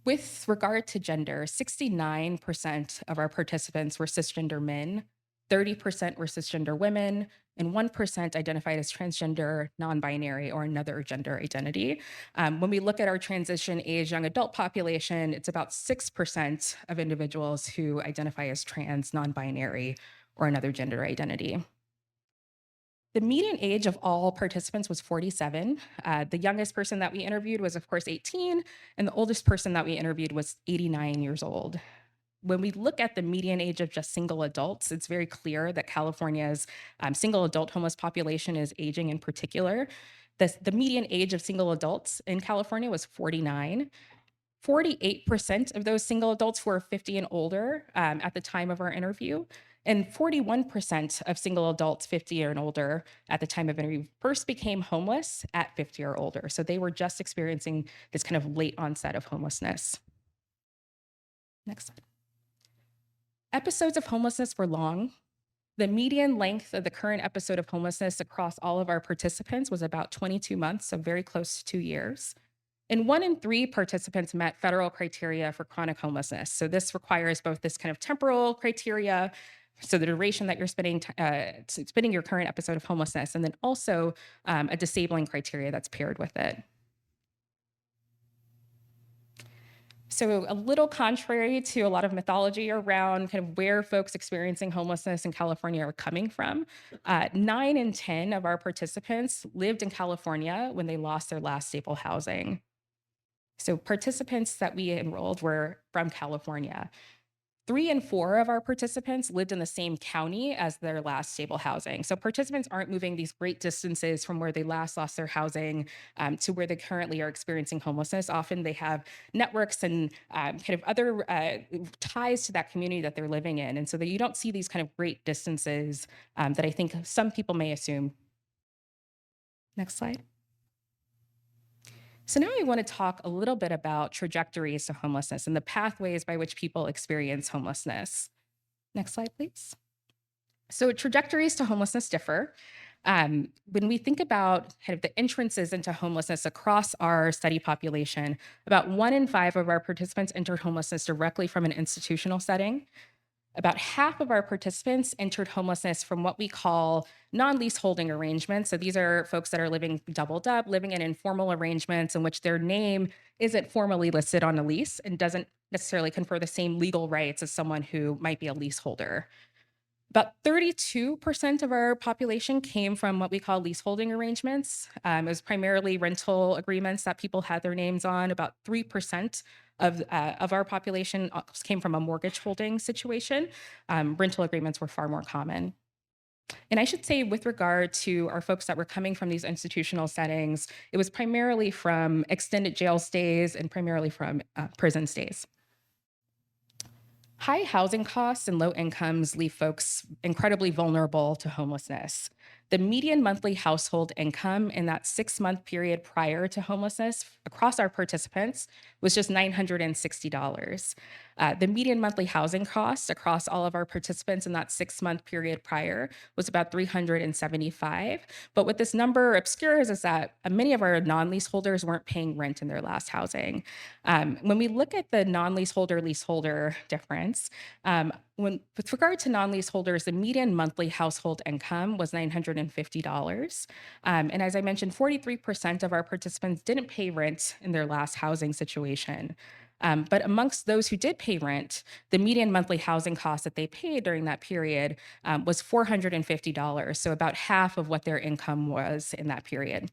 With regard to gender, 69% of our participants were cisgender men, 30% were cisgender women, and 1% identified as transgender, non-binary, or another gender identity. When we look at our transition age young adult population, it's about 6% of individuals who identify as trans, non-binary, or another gender identity. The median age of all participants was 47. The youngest person that we interviewed was, of course, 18, and the oldest person that we interviewed was 89 years old. When we look at the median age of just single adults, it's very clear that California's single adult homeless population is aging in particular. The median age of single adults in California was 49. 48% of those single adults were 50 and older at the time of our interview, and 41% of single adults 50 and older at the time of interview first became homeless at 50 or older. So they were just experiencing this kind of late onset of homelessness. Next slide. Episodes of homelessness were long. The median length of the current episode of homelessness across all of our participants was about 22 months, so very close to 2 years. And 1 in 3 participants met federal criteria for chronic homelessness. So this requires both this kind of temporal criteria, so the duration that you're spending your current episode of homelessness, and then also a disabling criteria that's paired with it. So a little contrary to a lot of mythology around kind of where folks experiencing homelessness in California are coming from, 9 in 10 of our participants lived in California when they lost their last stable housing. So participants that we enrolled were from California. 3 in 4 of our participants lived in the same county as their last stable housing. So participants aren't moving these great distances from where they last lost their housing to where they currently are experiencing homelessness. Often they have networks and kind of other ties to that community that they're living in. And so that you don't see these kind of great distances that I think some people may assume. Next slide. So now I want to talk a little bit about trajectories to homelessness and the pathways by which people experience homelessness. Next slide, please. So trajectories to homelessness differ. When we think about kind of the entrances into homelessness across our study population, about 1 in 5 of our participants entered homelessness directly from an institutional setting. About half of our participants entered homelessness from what we call non-leaseholding arrangements. So these are folks that are living doubled up, living in informal arrangements in which their name isn't formally listed on a lease and doesn't necessarily confer the same legal rights as someone who might be a leaseholder. About 32% of our population came from what we call leaseholding arrangements. It was primarily rental agreements that people had their names on. About 3% of our population came from a mortgage holding situation. Rental agreements were far more common. And I should say, with regard to our folks that were coming from these institutional settings, it was primarily from extended jail stays and primarily from prison stays. High housing costs and low incomes leave folks incredibly vulnerable to homelessness. The median monthly household income in that 6-month period prior to homelessness across our participants was just $960. The median monthly housing cost across all of our participants in that 6-month period prior was about $375. But what this number obscures is that many of our non-leaseholders weren't paying rent in their last housing. When we look at the non-leaseholder leaseholder difference, with regard to non-leaseholders, the median monthly household income was $950. And as I mentioned, 43% of our participants didn't pay rent in their last housing situation. But amongst those who did pay rent, the median monthly housing cost that they paid during that period was $450, so about half of what their income was in that period.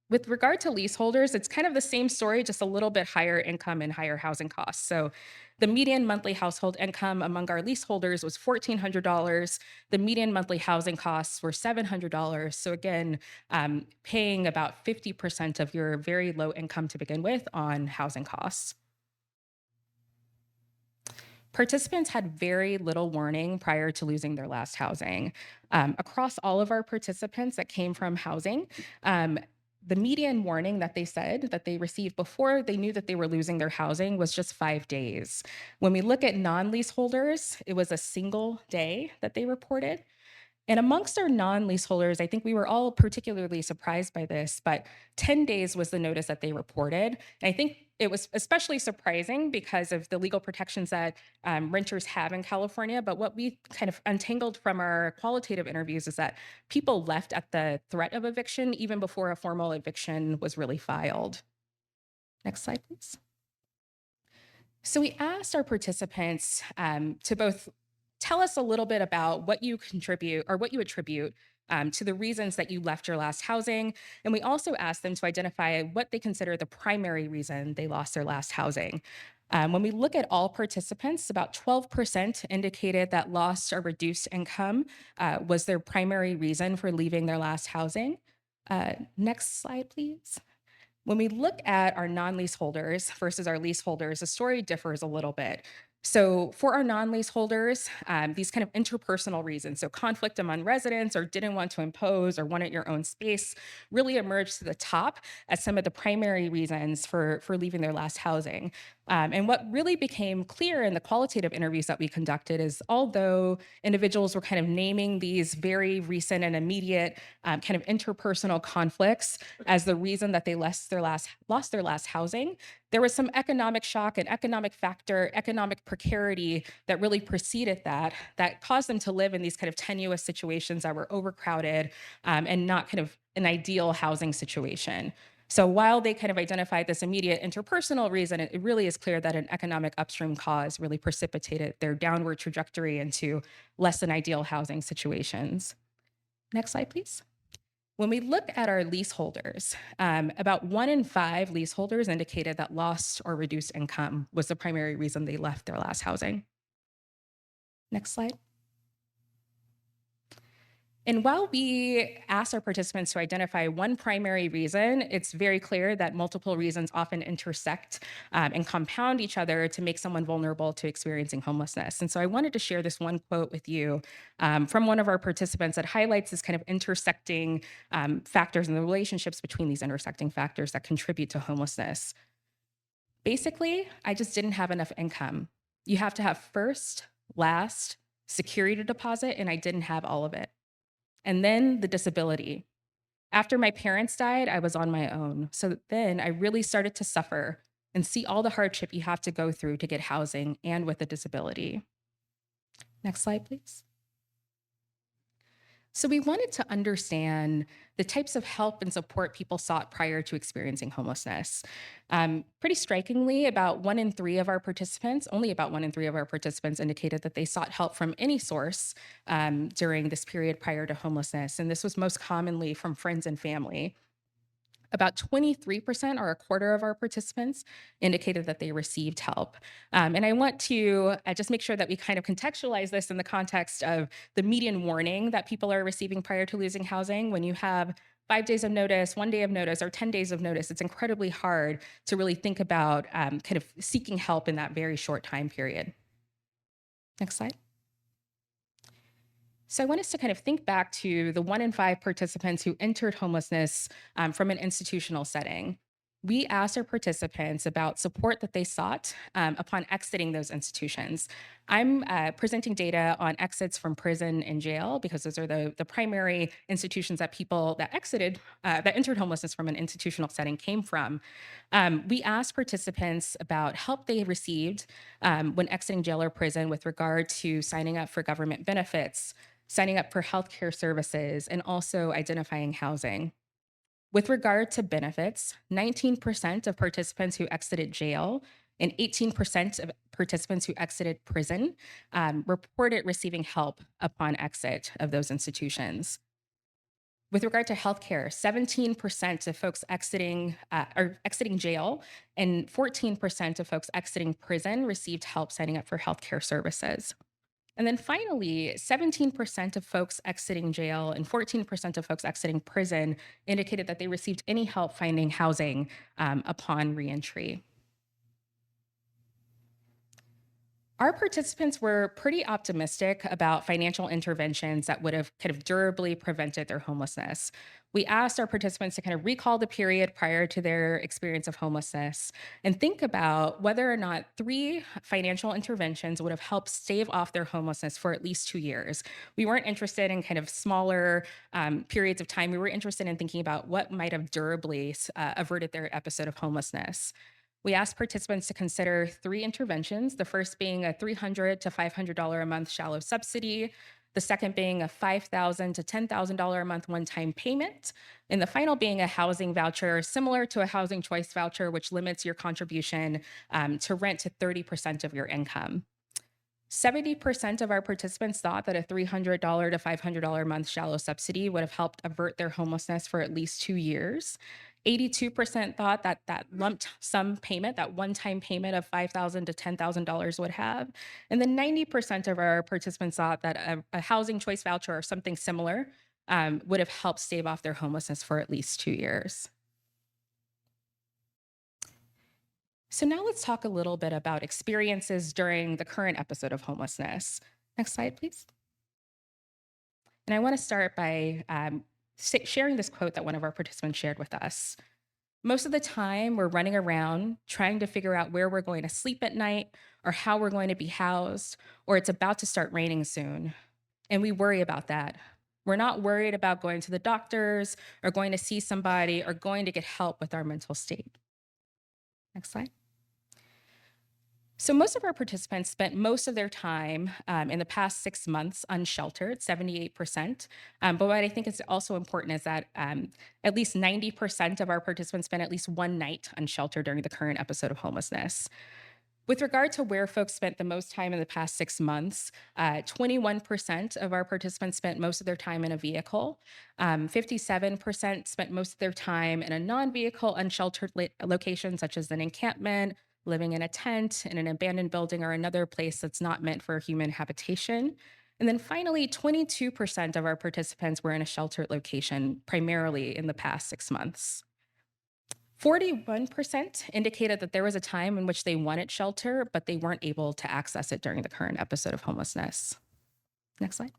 With regard to leaseholders, it's kind of the same story, just a little bit higher income and higher housing costs. So the median monthly household income among our leaseholders was $1,400. The median monthly housing costs were $700. So again, paying about 50% of your very low income to begin with on housing costs. Participants had very little warning prior to losing their last housing. Across all of our participants that came from housing, the median warning that they said that they received before they knew that they were losing their housing was just 5 days. When we look at non-leaseholders, it was a single day that they reported. And amongst our non-leaseholders, I think we were all particularly surprised by this, but 10 days was the notice that they reported. And I think It was especially surprising because of the legal protections that renters have in California. But what we kind of untangled from our qualitative interviews is that people left at the threat of eviction even before a formal eviction was really filed. Next slide, please. So we asked our participants to both tell us a little bit about what you contribute or what you attribute to the reasons that you left your last housing. And we also asked them to identify what they consider the primary reason they lost their last housing. When we look at all participants, about 12% indicated that lost or reduced income was their primary reason for leaving their last housing. Next slide, please. When we look at our non-leaseholders versus our leaseholders, the story differs a little bit. So for our non-leaseholders, these kind of interpersonal reasons, so conflict among residents or didn't want to impose or wanted your own space, really emerged to the top as some of the primary reasons for leaving their last housing. And what really became clear in the qualitative interviews that we conducted is although individuals were kind of naming these very recent and immediate kind of interpersonal conflicts as the reason that they lost their last housing, there was some economic shock and economic precarity that really preceded that caused them to live in these kind of tenuous situations that were overcrowded and not kind of an ideal housing situation. So while they kind of identified this immediate interpersonal reason, it really is clear that an economic upstream cause really precipitated their downward trajectory into less than ideal housing situations. Next slide, please. When we look at our leaseholders, about 1 in 5 leaseholders indicated that lost or reduced income was the primary reason they left their last housing. Next slide. And while we asked our participants to identify one primary reason, it's very clear that multiple reasons often intersect and compound each other to make someone vulnerable to experiencing homelessness. And so I wanted to share this one quote with you from one of our participants that highlights this kind of intersecting factors and the relationships between these intersecting factors that contribute to homelessness. Basically, I just didn't have enough income. You have to have first, last, security deposit, and I didn't have all of it. And then the disability. After my parents died, I was on my own. So then I really started to suffer and see all the hardship you have to go through to get housing and with a disability. Next slide, please. So we wanted to understand the types of help and support people sought prior to experiencing homelessness. Pretty strikingly, about 1 in 3 of our participants, only about 1 in 3 of our participants indicated that they sought help from any source during this period prior to homelessness. And this was most commonly from friends and family. About 23%, or a quarter of our participants, indicated that they received help. And I want to just make sure that we kind of contextualize this in the context of the median warning that people are receiving prior to losing housing. When you have 5 days of notice, 1 day of notice, or 10 days of notice, it's incredibly hard to really think about kind of seeking help in that very short time period. Next slide. So I want us to kind of think back to the 1 in 5 participants who entered homelessness from an institutional setting. We asked our participants about support that they sought upon exiting those institutions. I'm presenting data on exits from prison and jail because those are the primary institutions that people that entered homelessness from an institutional setting came from. We asked participants about help they received when exiting jail or prison with regard to signing up for government benefits, signing up for healthcare services, and also identifying housing. With regard to benefits, 19% of participants who exited jail and 18% of participants who exited prison reported receiving help upon exit of those institutions. With regard to healthcare, 17% of folks exiting jail and 14% of folks exiting prison received help signing up for healthcare services. And then finally, 17% of folks exiting jail and 14% of folks exiting prison indicated that they received any help finding housing upon reentry. Our participants were pretty optimistic about financial interventions that would have kind of durably prevented their homelessness. We asked our participants to kind of recall the period prior to their experience of homelessness and think about whether or not 3 financial interventions would have helped stave off their homelessness for at least 2 years. We weren't interested in kind of smaller periods of time. We were interested in thinking about what might have durably averted their episode of homelessness. We asked participants to consider 3 interventions, the first being a $300 to $500 a month shallow subsidy, the second being a $5,000 to $10,000 a month one-time payment, and the final being a housing voucher similar to a housing choice voucher, which limits your contribution to rent to 30% of your income. 70% of our participants thought that a $300 to $500 a month shallow subsidy would have helped avert their homelessness for at least 2 years. 82% thought that that lump sum payment, that one-time payment of $5,000 to $10,000 would have. And then 90% of our participants thought that a housing choice voucher or something similar would have helped stave off their homelessness for at least 2 years. So now let's talk a little bit about experiences during the current episode of homelessness. Next slide, please. And I want to start by sharing this quote that one of our participants shared with us. Most of the time, we're running around trying to figure out where we're going to sleep at night or how we're going to be housed, or it's about to start raining soon. And we worry about that. We're not worried about going to the doctors or going to see somebody or going to get help with our mental state. Next slide. So most of our participants spent most of their time in the past 6 months unsheltered, 78%. But what I think is also important is that at least 90% of our participants spent at least one night unsheltered during the current episode of homelessness. With regard to where folks spent the most time in the past 6 months, 21% of our participants spent most of their time in a vehicle. 57% spent most of their time in a non-vehicle unsheltered location, such as an encampment, living in a tent, in an abandoned building, or another place that's not meant for human habitation. And then finally, 22% of our participants were in a sheltered location, primarily in the past 6 months. 41% indicated that there was a time in which they wanted shelter, but they weren't able to access it during the current episode of homelessness. Next slide.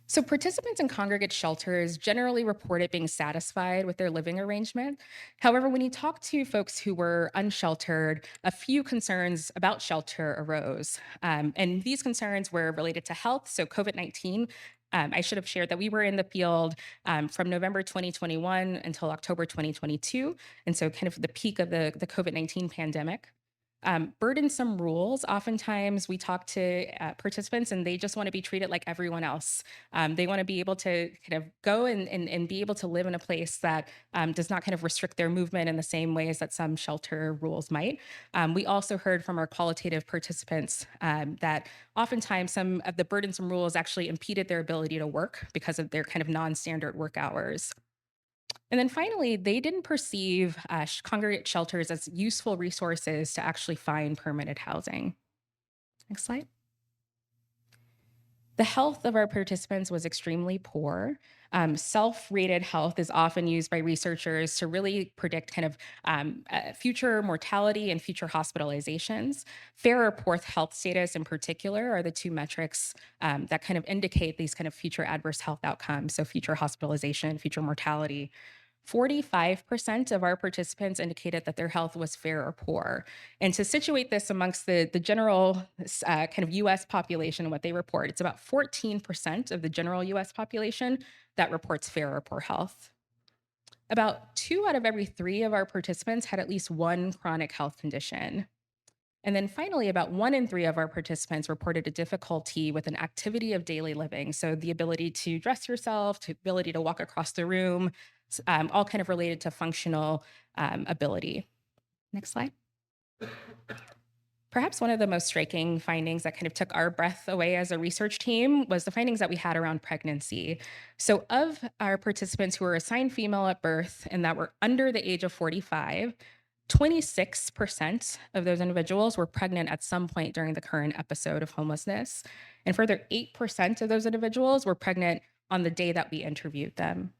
So participants in congregate shelters generally reported being satisfied with their living arrangement. However, when you talk to folks who were unsheltered, a few concerns about shelter arose. And these concerns were related to health, so COVID-19. I should have shared that we were in the field from November 2021 until October 2022, and so kind of the peak of the COVID-19 pandemic. Burdensome rules. Oftentimes we talk to participants and they just want to be treated like everyone else. They want to be able to kind of go and be able to live in a place that does not kind of restrict their movement in the same ways that some shelter rules might. We also heard from our qualitative participants that oftentimes some of the burdensome rules actually impeded their ability to work because of their kind of non-standard work hours. And then finally, they didn't perceive congregate shelters as useful resources to actually find permanent housing. Next slide. The health of our participants was extremely poor. Self-rated health is often used by researchers to really predict kind of future mortality and future hospitalizations. Fair or poor health status in particular are the two metrics that kind of indicate these kind of future adverse health outcomes, so future hospitalization, future mortality. 45% of our participants indicated that their health was fair or poor. And to situate this amongst the general kind of US population and what they report, it's about 14% of the general US population that reports fair or poor health. About 2 out of every 3 of our participants had at least one chronic health condition. And then finally, about 1 in 3 of our participants reported a difficulty with an activity of daily living. So the ability to dress yourself, the ability to walk across the room, all kind of related to functional ability. Next slide. Perhaps one of the most striking findings that kind of took our breath away as a research team was the findings that we had around pregnancy. So of our participants who were assigned female at birth and that were under the age of 45, 26% of those individuals were pregnant at some point during the current episode of homelessness. And further, 8% of those individuals were pregnant on the day that we interviewed them.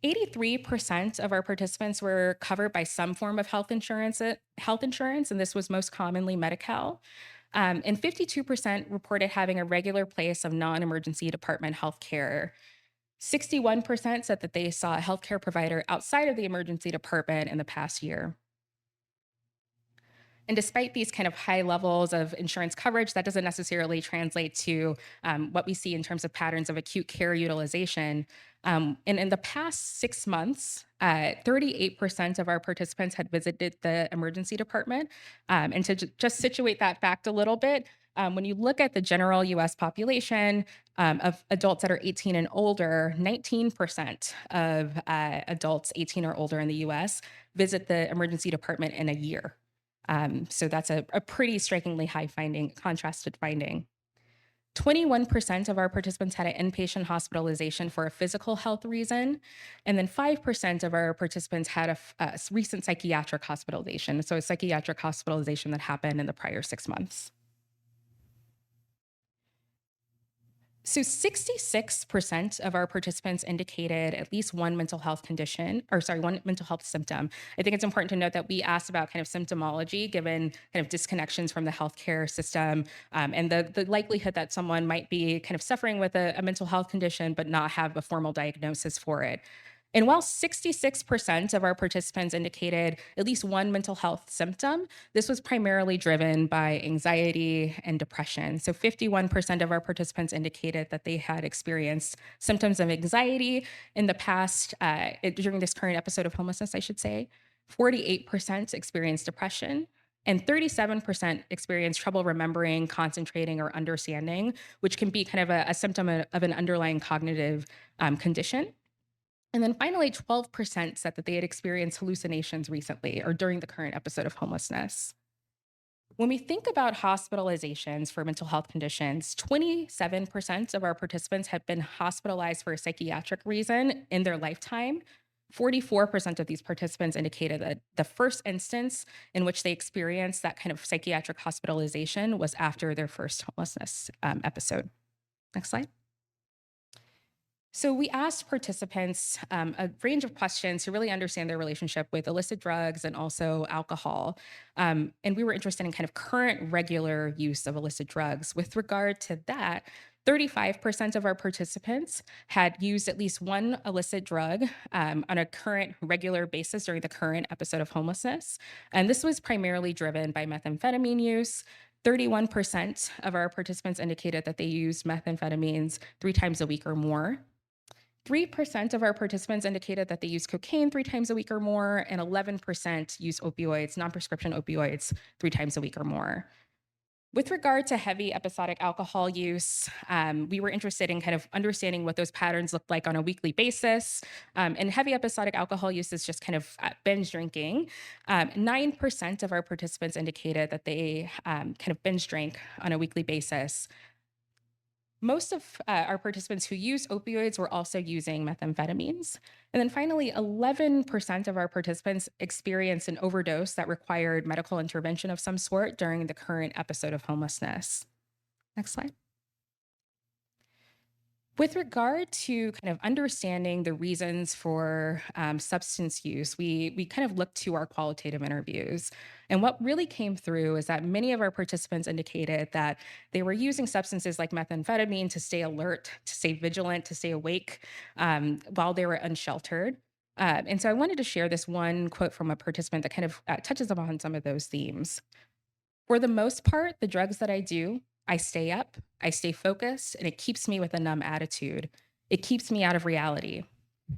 83% of our participants were covered by some form of health insurance, and this was most commonly Medi-Cal. And 52% reported having a regular place of non-emergency department health care. 61% said that they saw a healthcare provider outside of the emergency department in the past year. And despite these kind of high levels of insurance coverage, that doesn't necessarily translate to what we see in terms of patterns of acute care utilization. And in the past 6 months, 38% of our participants had visited the emergency department. And to just situate that fact a little bit, when you look at the general US population of adults that are 18 and older, 19% of adults 18 or older in the US visit the emergency department in a year. So that's a pretty strikingly high finding, contrasted finding. 21% of our participants had an inpatient hospitalization for a physical health reason, and then 5% of our participants had a recent psychiatric hospitalization, so a psychiatric hospitalization that happened in the prior 6 months. So 66% of our participants indicated at least one mental health condition, or sorry, one mental health symptom. I think it's important to note that we asked about kind of symptomology, given kind of disconnections from the healthcare system, and the likelihood that someone might be kind of suffering with a mental health condition, but not have a formal diagnosis for it. And while 66% of our participants indicated at least one mental health symptom, this was primarily driven by anxiety and depression. So 51% of our participants indicated that they had experienced symptoms of anxiety in the past, during this current episode of homelessness, I should say. 48% experienced depression, and 37% experienced trouble remembering, concentrating, or understanding, which can be kind of a symptom of an underlying cognitive condition. And then finally, 12% said that they had experienced hallucinations recently or during the current episode of homelessness. When we think about hospitalizations for mental health conditions, 27% of our participants have been hospitalized for a psychiatric reason in their lifetime. 44% of these participants indicated that the first instance in which they experienced that kind of psychiatric hospitalization was after their first homelessness episode. Next slide. So we asked participants a range of questions to really understand their relationship with illicit drugs and also alcohol. And we were interested in kind of current regular use of illicit drugs. With regard to that, 35% of our participants had used at least one illicit drug on a current regular basis during the current episode of homelessness. And this was primarily driven by methamphetamine use. 31% of our participants indicated that they used methamphetamines 3 times a week or more. 3% of our participants indicated that they use cocaine 3 times a week or more, and 11% use opioids, non-prescription opioids, 3 times a week or more. With regard to heavy episodic alcohol use, we were interested in kind of understanding what those patterns looked like on a weekly basis. And heavy episodic alcohol use is just kind of binge drinking. 9% of our participants indicated that they kind of binge drank on a weekly basis. Most of our participants who use opioids were also using methamphetamines. And then finally, 11% of our participants experienced an overdose that required medical intervention of some sort during the current episode of homelessness. Next slide. With regard to kind of understanding the reasons for substance use, we kind of looked to our qualitative interviews. And what really came through is that many of our participants indicated that they were using substances like methamphetamine to stay alert, to stay vigilant, to stay awake while they were unsheltered. And so I wanted to share this one quote from a participant that kind of touches upon some of those themes. For the most part, the drugs that I do, I stay up, I stay focused, and it keeps me with a numb attitude. It keeps me out of reality.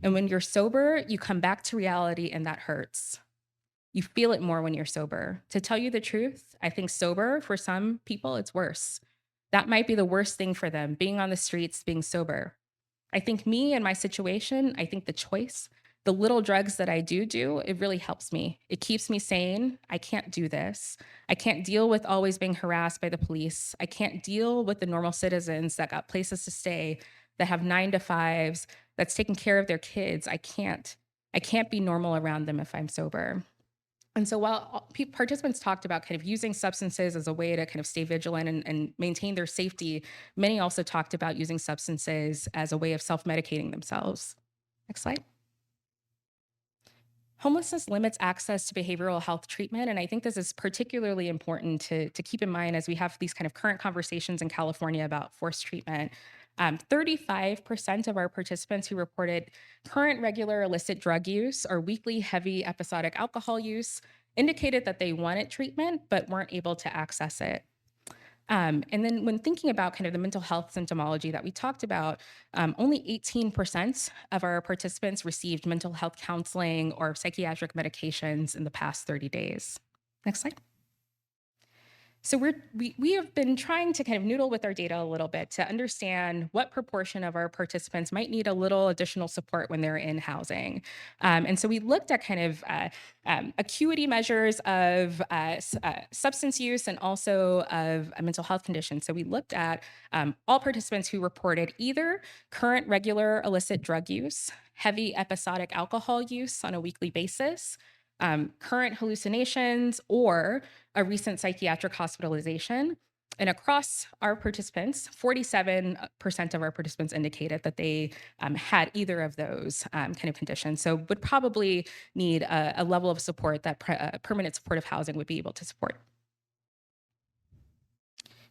And when you're sober, you come back to reality, and that hurts. You feel it more when you're sober. To tell you the truth, I think sober, for some people, it's worse. That might be the worst thing for them, being on the streets, being sober. I think me and my situation, I think the choice, the little drugs that I do, it really helps me. It keeps me sane. I can't do this. I can't deal with always being harassed by the police. I can't deal with the normal citizens that got places to stay, that have 9 to 5s, that's taking care of their kids. I can't be normal around them if I'm sober. And so while participants talked about kind of using substances as a way to kind of stay vigilant and maintain their safety, many also talked about using substances as a way of self-medicating themselves. Next slide. Homelessness limits access to behavioral health treatment, and I think this is particularly important to keep in mind as we have these kind of current conversations in California about forced treatment. 35% of our participants who reported current regular illicit drug use or weekly heavy episodic alcohol use, indicated that they wanted treatment but weren't able to access it. And then when thinking about kind of the mental health symptomology that we talked about, only 18% of our participants received mental health counseling or psychiatric medications in the past 30 days. Next slide. So we have been trying to kind of noodle with our data a little bit to understand what proportion of our participants might need a little additional support when they're in housing. And so we looked at kind of acuity measures of substance use and also of a mental health condition. So we looked at all participants who reported either current regular illicit drug use, heavy episodic alcohol use on a weekly basis, current hallucinations, or a recent psychiatric hospitalization. And across our participants, 47% of our participants indicated that they had either of those kind of conditions. So would probably need a level of support that permanent supportive housing would be able to support.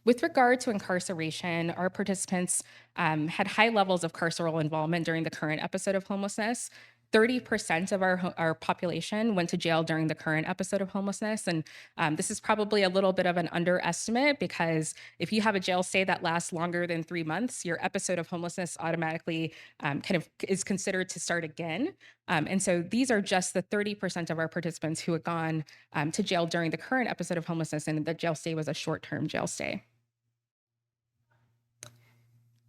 With regard to incarceration, our participants had high levels of carceral involvement during the current episode of homelessness. 30% of our population went to jail during the current episode of homelessness. And this is probably a little bit of an underestimate, because if you have a jail stay that lasts longer than 3 months, your episode of homelessness automatically kind of is considered to start again. And so these are just the 30% of our participants who had gone to jail during the current episode of homelessness, and the jail stay was a short-term jail stay.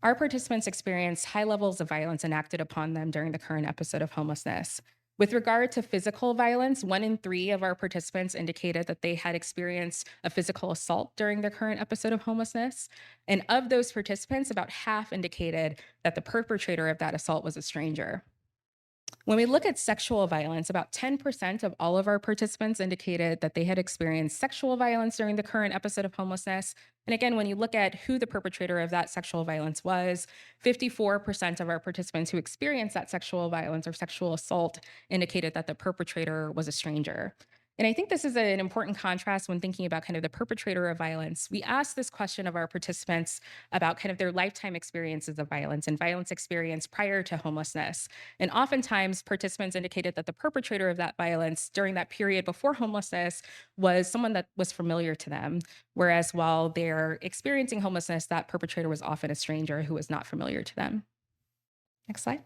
Our participants experienced high levels of violence enacted upon them during the current episode of homelessness. With regard to physical violence, 1 in 3 of our participants indicated that they had experienced a physical assault during their current episode of homelessness. And of those participants, about half indicated that the perpetrator of that assault was a stranger. When we look at sexual violence, about 10% of all of our participants indicated that they had experienced sexual violence during the current episode of homelessness. And again, when you look at who the perpetrator of that sexual violence was, 54% of our participants who experienced that sexual violence or sexual assault indicated that the perpetrator was a stranger. And I think this is an important contrast when thinking about kind of the perpetrator of violence. We asked this question of our participants about kind of their lifetime experiences of violence and violence experience prior to homelessness. And oftentimes participants indicated that the perpetrator of that violence during that period before homelessness was someone that was familiar to them. Whereas while they're experiencing homelessness, that perpetrator was often a stranger who was not familiar to them. Next slide.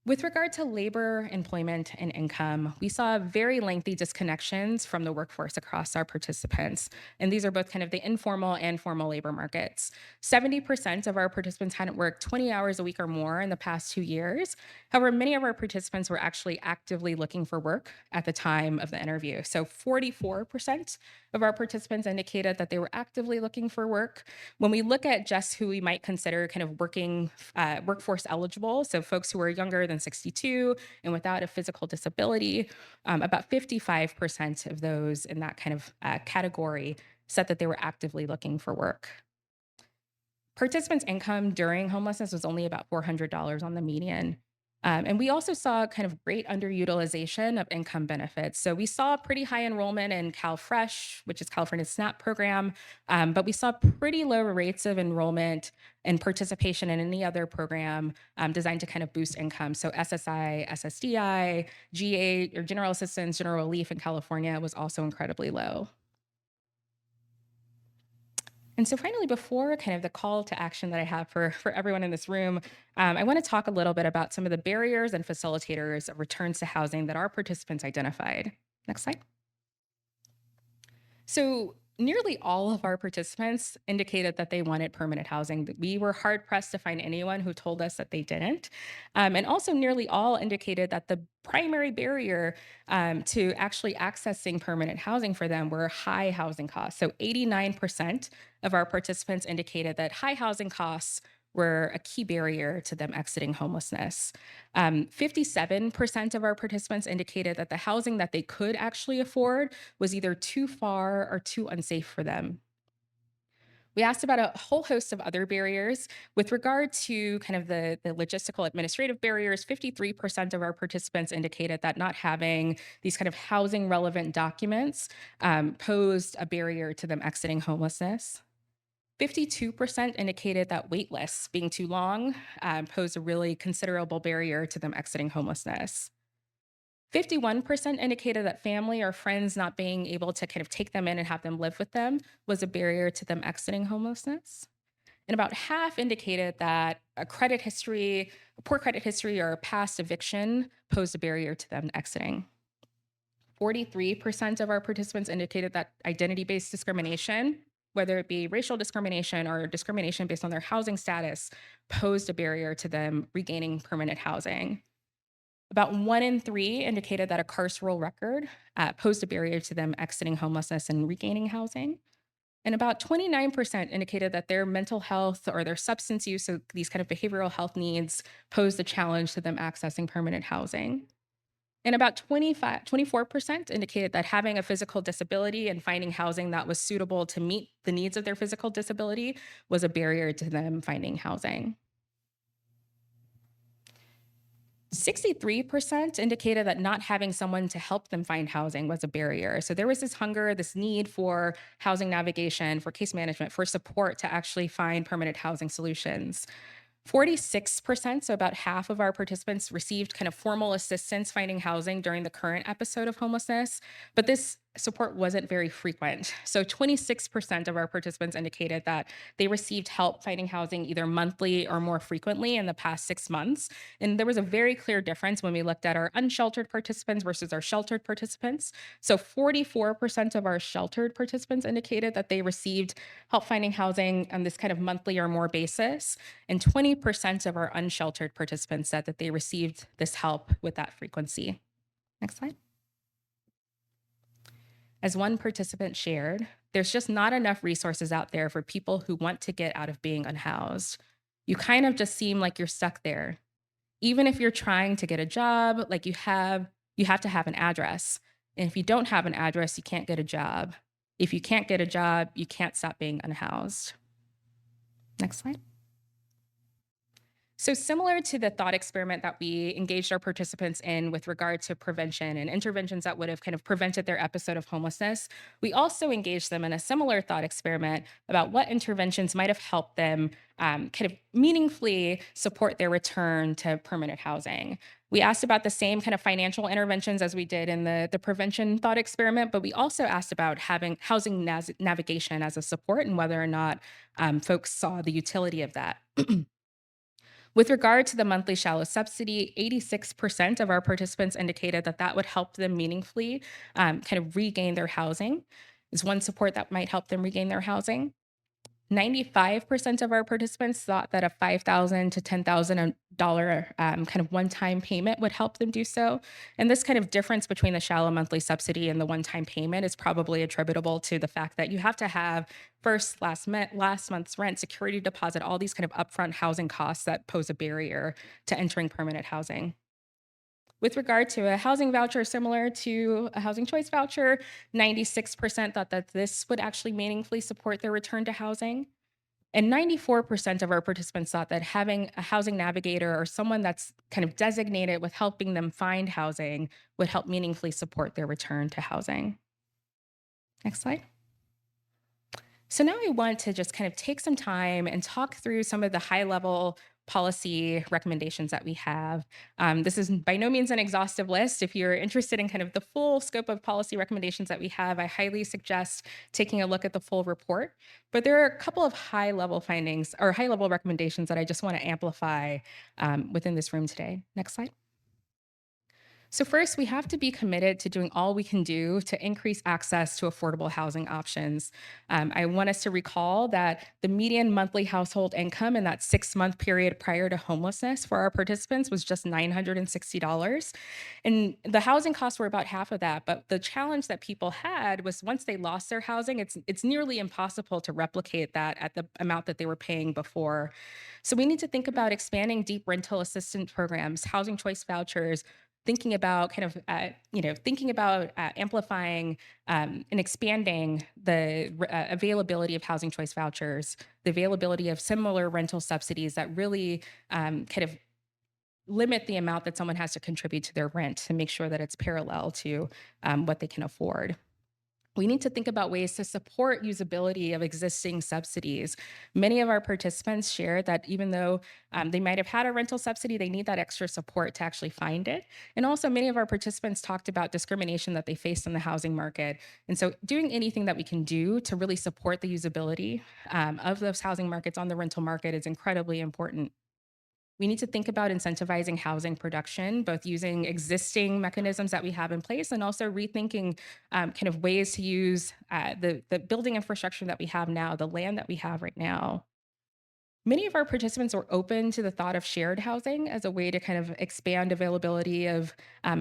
With regard to labor, employment, and income, we saw very lengthy disconnections from the workforce across our participants. And these are both kind of the informal and formal labor markets. 70% of our participants hadn't worked 20 hours a week or more in the past 2 years. However, many of our participants were actually actively looking for work at the time of the interview. So 44% of our participants indicated that they were actively looking for work. When we look at just who we might consider kind of working workforce eligible, so folks who are younger than 62 and without a physical disability, about 55% of those in that kind of category said that they were actively looking for work. Participants' income during homelessness was only about $400 on the median. And we also saw kind of great underutilization of income benefits. So we saw pretty high enrollment in CalFresh, which is California's SNAP program, but we saw pretty low rates of enrollment and participation in any other program designed to kind of boost income. So SSI, SSDI, GA, or General Assistance, General Relief in California was also incredibly low. And so finally, before kind of the call to action that I have for everyone in this room, I want to talk a little bit about some of the barriers and facilitators of returns to housing that our participants identified. Next slide. So nearly all of our participants indicated that they wanted permanent housing. We were hard pressed to find anyone who told us that they didn't. And also nearly all indicated that the primary barrier to actually accessing permanent housing for them were high housing costs. So 89% of our participants indicated that high housing costs were a key barrier to them exiting homelessness. 57% of our participants indicated that the housing that they could actually afford was either too far or too unsafe for them. We asked about a whole host of other barriers. With regard to kind of the logistical administrative barriers, 53% of our participants indicated that not having these kind of housing relevant documents posed a barrier to them exiting homelessness. 52% indicated that wait lists being too long posed a really considerable barrier to them exiting homelessness. 51% indicated that family or friends not being able to kind of take them in and have them live with them was a barrier to them exiting homelessness. And about half indicated that a poor credit history, or a past eviction posed a barrier to them exiting. 43% of our participants indicated that identity-based discrimination, whether it be racial discrimination or discrimination based on their housing status, posed a barrier to them regaining permanent housing. About 1 in 3 indicated that a carceral record posed a barrier to them exiting homelessness and regaining housing. And about 29% indicated that their mental health or their substance use, so these kind of behavioral health needs, posed a challenge to them accessing permanent housing. And about 24% indicated that having a physical disability and finding housing that was suitable to meet the needs of their physical disability was a barrier to them finding housing. 63% indicated that not having someone to help them find housing was a barrier. So there was this hunger, this need for housing navigation, for case management, for support to actually find permanent housing solutions. 46%, so about half of our participants, received kind of formal assistance finding housing during the current episode of homelessness, but this support wasn't very frequent. So 26% of our participants indicated that they received help finding housing either monthly or more frequently in the past 6 months. And there was a very clear difference when we looked at our unsheltered participants versus our sheltered participants. So 44% of our sheltered participants indicated that they received help finding housing on this kind of monthly or more basis. And 20% of our unsheltered participants said that they received this help with that frequency. Next slide. As one participant shared, there's just not enough resources out there for people who want to get out of being unhoused. You kind of just seem like you're stuck there. Even if you're trying to get a job, like you have to have an address. And if you don't have an address, you can't get a job. If you can't get a job, you can't stop being unhoused. Next slide. So similar to the thought experiment that we engaged our participants in with regard to prevention and interventions that would have kind of prevented their episode of homelessness, we also engaged them in a similar thought experiment about what interventions might have helped them kind of meaningfully support their return to permanent housing. We asked about the same kind of financial interventions as we did in the prevention thought experiment, but we also asked about having housing navigation as a support and whether or not folks saw the utility of that. With regard to the monthly shallow subsidy, 86% of our participants indicated that that would help them meaningfully kind of regain their housing. Is one support that might help them regain their housing. 95% of our participants thought that a $5,000 to $10,000 kind of one-time payment would help them do so. And this kind of difference between the shallow monthly subsidy and the one-time payment is probably attributable to the fact that you have to have first, last month's rent, security deposit, all these kind of upfront housing costs that pose a barrier to entering permanent housing. With regard to a housing voucher similar to a housing choice voucher, 96% thought that this would actually meaningfully support their return to housing. And 94% of our participants thought that having a housing navigator or someone that's kind of designated with helping them find housing would help meaningfully support their return to housing. Next slide. So now I want to just kind of take some time and talk through some of the high-level policy recommendations that we have. This is by no means an exhaustive list. If you're interested in kind of the full scope of policy recommendations that we have, I highly suggest taking a look at the full report. But there are a couple of high-level findings or high-level recommendations that I just want to amplify within this room today. Next slide. So first, we have to be committed to doing all we can do to increase access to affordable housing options. I want us to recall that the median monthly household income in that 6-month period prior to homelessness for our participants was just $960. And the housing costs were about half of that. But the challenge that people had was once they lost their housing, it's nearly impossible to replicate that at the amount that they were paying before. So we need to think about expanding deep rental assistance programs, housing choice vouchers, thinking about kind of, amplifying and expanding the availability of housing choice vouchers, the availability of similar rental subsidies that really kind of limit the amount that someone has to contribute to their rent to make sure that it's parallel to what they can afford. We need to think about ways to support usability of existing subsidies. Many of our participants shared that even though they might have had a rental subsidy, they need that extra support to actually find it. And also many of our participants talked about discrimination that they faced in the housing market. And so doing anything that we can do to really support the usability of those housing markets on the rental market is incredibly important. We need to think about incentivizing housing production, both using existing mechanisms that we have in place and also rethinking kind of ways to use the building infrastructure that we have now, the land that we have right now. Many of our participants were open to the thought of shared housing as a way to kind of expand availability of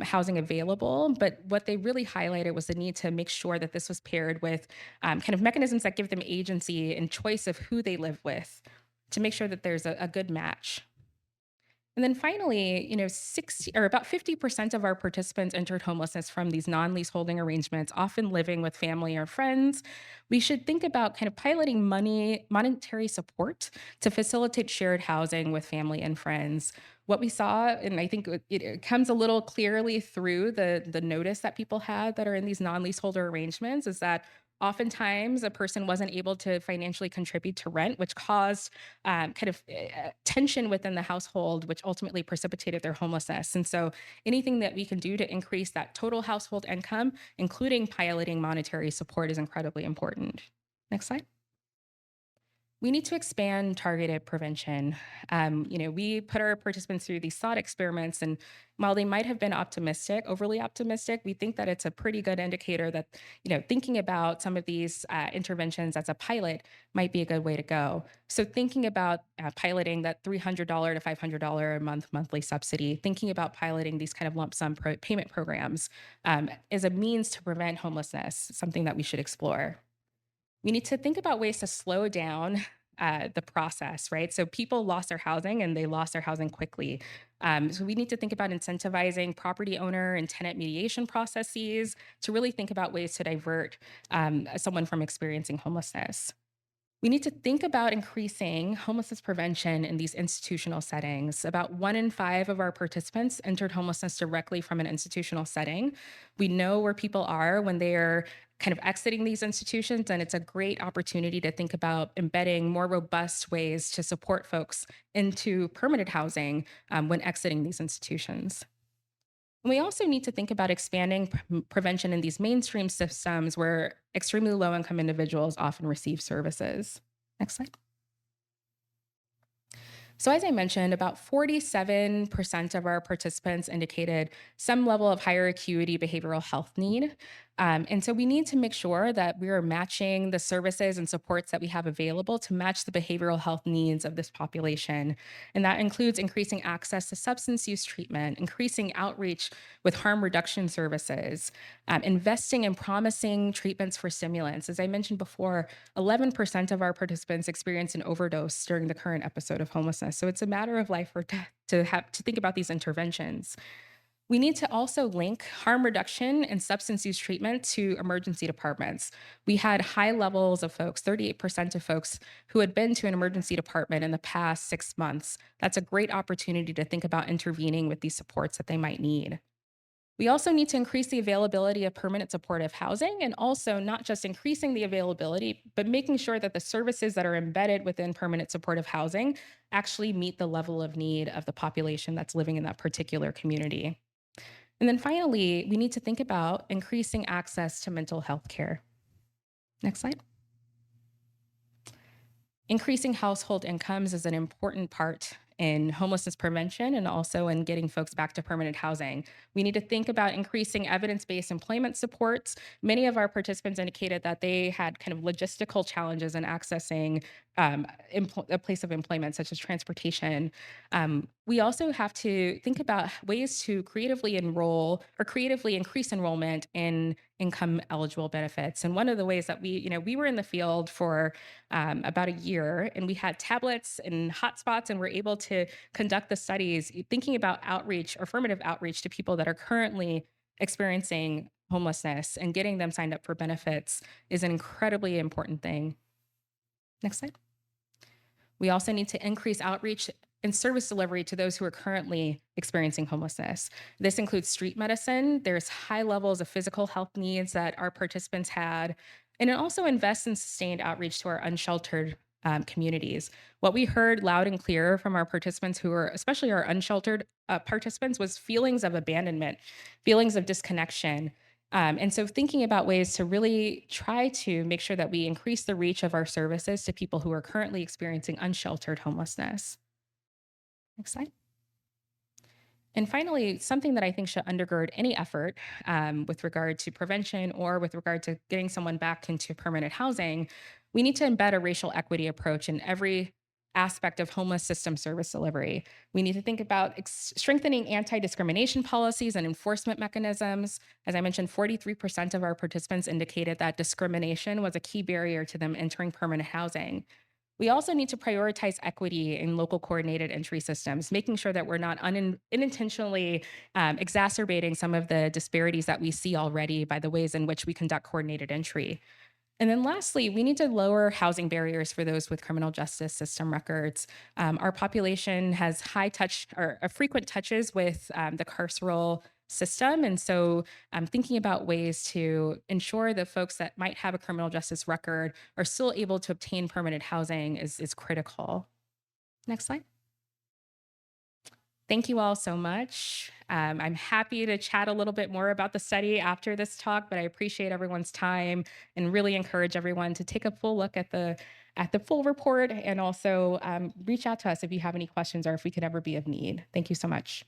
housing available. But what they really highlighted was the need to make sure that this was paired with kind of mechanisms that give them agency and choice of who they live with to make sure that there's a good match. And then finally, 60 or about 50% of our participants entered homelessness from these non-lease holding arrangements, often living with family or friends. We should think about kind of piloting monetary support to facilitate shared housing with family and friends. What we saw, and I think it comes a little clearly through the notice that people had that are in these non-leaseholder arrangements, is that oftentimes a person wasn't able to financially contribute to rent, which caused tension within the household, which ultimately precipitated their homelessness. And so anything that we can do to increase that total household income, including piloting monetary support, is incredibly important. Next slide. We need to expand targeted prevention. We put our participants through these thought experiments, and while they might have been overly optimistic, we think that it's a pretty good indicator that, thinking about some of these interventions as a pilot might be a good way to go. So thinking about piloting that $300 to $500 a month monthly subsidy, thinking about piloting these kind of lump sum payment programs is a means to prevent homelessness, something that we should explore. We need to think about ways to slow down the process, right? So people lost their housing and they lost their housing quickly. So we need to think about incentivizing property owner and tenant mediation processes to really think about ways to divert someone from experiencing homelessness. We need to think about increasing homelessness prevention in these institutional settings. About 1 in 5 of our participants entered homelessness directly from an institutional setting. We know where people are when they are kind of exiting these institutions, and it's a great opportunity to think about embedding more robust ways to support folks into permanent housing when exiting these institutions. And we also need to think about expanding prevention in these mainstream systems where extremely low-income individuals often receive services. Next slide. So as I mentioned, about 47% of our participants indicated some level of higher acuity behavioral health need. And so we need to make sure that we are matching the services and supports that we have available to match the behavioral health needs of this population. And that includes increasing access to substance use treatment, increasing outreach with harm reduction services, investing in promising treatments for stimulants. As I mentioned before, 11% of our participants experienced an overdose during the current episode of homelessness. So it's a matter of life or death to think about these interventions. We need to also link harm reduction and substance use treatment to emergency departments. We had high levels of folks, 38% of folks who had been to an emergency department in the past 6 months. That's a great opportunity to think about intervening with these supports that they might need. We also need to increase the availability of permanent supportive housing, and also not just increasing the availability, but making sure that the services that are embedded within permanent supportive housing actually meet the level of need of the population that's living in that particular community. And then finally, we need to think about increasing access to mental health care. Next slide. Increasing household incomes is an important part in homelessness prevention and also in getting folks back to permanent housing. We need to think about increasing evidence-based employment supports. Many of our participants indicated that they had kind of logistical challenges in accessing a place of employment, such as transportation. We also have to think about ways to creatively enroll or creatively increase enrollment in income eligible benefits. And one of the ways that we were in the field for about a year, and we had tablets and hotspots, and we're able to conduct the studies thinking about outreach, affirmative outreach to people that are currently experiencing homelessness, and getting them signed up for benefits is an incredibly important thing. Next slide. We also need to increase outreach and service delivery to those who are currently experiencing homelessness. This includes street medicine. There's high levels of physical health needs that our participants had, and it also invests in sustained outreach to our unsheltered communities. What we heard loud and clear from our participants, who are especially our unsheltered participants, was feelings of abandonment, feelings of disconnection. And so thinking about ways to really try to make sure that we increase the reach of our services to people who are currently experiencing unsheltered homelessness. Next slide. And finally, something that I think should undergird any effort with regard to prevention or with regard to getting someone back into permanent housing, we need to embed a racial equity approach in every aspect of homeless system service delivery. We need to think about strengthening anti-discrimination policies and enforcement mechanisms. As I mentioned, 43% of our participants indicated that discrimination was a key barrier to them entering permanent housing. We also need to prioritize equity in local coordinated entry systems, making sure that we're not unintentionally exacerbating some of the disparities that we see already by the ways in which we conduct coordinated entry. And then lastly, we need to lower housing barriers for those with criminal justice system records. Our population has high touch or frequent touches with the carceral system. And so thinking about ways to ensure that folks that might have a criminal justice record are still able to obtain permanent housing is critical. Next slide. Thank you all so much. I'm happy to chat a little bit more about the study after this talk, but I appreciate everyone's time and really encourage everyone to take a full look at the full report, and also reach out to us if you have any questions or if we could ever be of need. Thank you so much.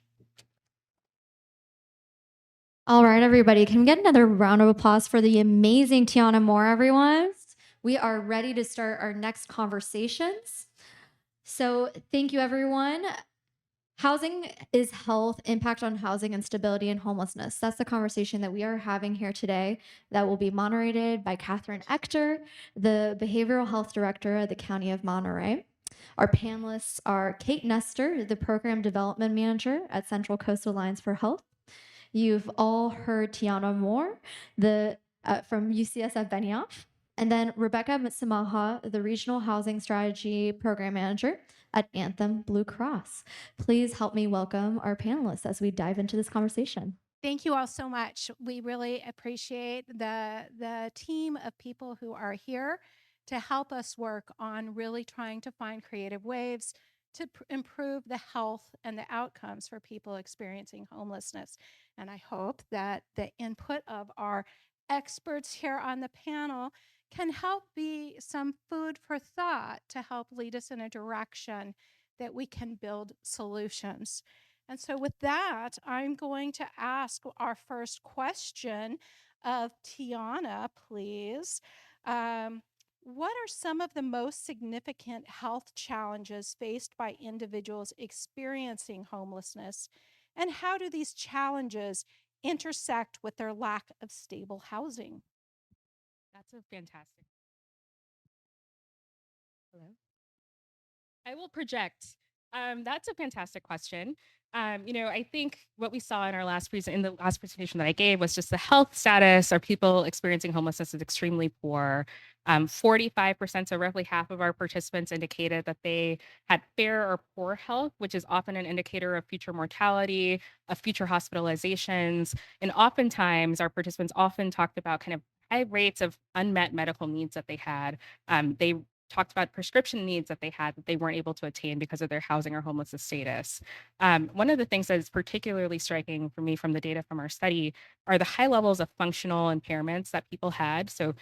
All right, everybody, can we get another round of applause for the amazing Tiana Moore, everyone? We are ready to start our next conversations. So thank you, everyone. Housing is health, impact on housing, instability, and homelessness. That's the conversation that we are having here today that will be moderated by Catherine Ector, the Behavioral Health Director of the County of Monterey. Our panelists are Kate Nestor, the Program Development Manager at Central Coast Alliance for Health. You've all heard Tiana Moore, from UCSF Benioff, and then Rebecca Mitsamaha, the Regional Housing Strategy Program Manager at Anthem Blue Cross. Please help me welcome our panelists as we dive into this conversation. Thank you all so much. We really appreciate the team of people who are here to help us work on really trying to find creative ways to improve the health and the outcomes for people experiencing homelessness. And I hope that the input of our experts here on the panel can help be some food for thought to help lead us in a direction that we can build solutions. And so with that, I'm going to ask our first question of Tiana, please. What are some of the most significant health challenges faced by individuals experiencing homelessness? And how do these challenges intersect with their lack of stable housing? That's a fantastic. Hello? I will project. That's a fantastic question. I think what we saw in the last presentation that I gave was just the health status. Are people experiencing homelessness is extremely poor. 45%, so roughly half of our participants indicated that they had fair or poor health, which is often an indicator of future mortality, of future hospitalizations. And oftentimes, our participants often talked about kind of high rates of unmet medical needs that they had. They talked about prescription needs that they had that they weren't able to attain because of their housing or homelessness status. One of the things that is particularly striking for me from the data from our study are the high levels of functional impairments that people had. So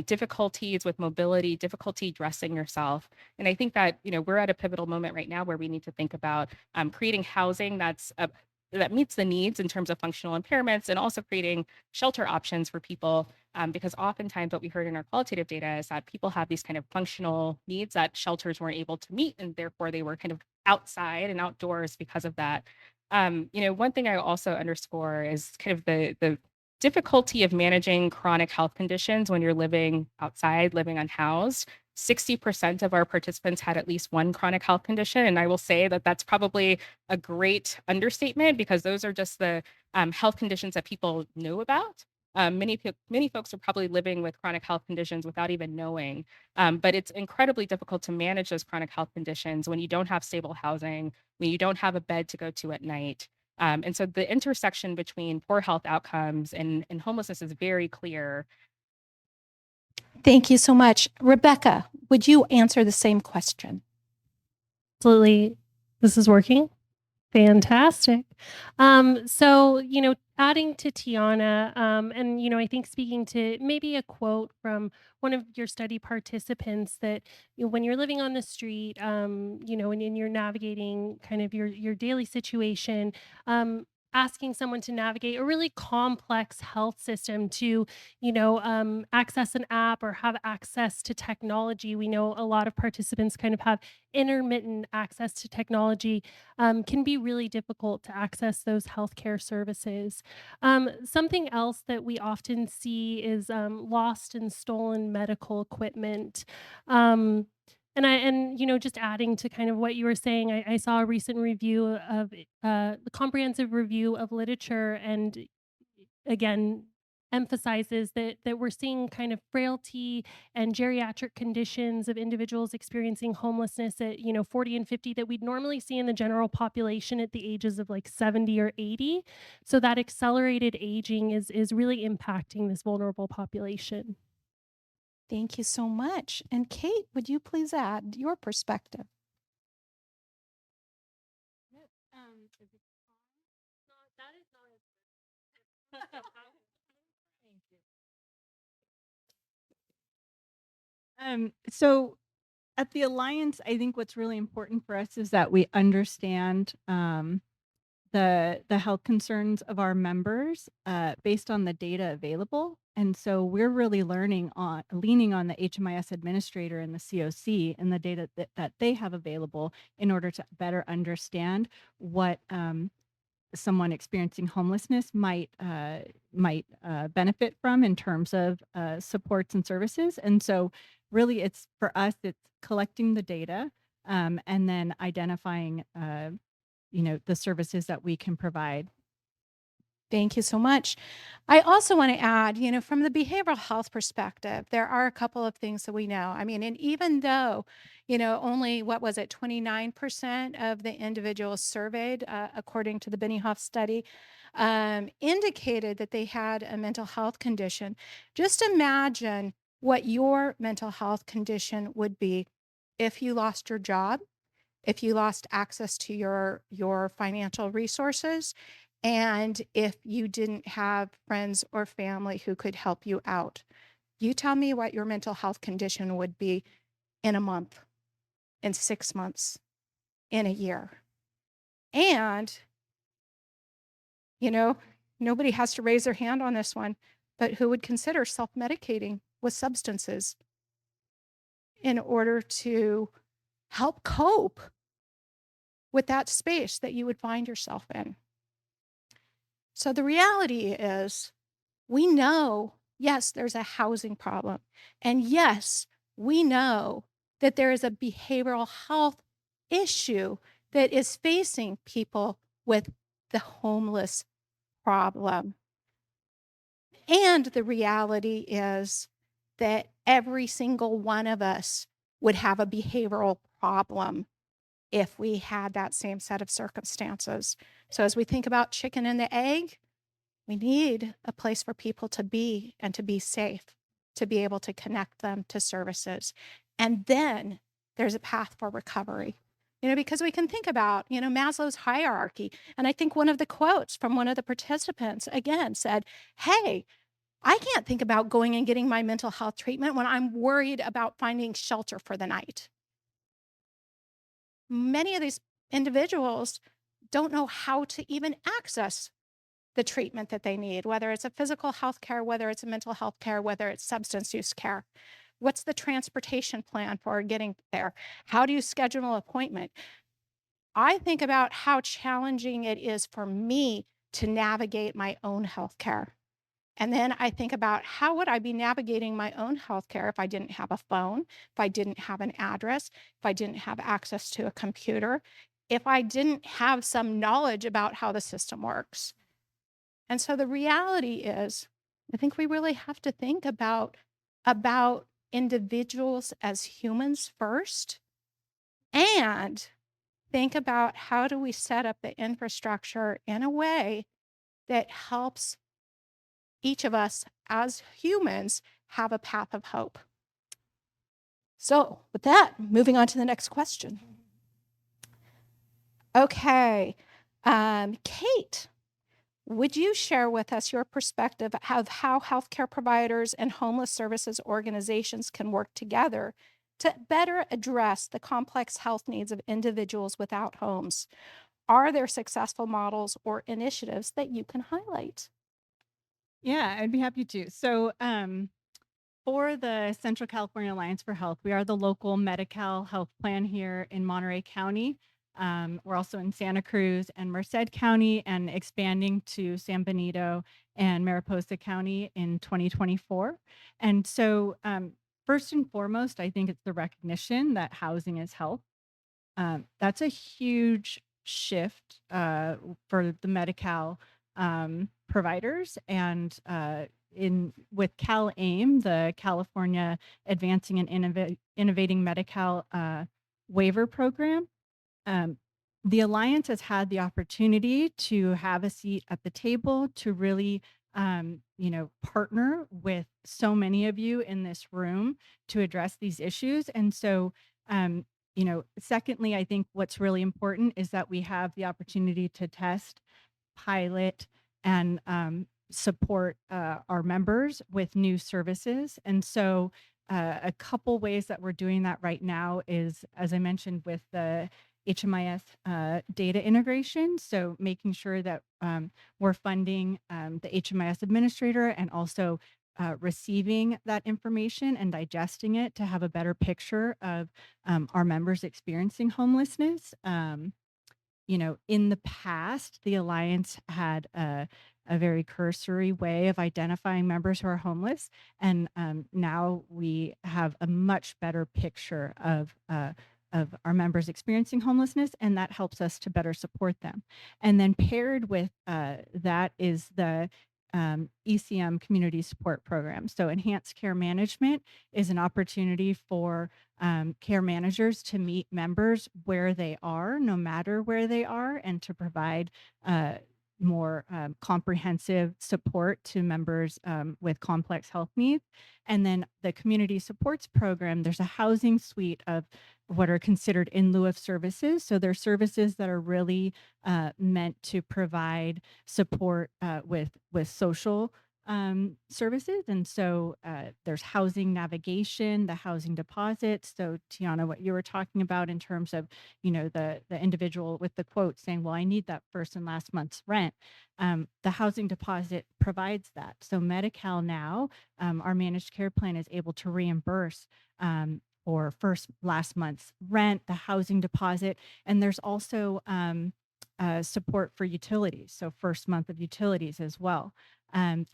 difficulties with mobility, difficulty dressing yourself. And I think that, we're at a pivotal moment right now where we need to think about creating housing that meets the needs in terms of functional impairments, and also creating shelter options for people, because oftentimes what we heard in our qualitative data is that people have these kind of functional needs that shelters weren't able to meet, and therefore they were kind of outside and outdoors because of that. One thing I also underscore is kind of the difficulty of managing chronic health conditions when you're living outside, living unhoused. 60% of our participants had at least one chronic health condition. And I will say that that's probably a great understatement, because those are just the health conditions that people know about. Many folks are probably living with chronic health conditions without even knowing. But it's incredibly difficult to manage those chronic health conditions when you don't have stable housing, when you don't have a bed to go to at night. And so the intersection between poor health outcomes and homelessness is very clear. Thank you so much. Rebecca, would you answer the same question? Absolutely. This is working. Fantastic. So, adding to Tiana, and, I think speaking to maybe a quote from one of your study participants that, when you're living on the street, and you're navigating kind of your daily situation, asking someone to navigate a really complex health system to, access an app or have access to technology. We know a lot of participants kind of have intermittent access to technology, can be really difficult to access those healthcare services. Something else that we often see is lost and stolen medical equipment. Just adding to kind of what you were saying, I saw a recent review of the comprehensive review of literature, and again emphasizes that we're seeing kind of frailty and geriatric conditions of individuals experiencing homelessness at 40 and 50 that we'd normally see in the general population at the ages of like 70 or 80. So that accelerated aging is really impacting this vulnerable population. Thank you so much. And Kate, would you please add your perspective? So at the Alliance, I think what's really important for us is that we understand the health concerns of our members based on the data available. And so we're really leaning on the HMIS administrator and the COC and the data that they have available in order to better understand what someone experiencing homelessness might benefit from in terms of supports and services. And so really it's for us, it's collecting the data and then identifying the services that we can provide. Thank you so much. I also want to add, from the behavioral health perspective, there are a couple of things that we know. I mean, and even though, only, 29% of the individuals surveyed, according to the Benioff study, indicated that they had a mental health condition. Just imagine what your mental health condition would be if you lost your job, if you lost access to your financial resources, and if you didn't have friends or family who could help you out. You tell me what your mental health condition would be in a month, in 6 months, in a year. And, nobody has to raise their hand on this one, but who would consider self-medicating with substances in order to help cope with that space that you would find yourself in? So the reality is, we know, yes, there's a housing problem. And yes, we know that there is a behavioral health issue that is facing people with the homeless problem. And the reality is that every single one of us would have a behavioral problem if we had that same set of circumstances. So as we think about chicken and the egg, we need a place for people to be and to be safe, to be able to connect them to services. And then there's a path for recovery. Because we can think about, Maslow's hierarchy. And I think one of the quotes from one of the participants, again, said, hey, I can't think about going and getting my mental health treatment when I'm worried about finding shelter for the night. Many of these individuals don't know how to even access the treatment that they need, whether it's a physical health care, whether it's a mental health care, whether it's substance use care. What's the transportation plan for getting there? How do you schedule an appointment? I think about how challenging it is for me to navigate my own health care. And then I think about how would I be navigating my own health care if I didn't have a phone, if I didn't have an address, if I didn't have access to a computer, if I didn't have some knowledge about how the system works. And so the reality is I think we really have to think about individuals as humans first, and think about how do we set up the infrastructure in a way that helps each of us as humans have a path of hope. So with that, moving on to the next question. Okay, Kate, would you share with us your perspective of how healthcare providers and homeless services organizations can work together to better address the complex health needs of individuals without homes? Are there successful models or initiatives that you can highlight? Yeah, I'd be happy to. So, for the Central California Alliance for Health, we are the local Medi-Cal health plan here in Monterey County. We're also in Santa Cruz and Merced County, and expanding to San Benito and Mariposa County in 2024. And so, first and foremost, I think it's the recognition that housing is health. That's a huge shift for the Medi-Cal providers, and in with CalAIM, the California Advancing and Innovating Medi-Cal waiver program. The Alliance has had the opportunity to have a seat at the table to really, partner with so many of you in this room to address these issues. And so, secondly, I think what's really important is that we have the opportunity to test, pilot, and support our members with new services. And so a couple ways that we're doing that right now is, as I mentioned, with the HMIS data integration. So making sure that we're funding the HMIS administrator, and also receiving that information and digesting it to have a better picture of our members experiencing homelessness. In the past, the Alliance had a very cursory way of identifying members who are homeless, and now we have a much better picture of our members experiencing homelessness, and that helps us to better support them. And then paired with that is the ECM community support program. So enhanced care management is an opportunity for care managers to meet members where they are, no matter where they are, and to provide more comprehensive support to members with complex health needs. And then the community supports program, there's a housing suite of what are considered in lieu of services. So they're services that are really meant to provide support with social services. And so there's housing navigation, the housing deposit. So Tiana, what you were talking about in terms of, the individual with the quote saying, well, I need that first and last month's rent. The housing deposit provides that. So Medi-Cal now, our managed care plan is able to reimburse for last month's rent, the housing deposit, and there's also support for utilities. So first month of utilities as well.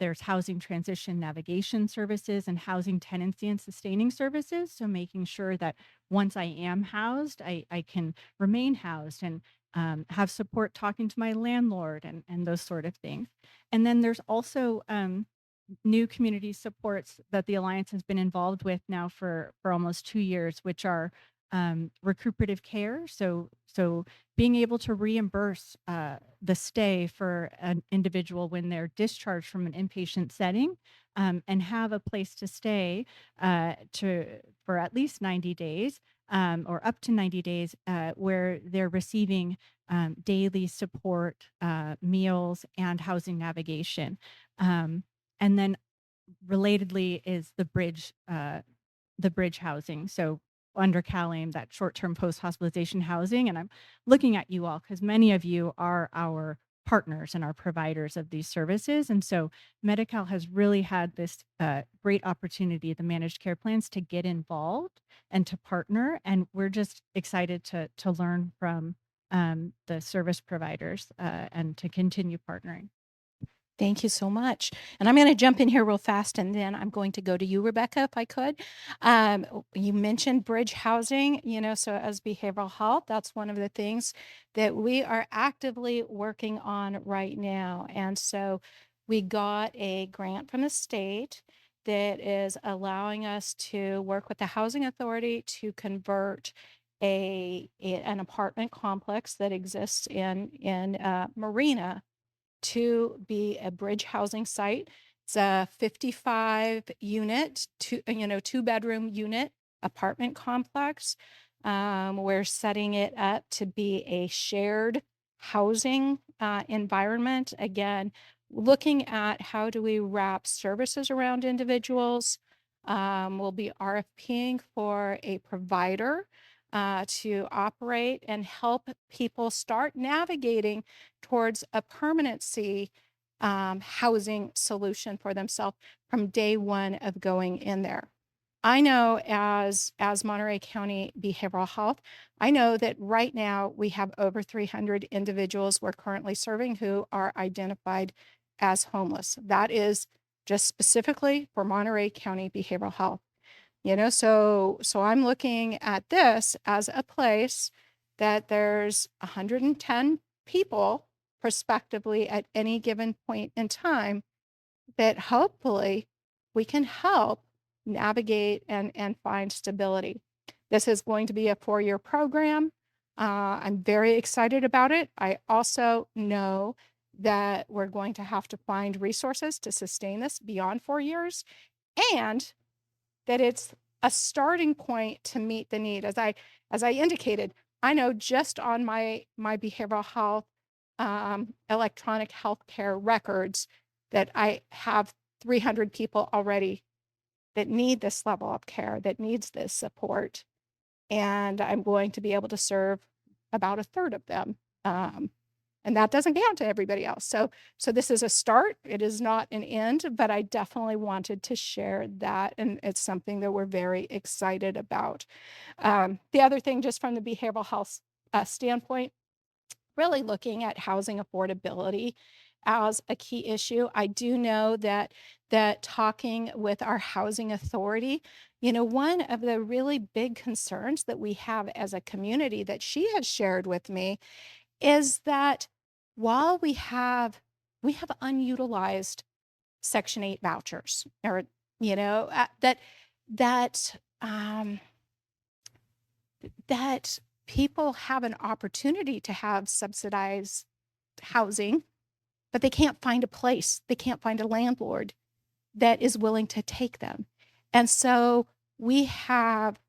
There's housing transition navigation services and housing tenancy and sustaining services. So making sure that once I am housed, I can remain housed and have support talking to my landlord and those sort of things. And then there's also new community supports that the Alliance has been involved with now for almost 2 years, which are recuperative care. So being able to reimburse the stay for an individual when they're discharged from an inpatient setting, and have a place to stay for at least 90 days or up to 90 days where they're receiving daily support, meals, and housing navigation. And then relatedly is the bridge housing. So under CalAIM, that short-term post-hospitalization housing. And I'm looking at you all because many of you are our partners and our providers of these services. And so Medi-Cal has really had this great opportunity, the managed care plans, to get involved and to partner. And we're just excited to learn from the service providers and to continue partnering. Thank you so much. And I'm going to jump in here real fast, and then I'm going to go to you, Rebecca, if I could. You mentioned bridge housing, so as behavioral health, that's one of the things that we are actively working on right now. And so we got a grant from the state that is allowing us to work with the housing authority to convert an apartment complex that exists in Marina to be a bridge housing site. It's a 55 unit, two bedroom unit apartment complex. We're setting it up to be a shared housing environment. Again, looking at how do we wrap services around individuals. We'll be RFPing for a provider to operate and help people start navigating towards a permanency housing solution for themselves from day one of going in there. I know as Monterey County Behavioral Health, I know that right now we have over 300 individuals we're currently serving who are identified as homeless. That is just specifically for Monterey County Behavioral Health. So I'm looking at this as a place that there's 110 people prospectively at any given point in time that hopefully we can help navigate and find stability. This is going to be a 4-year program. I'm very excited about it. I also know that we're going to have to find resources to sustain this beyond 4 years, and that it's a starting point to meet the need. As I indicated, I know just on my behavioral health electronic healthcare records that I have 300 people already that need this level of care, that needs this support, and I'm going to be able to serve about a third of them. And that doesn't count to everybody else. So this is a start. It is not an end, but I definitely wanted to share that. And it's something that we're very excited about. The other thing, just from the behavioral health standpoint, really looking at housing affordability as a key issue. I do know that talking with our housing authority, one of the really big concerns that we have as a community that she has shared with me is that while we have unutilized Section 8 vouchers, or that people have an opportunity to have subsidized housing, but they can't find a place, they can't find a landlord that is willing to take them. And so we have,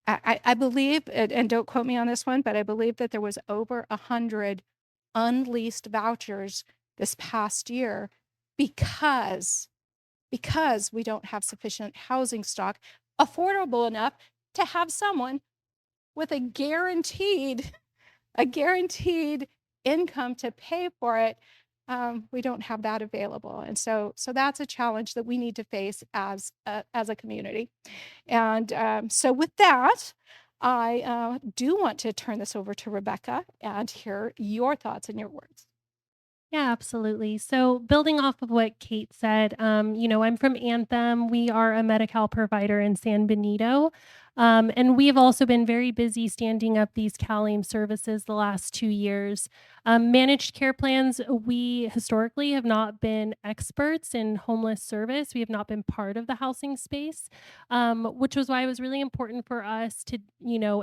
I believe, and don't quote me on this one, but I believe that there was over 100 unleased vouchers this past year because we don't have sufficient housing stock affordable enough to have someone with a guaranteed income to pay for it. We don't have that available. And so that's a challenge that we need to face as a community. And so with that, I do want to turn this over to Rebecca and hear your thoughts and your words. Yeah, absolutely. So building off of what Kate said, I'm from Anthem. We are a Medi-Cal provider in San Benito. And we have also been very busy standing up these CalAIM services the last 2 years. Managed care plans, we historically have not been experts in homeless service. We have not been part of the housing space, which was why it was really important for us to,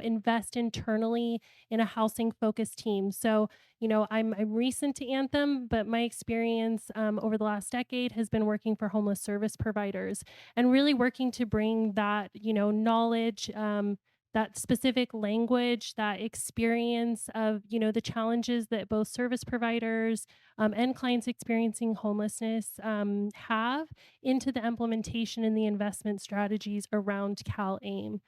invest internally in a housing focused team. So, I'm recent to Anthem, but my experience over the last decade has been working for homeless service providers and really working to bring that, knowledge, that specific language, that experience of, the challenges that both service providers and clients experiencing homelessness have into the implementation and the investment strategies around CalAIM.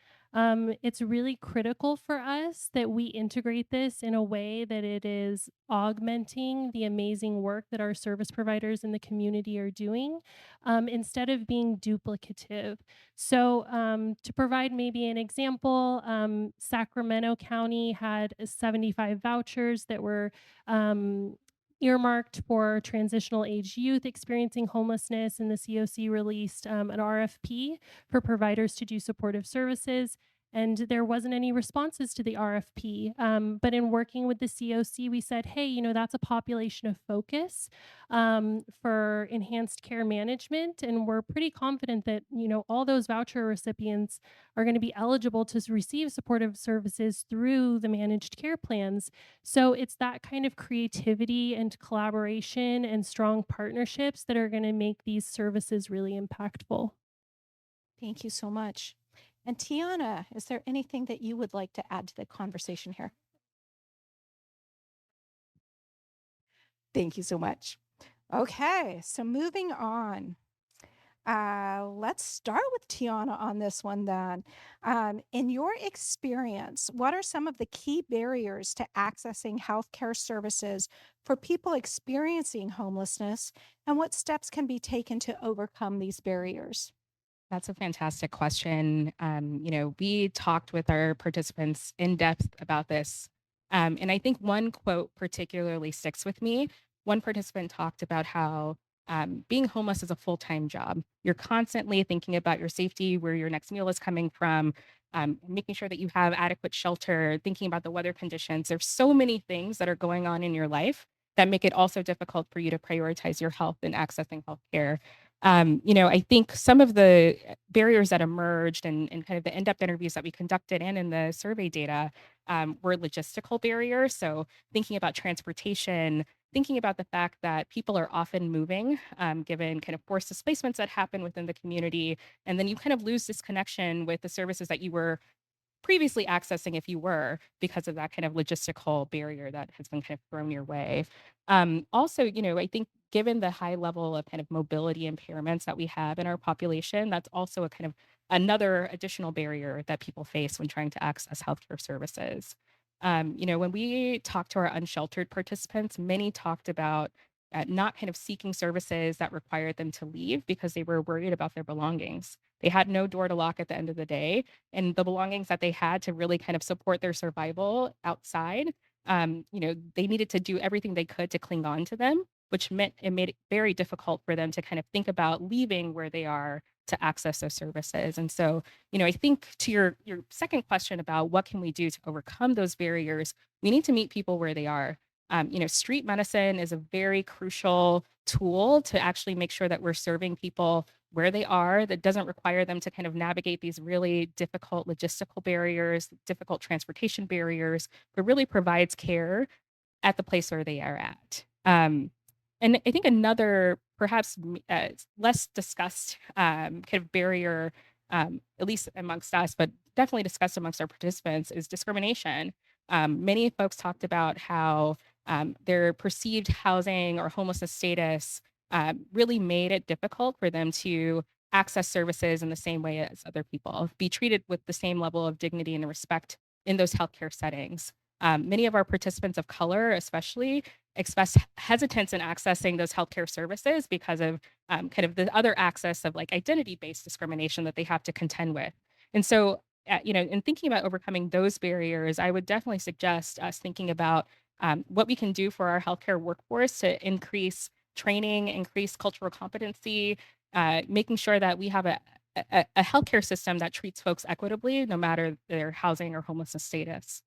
It's really critical for us that we integrate this in a way that it is augmenting the amazing work that our service providers in the community are doing, instead of being duplicative. So, to provide maybe an example, Sacramento County had 75 vouchers that were earmarked for transitional age youth experiencing homelessness, and the COC released an RFP for providers to do supportive services. and there wasn't any responses to the RFP. But in working with the COC, we said, hey, you know, that's a population of focus for enhanced care management, and we're pretty confident that, you know, all those voucher recipients are going to be eligible to receive supportive services through the managed care plans. So it's that kind of creativity and collaboration and strong partnerships that are going to make these services really impactful. Thank you so much. And Tiana, is there anything that you would like to add to the conversation here? Thank you so much. Okay, so moving on. Let's start with Tiana on this one then. In your experience, what are some of the key barriers to accessing healthcare services for people experiencing homelessness, and what steps can be taken to overcome these barriers? That's a fantastic question. We talked with our participants in depth about this. And I think one quote particularly sticks with me. One participant talked about how being homeless is a full-time job. You're constantly thinking about your safety, where your next meal is coming from, making sure that you have adequate shelter, thinking about the weather conditions. There's so many things that are going on in your life that make it also difficult for you to prioritize your health and accessing healthcare. I think some of the barriers that emerged and kind of the in-depth interviews that we conducted and in the survey data were logistical barriers. So thinking about transportation, thinking about the fact that people are often moving, given kind of forced displacements that happen within the community, and then you kind of lose this connection with the services that you were previously accessing if you were, because of that kind of logistical barrier that has been kind of thrown your way. Also, I think given the high level of kind of mobility impairments that we have in our population, that's also a kind of another additional barrier that people face when trying to access healthcare services. When we talked to our unsheltered participants, many talked about not kind of seeking services that required them to leave because they were worried about their belongings. They had no door to lock at the end of the day, and the belongings that they had to really kind of support their survival outside, they needed to do everything they could to cling on to them, which meant it made it very difficult for them to kind of think about leaving where they are to access those services. And so, I think to your second question about what can we do to overcome those barriers, we need to meet people where they are. Street medicine is a very crucial tool to actually make sure that we're serving people where they are, that doesn't require them to kind of navigate these really difficult logistical barriers, difficult transportation barriers, but really provides care at the place where they are at. And I think another perhaps less discussed kind of barrier, at least amongst us, but definitely discussed amongst our participants, is discrimination. Many folks talked about how their perceived housing or homelessness status really made it difficult for them to access services in the same way as other people, be treated with the same level of dignity and respect in those healthcare settings. Many of our participants of color, especially, expressed hesitance in accessing those healthcare services because of kind of the other access of like identity-based discrimination that they have to contend with. And so, in thinking about overcoming those barriers, I would definitely suggest us thinking about what we can do for our healthcare workforce to increase training, increase cultural competency, making sure that we have a healthcare system that treats folks equitably, no matter their housing or homelessness status.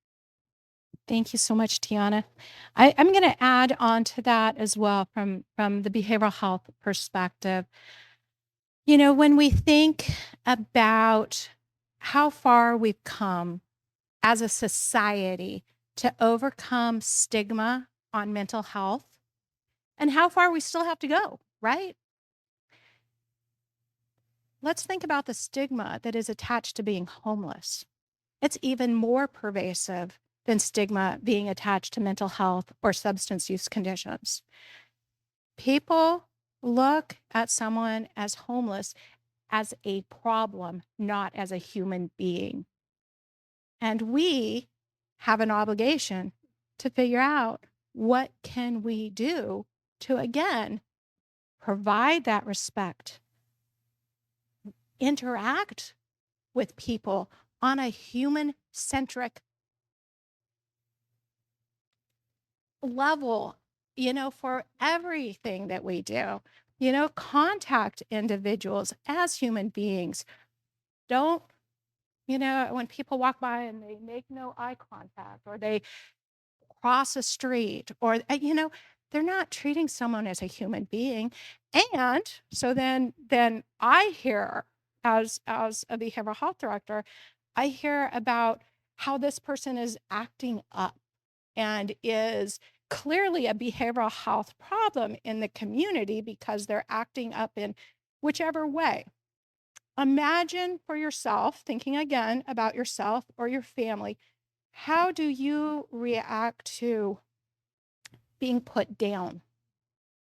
Thank you so much, Tiana. I'm going to add on to that as well from the behavioral health perspective. When we think about how far we've come as a society to overcome stigma on mental health and how far we still have to go, right? Let's think about the stigma that is attached to being homeless. It's even more pervasive than stigma being attached to mental health or substance use conditions. People look at someone as homeless as a problem, not as a human being. And we have an obligation to figure out what can we do to, again, provide that respect, interact with people on a human-centric level, for everything that we do. Contact individuals as human beings. Don't when people walk by and they make no eye contact, or they cross a street, or, they're not treating someone as a human being. And so then I hear, as a behavioral health director, I hear about how this person is acting up and is clearly a behavioral health problem in the community because they're acting up in whichever way. Imagine for yourself, thinking again about yourself or your family, how do you react to being put down?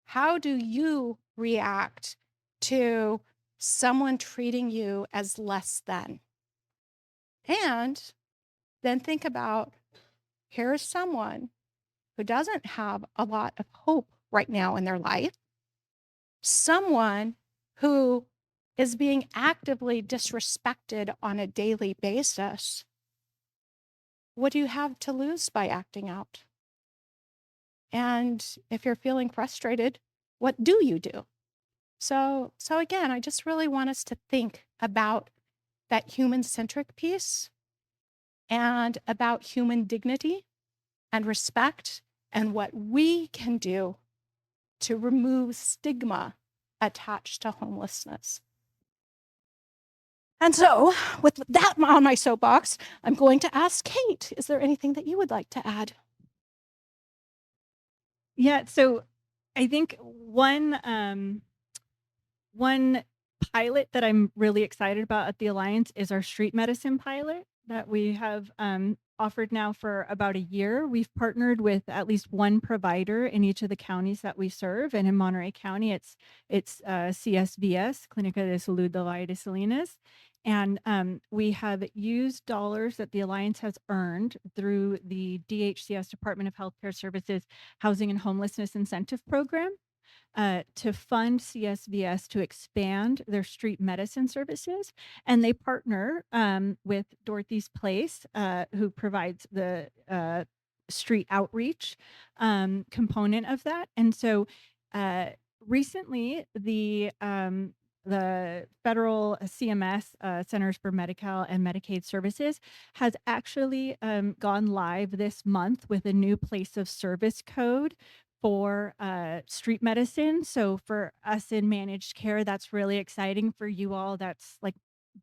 How do you react to someone treating you as less than? And then think about, here is someone who doesn't have a lot of hope right now in their life, someone who is being actively disrespected on a daily basis. What do you have to lose by acting out? And if you're feeling frustrated, what do you do? So again, I just really want us to think about that human-centric piece and about human dignity and respect and what we can do to remove stigma attached to homelessness. And so, with that on my soapbox, I'm going to ask Kate, is there anything that you would like to add? Yeah, so I think one pilot that I'm really excited about at the Alliance is our street medicine pilot that we have offered now for about a year. We've partnered with at least one provider in each of the counties that we serve, and in Monterey County, it's CSVS, Clínica de Salud del Valle de Salinas. And we have used dollars that the Alliance has earned through the DHCS, Department of Healthcare Services, Housing and Homelessness Incentive Program, to fund CSVS to expand their street medicine services. And they partner with Dorothy's Place, who provides the street outreach component of that. And so recently, the federal CMS, Centers for Medi-Cal and Medicaid Services, has actually gone live this month with a new place of service code for street medicine. So for us in managed care, that's really exciting. For you all, that's like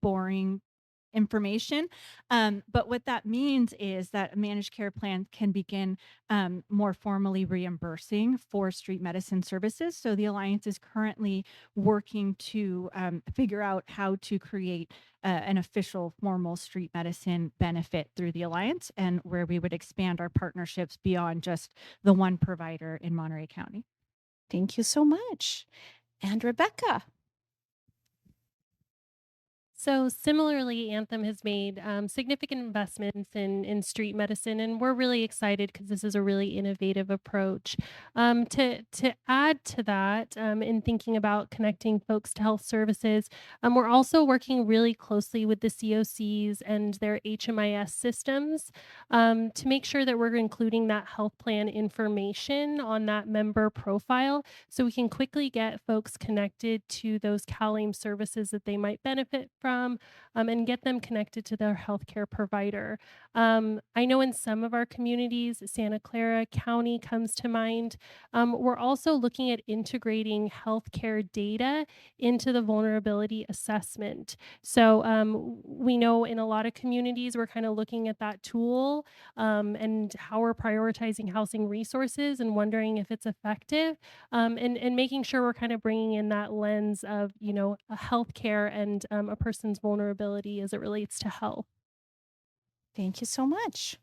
boring information. But what that means is that a managed care plan can begin more formally reimbursing for street medicine services. So the Alliance is currently working to figure out how to create an official formal street medicine benefit through the Alliance, and where we would expand our partnerships beyond just the one provider in Monterey County. Thank you so much. And Rebecca. So similarly, Anthem has made significant investments in street medicine, and we're really excited because this is a really innovative approach. To add to that, in thinking about connecting folks to health services, we're also working really closely with the COCs and their HMIS systems to make sure that we're including that health plan information on that member profile, so we can quickly get folks connected to those CalAIM services that they might benefit from, and get them connected to their healthcare provider. I know in some of our communities, Santa Clara County comes to mind. We're also looking at integrating healthcare data into the vulnerability assessment. So we know in a lot of communities, we're kind of looking at that tool and how we're prioritizing housing resources and wondering if it's effective, and making sure we're kind of bringing in that lens of, a healthcare and a person's vulnerability as it relates to health. Thank you so much.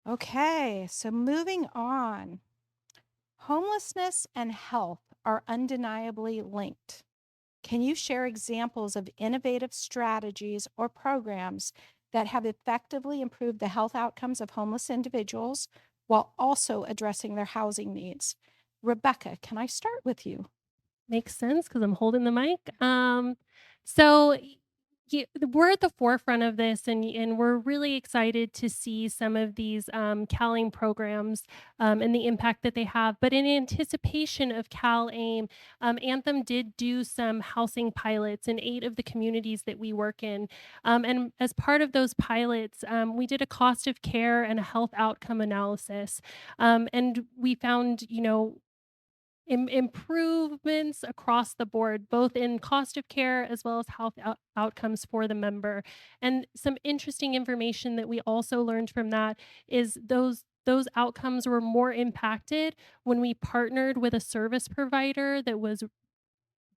Okay, so moving on. Homelessness and health are undeniably linked. Can you share examples of innovative strategies or programs that have effectively improved the health outcomes of homeless individuals while also addressing their housing needs? Rebecca, can I start with you? Makes sense because I'm holding the mic. So we're at the forefront of this, and we're really excited to see some of these CalAIM programs and the impact that they have. But in anticipation of CalAIM, Anthem did do some housing pilots in 8 of the communities that we work in. And as part of those pilots, we did a cost of care and a health outcome analysis. And we found, improvements across the board, both in cost of care as well as health outcomes for the member. And some interesting information that we also learned from that is those outcomes were more impacted when we partnered with a service provider that was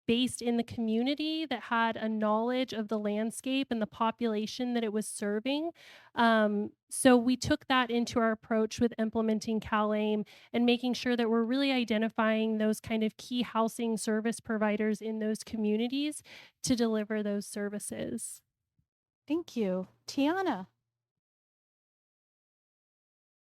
based in the community, that had a knowledge of the landscape and the population that it was serving. So we took that into our approach with implementing CalAIM and making sure that we're really identifying those kind of key housing service providers in those communities to deliver those services. Thank you. Tiana.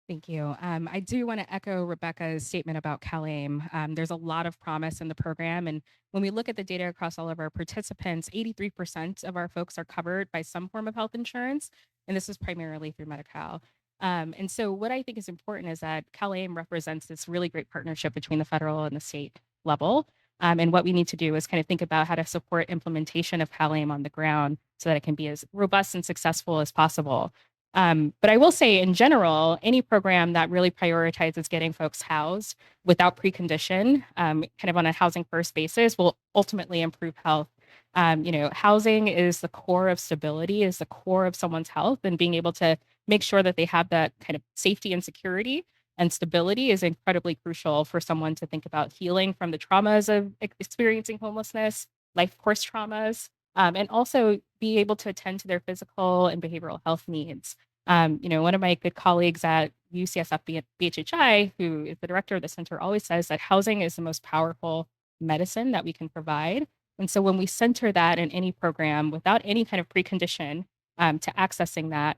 Thank you. I do want to echo Rebecca's statement about CalAIM. There's a lot of promise in the program. And when we look at the data across all of our participants, 83% of our folks are covered by some form of health insurance. And this is primarily through Medi-Cal. And so what I think is important is that CalAIM represents this really great partnership between the federal and the state level. And what we need to do is kind of think about how to support implementation of CalAIM on the ground so that it can be as robust and successful as possible. But I will say in general, any program that really prioritizes getting folks housed without precondition, kind of on a housing first basis, will ultimately improve health. Housing is the core of stability, is the core of someone's health, and being able to make sure that they have that kind of safety and security and stability is incredibly crucial for someone to think about healing from the traumas of experiencing homelessness, life course traumas, and also be able to attend to their physical and behavioral health needs. One of my good colleagues at UCSF BHHI, who is the director of the center, always says that housing is the most powerful medicine that we can provide. And so when we center that in any program without any kind of precondition to accessing that,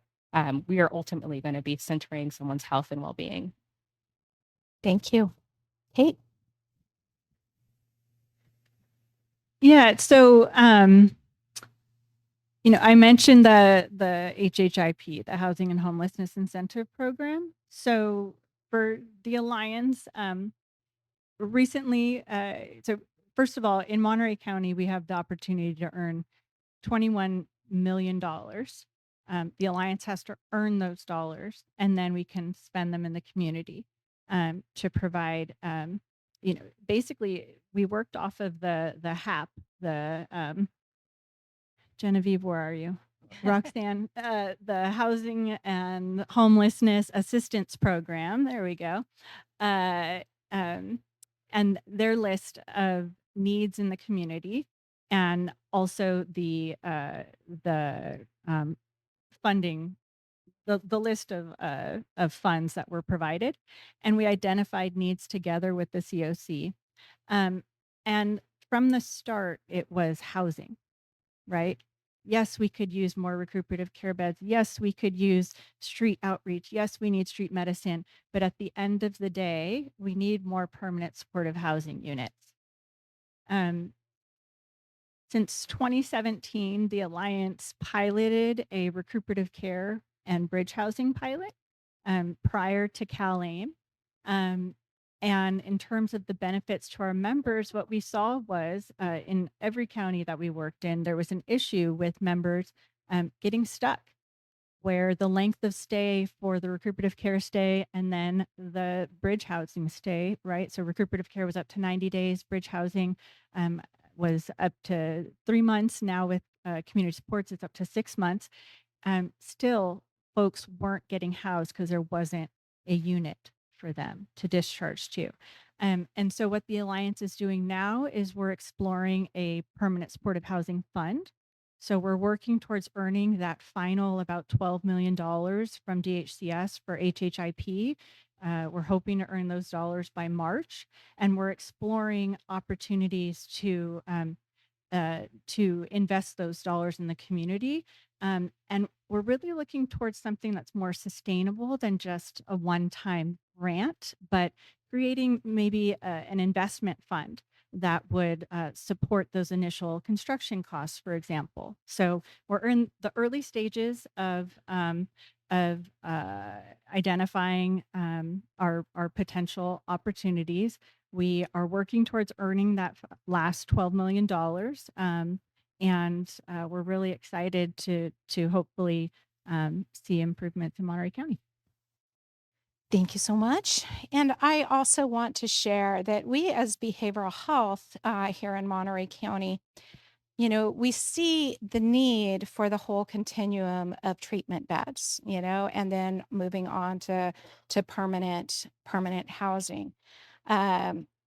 we are ultimately going to be centering someone's health and well-being. Thank you. Kate? Yeah, so I mentioned the HHIP, the Housing and Homelessness Incentive Program. So for the Alliance, recently, so first of all, in Monterey County, we have the opportunity to earn $21 million. The Alliance has to earn those dollars, and then we can spend them in the community to provide, basically, we worked off of the HAP, the Genevieve, where are you? Roxanne, the Housing and Homelessness Assistance Program. There we go. And their list of needs in the community, and also the funding, the list of funds that were provided, and we identified needs together with the COC. And from the start, it was housing, right? Yes, we could use more recuperative care beds. Yes, we could use street outreach. Yes, we need street medicine. But at the end of the day, we need more permanent supportive housing units. Since 2017, the Alliance piloted a recuperative care and bridge housing pilot prior to CalAIM. And in terms of the benefits to our members, what we saw was in every county that we worked in, there was an issue with members getting stuck, where the length of stay for the recuperative care stay and then the bridge housing stay, right? So recuperative care was up to 90 days, bridge housing was up to 3 months. Now with community supports, it's up to 6 months. Still, folks weren't getting housed because there wasn't a unit for them to discharge to. And so what the Alliance is doing now is we're exploring a permanent supportive housing fund. So we're working towards earning that final about $12 million from DHCS for HHIP. We're hoping to earn those dollars by March, and we're exploring opportunities to invest those dollars in the community. And we're really looking towards something that's more sustainable than just a one-time grant, but creating maybe an investment fund that would support those initial construction costs, for example. So we're in the early stages of identifying our potential opportunities. We are working towards earning that last $12 million. And we're really excited to hopefully see improvements in Monterey County. Thank you so much. And I also want to share that we as behavioral health here in Monterey County, we see the need for the whole continuum of treatment beds, and then moving on to permanent housing.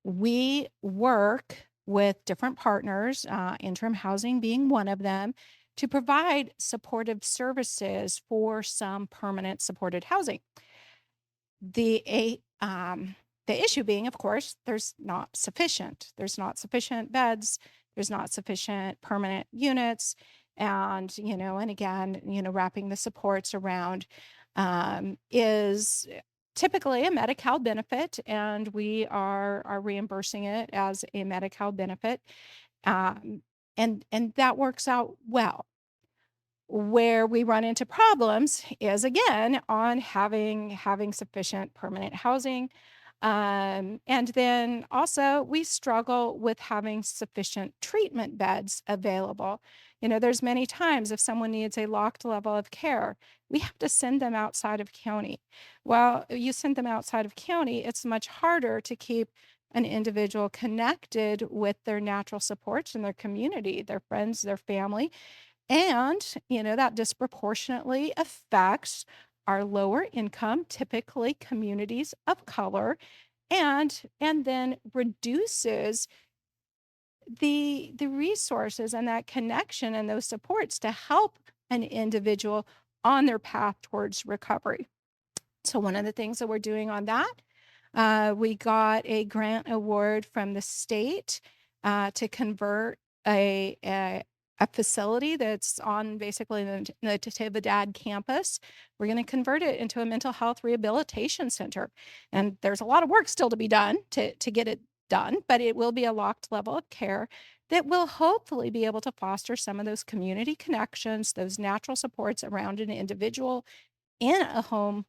We work with different partners, interim housing being one of them, to provide supportive services for some permanent supported housing. The issue being, of course, there's not sufficient beds, there's not sufficient permanent units, and and again, wrapping the supports around is typically a Medi-Cal benefit, and we are reimbursing it as a Medi-Cal benefit, and that works out well. Where we run into problems is again on having sufficient permanent housing. And then also we struggle with having sufficient treatment beds available. There's many times if someone needs a locked level of care, we have to send them outside of county. Well, you send them outside of county, it's much harder to keep an individual connected with their natural supports in their community, their friends, their family. And, that disproportionately affects our lower income, typically communities of color, and then reduces the resources and that connection and those supports to help an individual on their path towards recovery. So one of the things that we're doing on that, we got a grant award from the state to convert a facility that's on basically the Natividad campus. We're going to convert it into a mental health rehabilitation center. And there's a lot of work still to be done to get it done, but it will be a locked level of care that will hopefully be able to foster some of those community connections, those natural supports around an individual in a home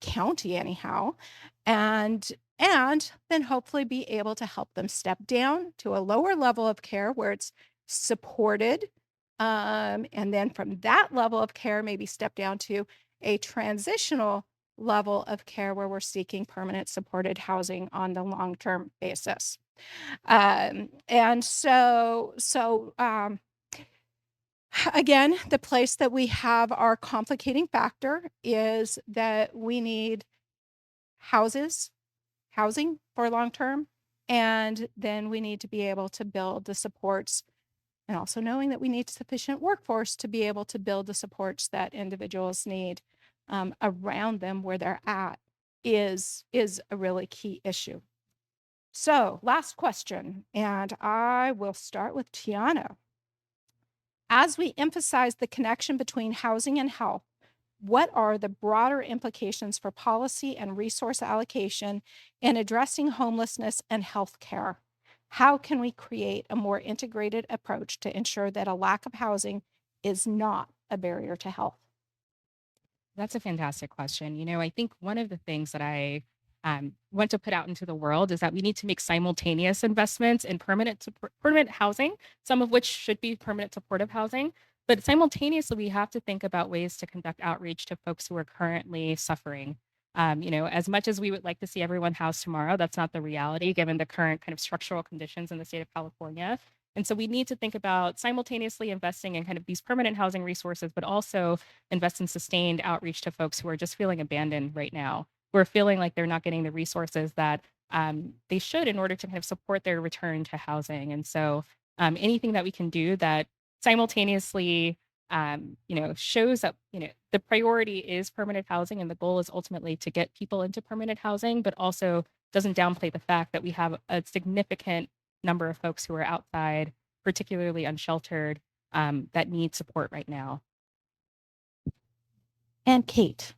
county anyhow, and then hopefully be able to help them step down to a lower level of care where it's supported, and then from that level of care maybe step down to a transitional level of care where we're seeking permanent supported housing on the long-term basis. And so again, the place that we have our complicating factor is that we need housing for long-term, and then we need to be able to build the supports, and also knowing that we need sufficient workforce to be able to build the supports that individuals need around them where they're at is a really key issue. So last question, and I will start with Tiana. As we emphasize the connection between housing and health, what are the broader implications for policy and resource allocation in addressing homelessness and health care? How can we create a more integrated approach to ensure that a lack of housing is not a barrier to health? That's a fantastic question. I think one of the things that I want to put out into the world is that we need to make simultaneous investments in permanent housing, some of which should be permanent supportive housing. But simultaneously, we have to think about ways to conduct outreach to folks who are currently suffering. As much as we would like to see everyone housed tomorrow, that's not the reality given the current kind of structural conditions in the state of California. And so we need to think about simultaneously investing in kind of these permanent housing resources, but also invest in sustained outreach to folks who are just feeling abandoned right now, who are feeling like they're not getting the resources that they should in order to kind of support their return to housing. And so anything that we can do that simultaneously shows that, the priority is permanent housing and the goal is ultimately to get people into permanent housing, but also doesn't downplay the fact that we have a significant number of folks who are outside, particularly unsheltered, that need support right now. And Kate.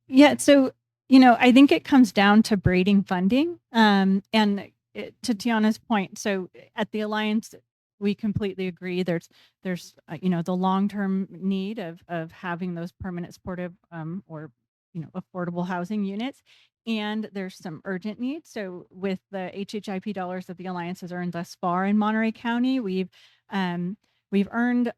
Yeah, so I think it comes down to braiding funding. To Tiana's point, so at the Alliance, we completely agree. There's the long-term need of having those permanent supportive or affordable housing units, and there's some urgent needs. So with the HHIP dollars that the Alliance has earned thus far in Monterey County, we've earned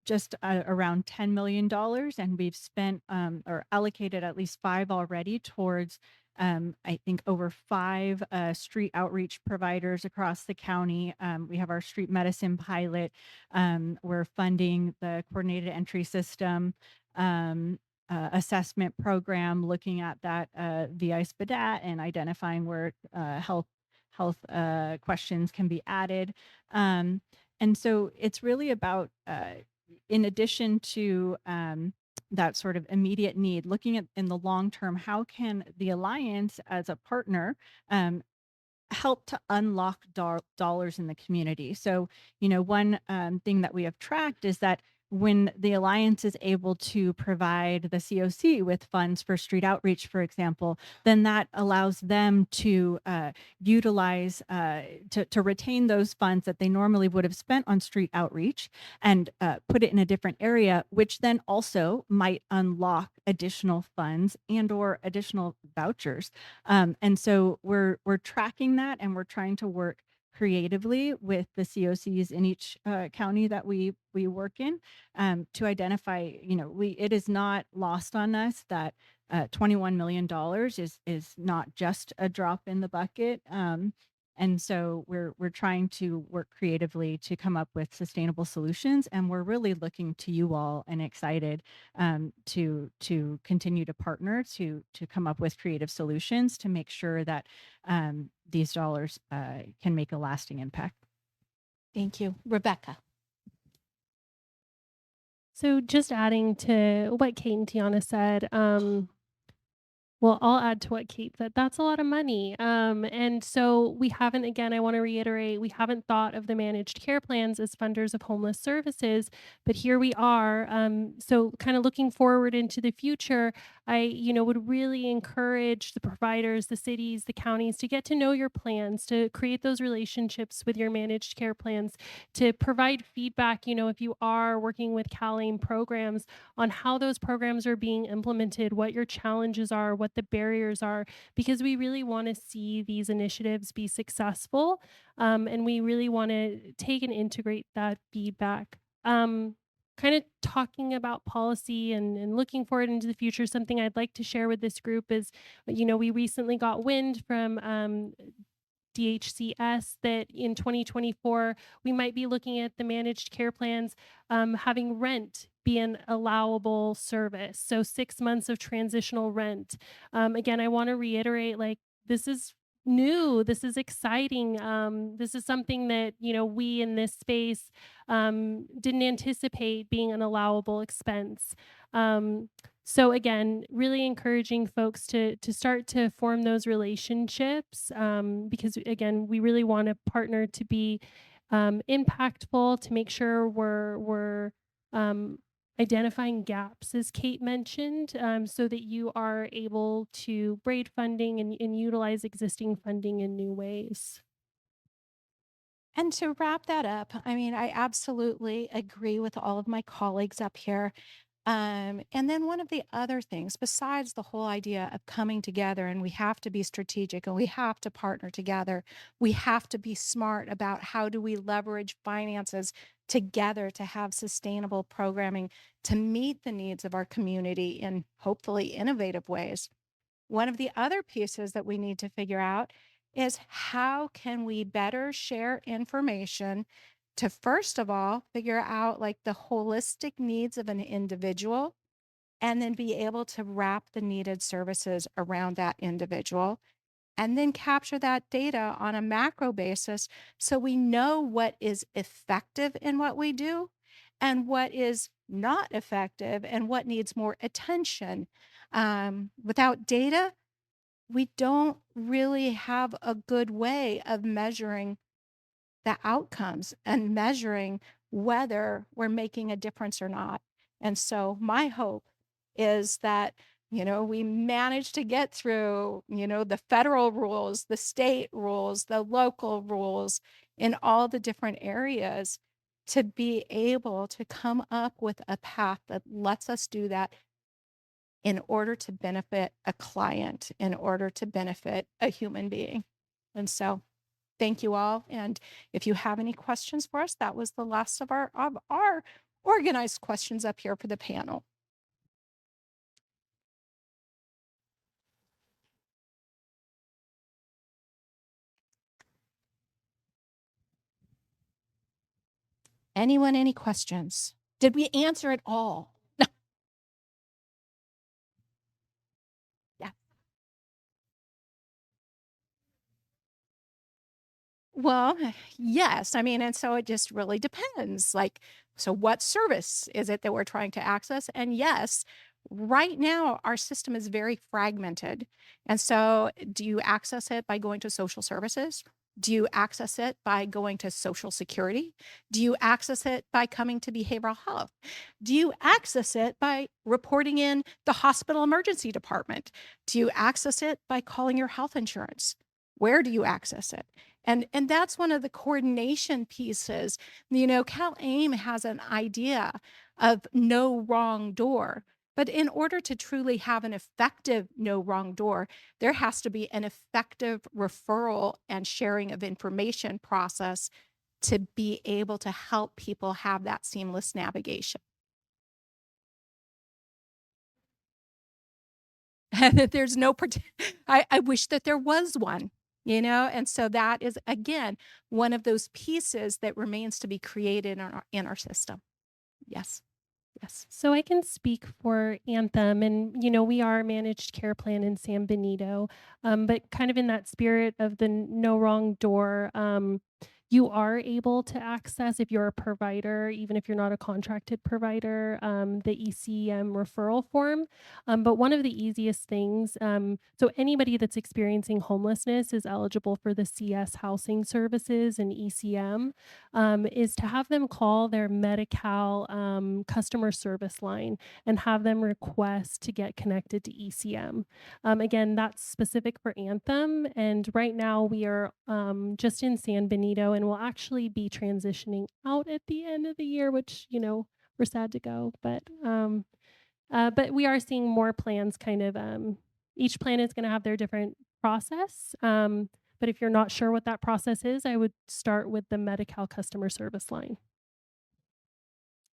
just around $10 million, and we've spent or allocated at least 5 already towards I think over 5 street outreach providers across the county. We have our street medicine pilot. We're funding the coordinated entry system assessment program, looking at that VI SPDAT and identifying where health questions can be added. And so it's really about, in addition to that sort of immediate need, looking at in the long term, how can the Alliance as a partner help to unlock dollars in the community? So, one thing that we have tracked is that when the Alliance is able to provide the COC with funds for street outreach, for example, then that allows them to utilize, to retain those funds that they normally would have spent on street outreach and put it in a different area, which then also might unlock additional funds and or additional vouchers. And so we're tracking that, and we're trying to work creatively with the COCs in each county that we work in to identify, it is not lost on us that $21 million is not just a drop in the bucket. And so we're trying to work creatively to come up with sustainable solutions, and we're really looking to you all and excited to continue to partner to come up with creative solutions to make sure that these dollars can make a lasting impact. Thank you. Rebecca. So just adding to what Kate and Tiana said, well, I'll add to what Kate said. That's a lot of money. And so we haven't, again, I want to reiterate, we haven't thought of the managed care plans as funders of homeless services, but here we are. So kind of looking forward into the future, I, would really encourage the providers, the cities, the counties to get to know your plans, to create those relationships with your managed care plans, to provide feedback, if you are working with CalAIM programs, on how those programs are being implemented, what your challenges are, what the barriers are, because we really want to see these initiatives be successful. And we really want to take and integrate that feedback. Kind of talking about policy and looking forward into the future, something I'd like to share with this group is, we recently got wind from DHCS that in 2024, we might be looking at the managed care plans having rent be an allowable service. So 6 months of transitional rent. Again, I want to reiterate, this is new, this is exciting. This is something that, we in this space didn't anticipate being an allowable expense. So again, really encouraging folks to start to form those relationships because again, we really want a partner to be impactful, to make sure we're identifying gaps, as Kate mentioned, so that you are able to braid funding and utilize existing funding in new ways. And to wrap that up, I absolutely agree with all of my colleagues up here. And then one of the other things, besides the whole idea of coming together, and we have to be strategic and we have to partner together, we have to be smart about how do we leverage finances together to have sustainable programming to meet the needs of our community in hopefully innovative ways. One of the other pieces that we need to figure out is how can we better share information to, first of all, figure out the holistic needs of an individual, and then be able to wrap the needed services around that individual, and then capture that data on a macro basis so we know what is effective in what we do and what is not effective and what needs more attention. Without data, we don't really have a good way of measuring the outcomes and measuring whether we're making a difference or not. And so my hope is that We managed to get through, the federal rules, the state rules, the local rules in all the different areas to be able to come up with a path that lets us do that in order to benefit a client, in order to benefit a human being. And so thank you all. And if you have any questions for us, that was the last of our organized questions up here for the panel. Anyone, any questions? Did we answer it all? No. Yeah. Well, yes. I mean, and so it just really depends. Like, so what service is it that we're trying to access? And yes, right now our system is very fragmented. And so do you access it by going to social services? Do you access it by going to Social Security? Do you access it by coming to behavioral health? Do you access it by reporting in the hospital emergency department? Do you access it by calling your health insurance? Where do you access it? And that's one of the coordination pieces. Cal AIM has an idea of no wrong door. But in order to truly have an effective no wrong door, there has to be an effective referral and sharing of information process to be able to help people have that seamless navigation. There's no, I wish that there was one, and so that is, again, one of those pieces that remains to be created in our system. Yes. Yes. So I can speak for Anthem, and we are a managed care plan in San Benito, but kind of in that spirit of the no wrong door. You are able to access, if you're a provider, even if you're not a contracted provider, the ECM referral form. But one of the easiest things, so anybody that's experiencing homelessness is eligible for the CS housing services and ECM, is to have them call their Medi-Cal customer service line and have them request to get connected to ECM. Again, that's specific for Anthem. And right now we are just in San Benito, and we'll actually be transitioning out at the end of the year, which, we're sad to go. But we are seeing more plans kind of, each plan is going to have their different process. But if you're not sure what that process is, I would start with the Medi-Cal customer service line.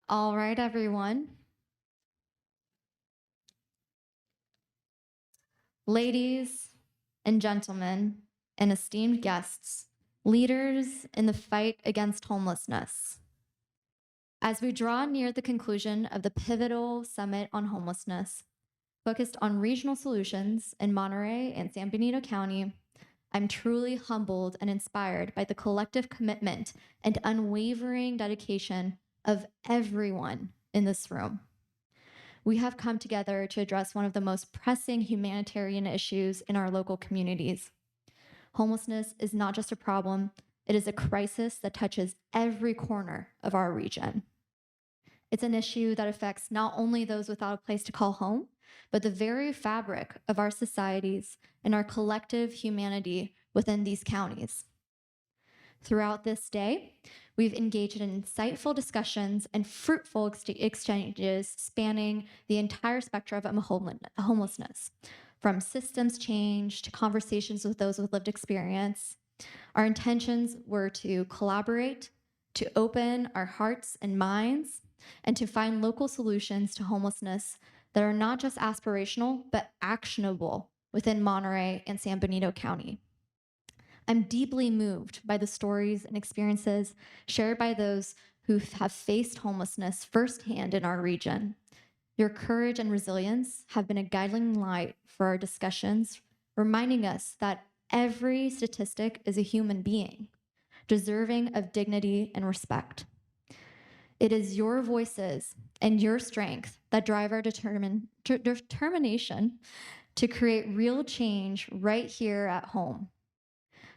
All right, everyone. Ladies and gentlemen, and esteemed guests, leaders in the fight against homelessness. As we draw near the conclusion of the pivotal summit on homelessness, focused on regional solutions in Monterey and San Benito County, I'm truly humbled and inspired by the collective commitment and unwavering dedication of everyone in this room. We have come together to address one of the most pressing humanitarian issues in our local communities. Homelessness is not just a problem, it is a crisis that touches every corner of our region. It's an issue that affects not only those without a place to call home, but the very fabric of our societies and our collective humanity within these counties. Throughout this day, we've engaged in insightful discussions and fruitful exchanges spanning the entire spectrum of homelessness, from systems change to conversations with those with lived experience. Our intentions were to collaborate, to open our hearts and minds, and to find local solutions to homelessness that are not just aspirational, but actionable within Monterey and San Benito County. I'm deeply moved by the stories and experiences shared by those who have faced homelessness firsthand in our region. Your courage and resilience have been a guiding light for our discussions, reminding us that every statistic is a human being, deserving of dignity and respect. It is your voices and your strength that drive our determination to create real change right here at home.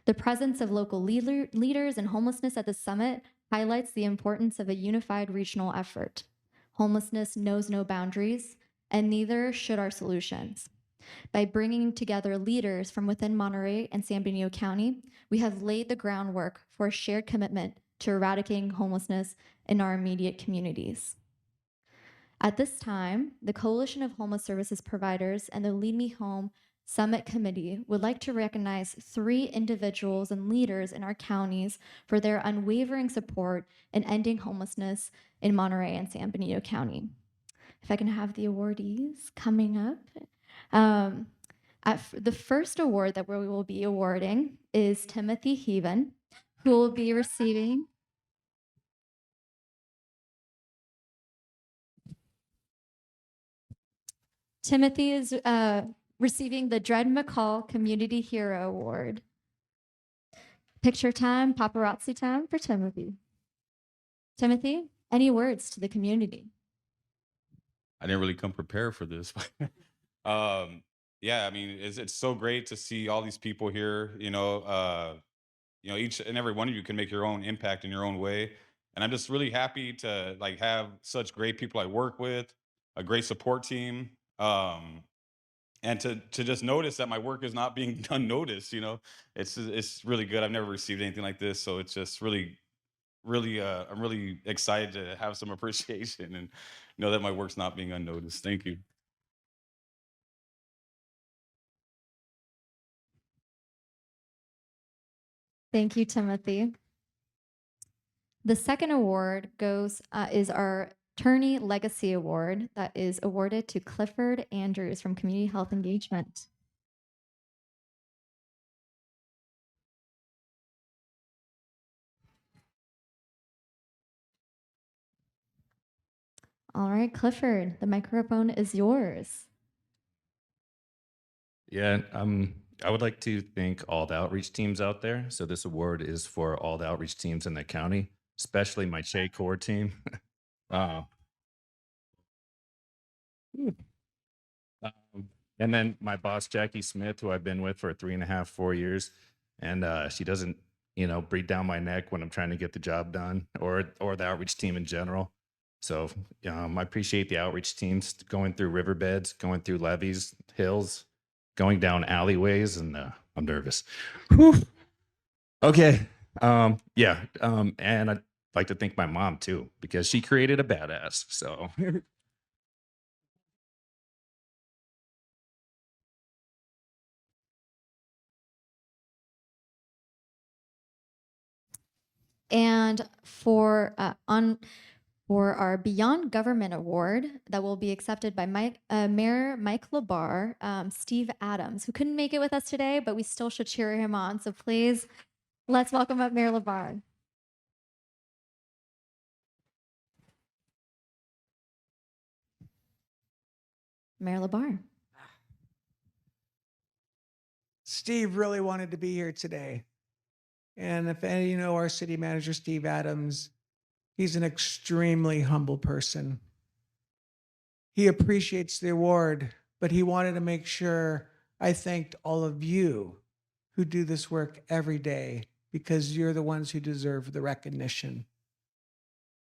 The presence of local leaders in homelessness at the summit highlights the importance of a unified regional effort. Homelessness knows no boundaries, and neither should our solutions. By bringing together leaders from within Monterey and San Benito County, we have laid the groundwork for a shared commitment to eradicating homelessness in our immediate communities. At this time, the Coalition of Homeless Services Providers and the Lead Me Home Summit Committee would like to recognize 3 individuals and leaders in our counties for their unwavering support in ending homelessness in Monterey and San Benito County. If I can have the awardees coming up. The first award that we will be awarding is Timothy Heaven, who will be receiving Timothy is receiving the Dred McCall Community Hero Award. Picture time, paparazzi time for Timothy. Timothy, any words to the community? I didn't really come prepared for this. Yeah, I mean, it's so great to see all these people here. Each and every one of you can make your own impact in your own way, and I'm just really happy to like have such great people I work with, a great support team, and to just notice that my work is not being unnoticed. It's really good. I've never received anything like this, so it's just really I'm really excited to have some appreciation and know that my work's not being unnoticed. Thank you. Thank you, Timothy. The second award is our Attorney Legacy Award that is awarded to Clifford Andrews from Community Health Engagement. All right, Clifford, the microphone is yours. Yeah, I would like to thank all the outreach teams out there. So this award is for all the outreach teams in the county, especially my Che Core team. uh, and then my boss, Jackie Smith, who I've been with for 3.5, 4 years. And she doesn't, breathe down my neck when I'm trying to get the job done, or the outreach team in general. So I appreciate the outreach teams going through riverbeds, going through levees, hills, going down alleyways, and I'm nervous. Whew. Okay. And I'd like to thank my mom too, because she created a badass. So And for our Beyond Government Award that will be accepted by Mayor Mike LaBar, Steve Adams, who couldn't make it with us today, but we still should cheer him on. So please, let's welcome up Mayor LaBar. Mayor LaBar. Steve really wanted to be here today. And if any of you know our city manager, Steve Adams, he's an extremely humble person. He appreciates the award, but he wanted to make sure I thanked all of you who do this work every day, because you're the ones who deserve the recognition.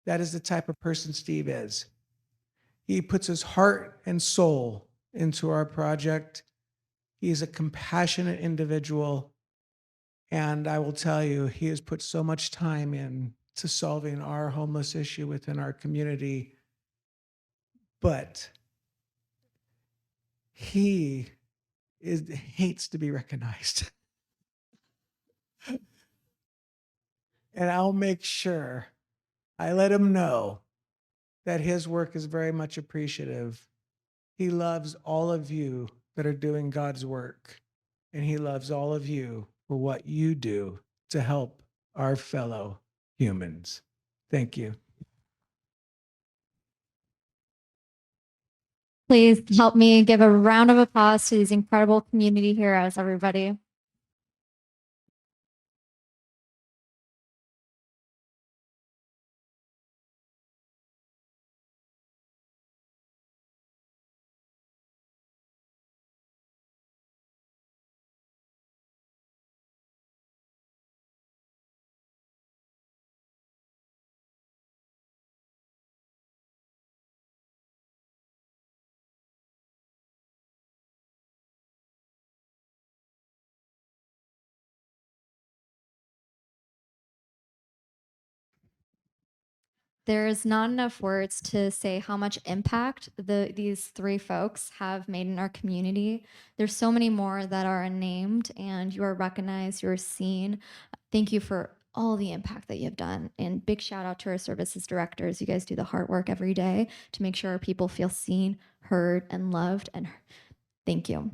That is the type of person Steve is. He puts his heart and soul into our project. He's a compassionate individual. And I will tell you, he has put so much time in to solving our homeless issue within our community. But he hates to be recognized. And I'll make sure I let him know that his work is very much appreciative. He loves all of you that are doing God's work. And he loves all of you for what you do to help our fellow humans. Thank you. Please help me give a round of applause to these incredible community heroes, everybody. There's not enough words to say how much impact these three folks have made in our community. There's so many more that are unnamed, and you are recognized, you are seen. Thank you for all the impact that you've done. And big shout out to our services directors. You guys do the hard work every day to make sure our people feel seen, heard, and loved. And thank you.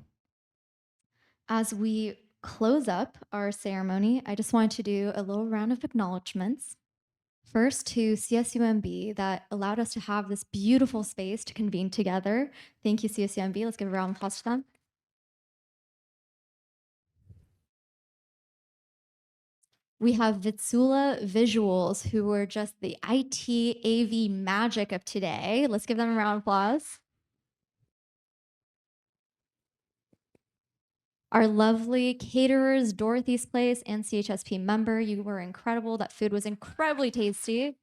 As we close up our ceremony, I just wanted to do a little round of acknowledgements. First, to CSUMB that allowed us to have this beautiful space to convene together. Thank you, CSUMB. Let's give a round of applause to them. We have Vitsula Visuals, who were just the IT AV magic of today. Let's give them a round of applause. Our lovely caterers, Dorothy's Place and CHSP member, you were incredible. That food was incredibly tasty.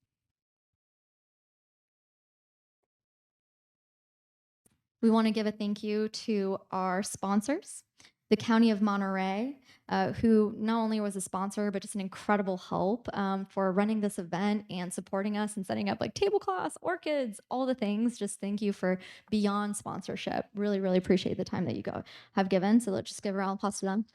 We want to give a thank you to our sponsors, the County of Monterey, who not only was a sponsor, but just an incredible help for running this event and supporting us and setting up like tablecloths, orchids, all the things. Just thank you for beyond sponsorship. Really, really appreciate the time that you have given. So let's just give a round of applause to them.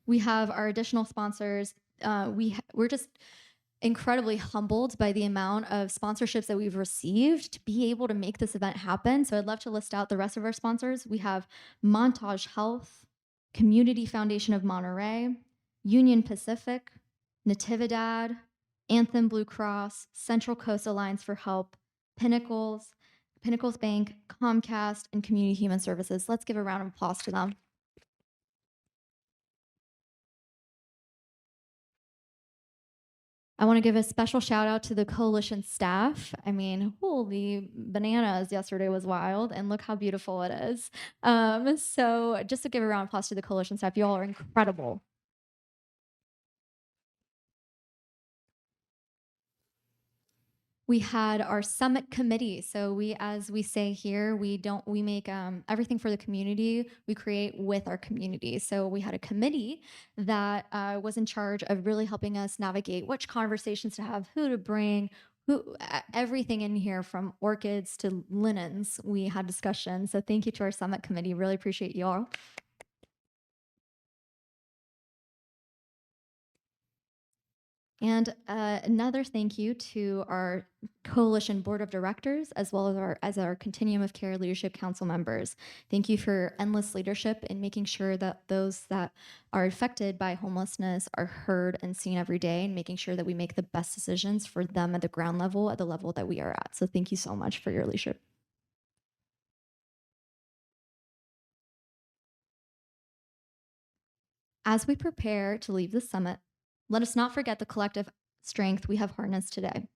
We have our additional sponsors. We're just incredibly humbled by the amount of sponsorships that we've received to be able to make this event happen. So I'd love to list out the rest of our sponsors. We have Montage Health, Community Foundation of Monterey, Union Pacific, Natividad, Anthem Blue Cross, Central Coast Alliance for Help, Pinnacles Bank, Comcast, and Community Human Services. Let's give a round of applause to them. I want to give a special shout out to the coalition staff. I mean, holy bananas, yesterday was wild, and look how beautiful it is. So just to give a round of applause to the coalition staff, you all are incredible. We had our summit committee. So as we say here, we make everything for the community. We create with our community. So we had a committee that was in charge of really helping us navigate which conversations to have, who to bring, everything in here from orchids to linens. We had discussions. So thank you to our summit committee. Really appreciate you all. And another thank you to our coalition board of directors, as well as our Continuum of Care Leadership Council members. Thank you for endless leadership in making sure that those that are affected by homelessness are heard and seen every day, and making sure that we make the best decisions for them at the ground level, at the level that we are at. So thank you so much for your leadership. As we prepare to leave the summit, let us not forget the collective strength we have harnessed today.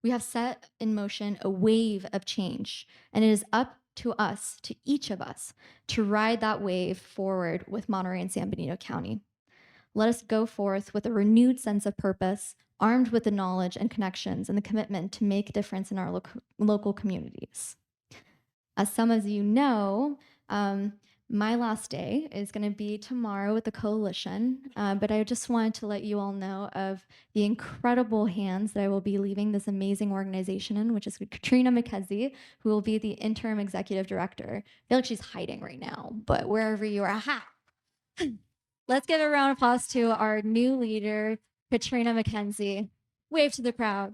We have set in motion a wave of change, and it is up to us, to each of us, to ride that wave forward with Monterey and San Benito County. Let us go forth with a renewed sense of purpose, armed with the knowledge and connections and the commitment to make a difference in our local communities. As some of you know, my last day is going to be tomorrow with the coalition, but I just wanted to let you all know of the incredible hands that I will be leaving this amazing organization in, which is Katrina McKenzie, who will be the interim executive director. I feel like she's hiding right now, but wherever you are, aha! Let's give a round of applause to our new leader, Katrina McKenzie. Wave to the crowd.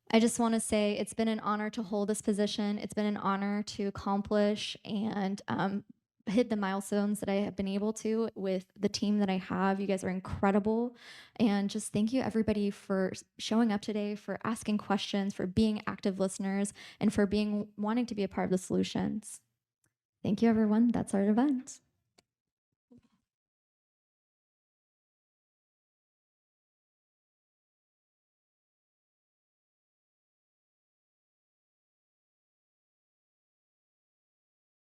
I just want to say it's been an honor to hold this position. It's been an honor to accomplish and hit the milestones that I have been able to with the team that I have. You guys are incredible. And just thank you everybody for showing up today, for asking questions, for being active listeners, and for wanting to be a part of the solutions. Thank you, everyone. That's our event.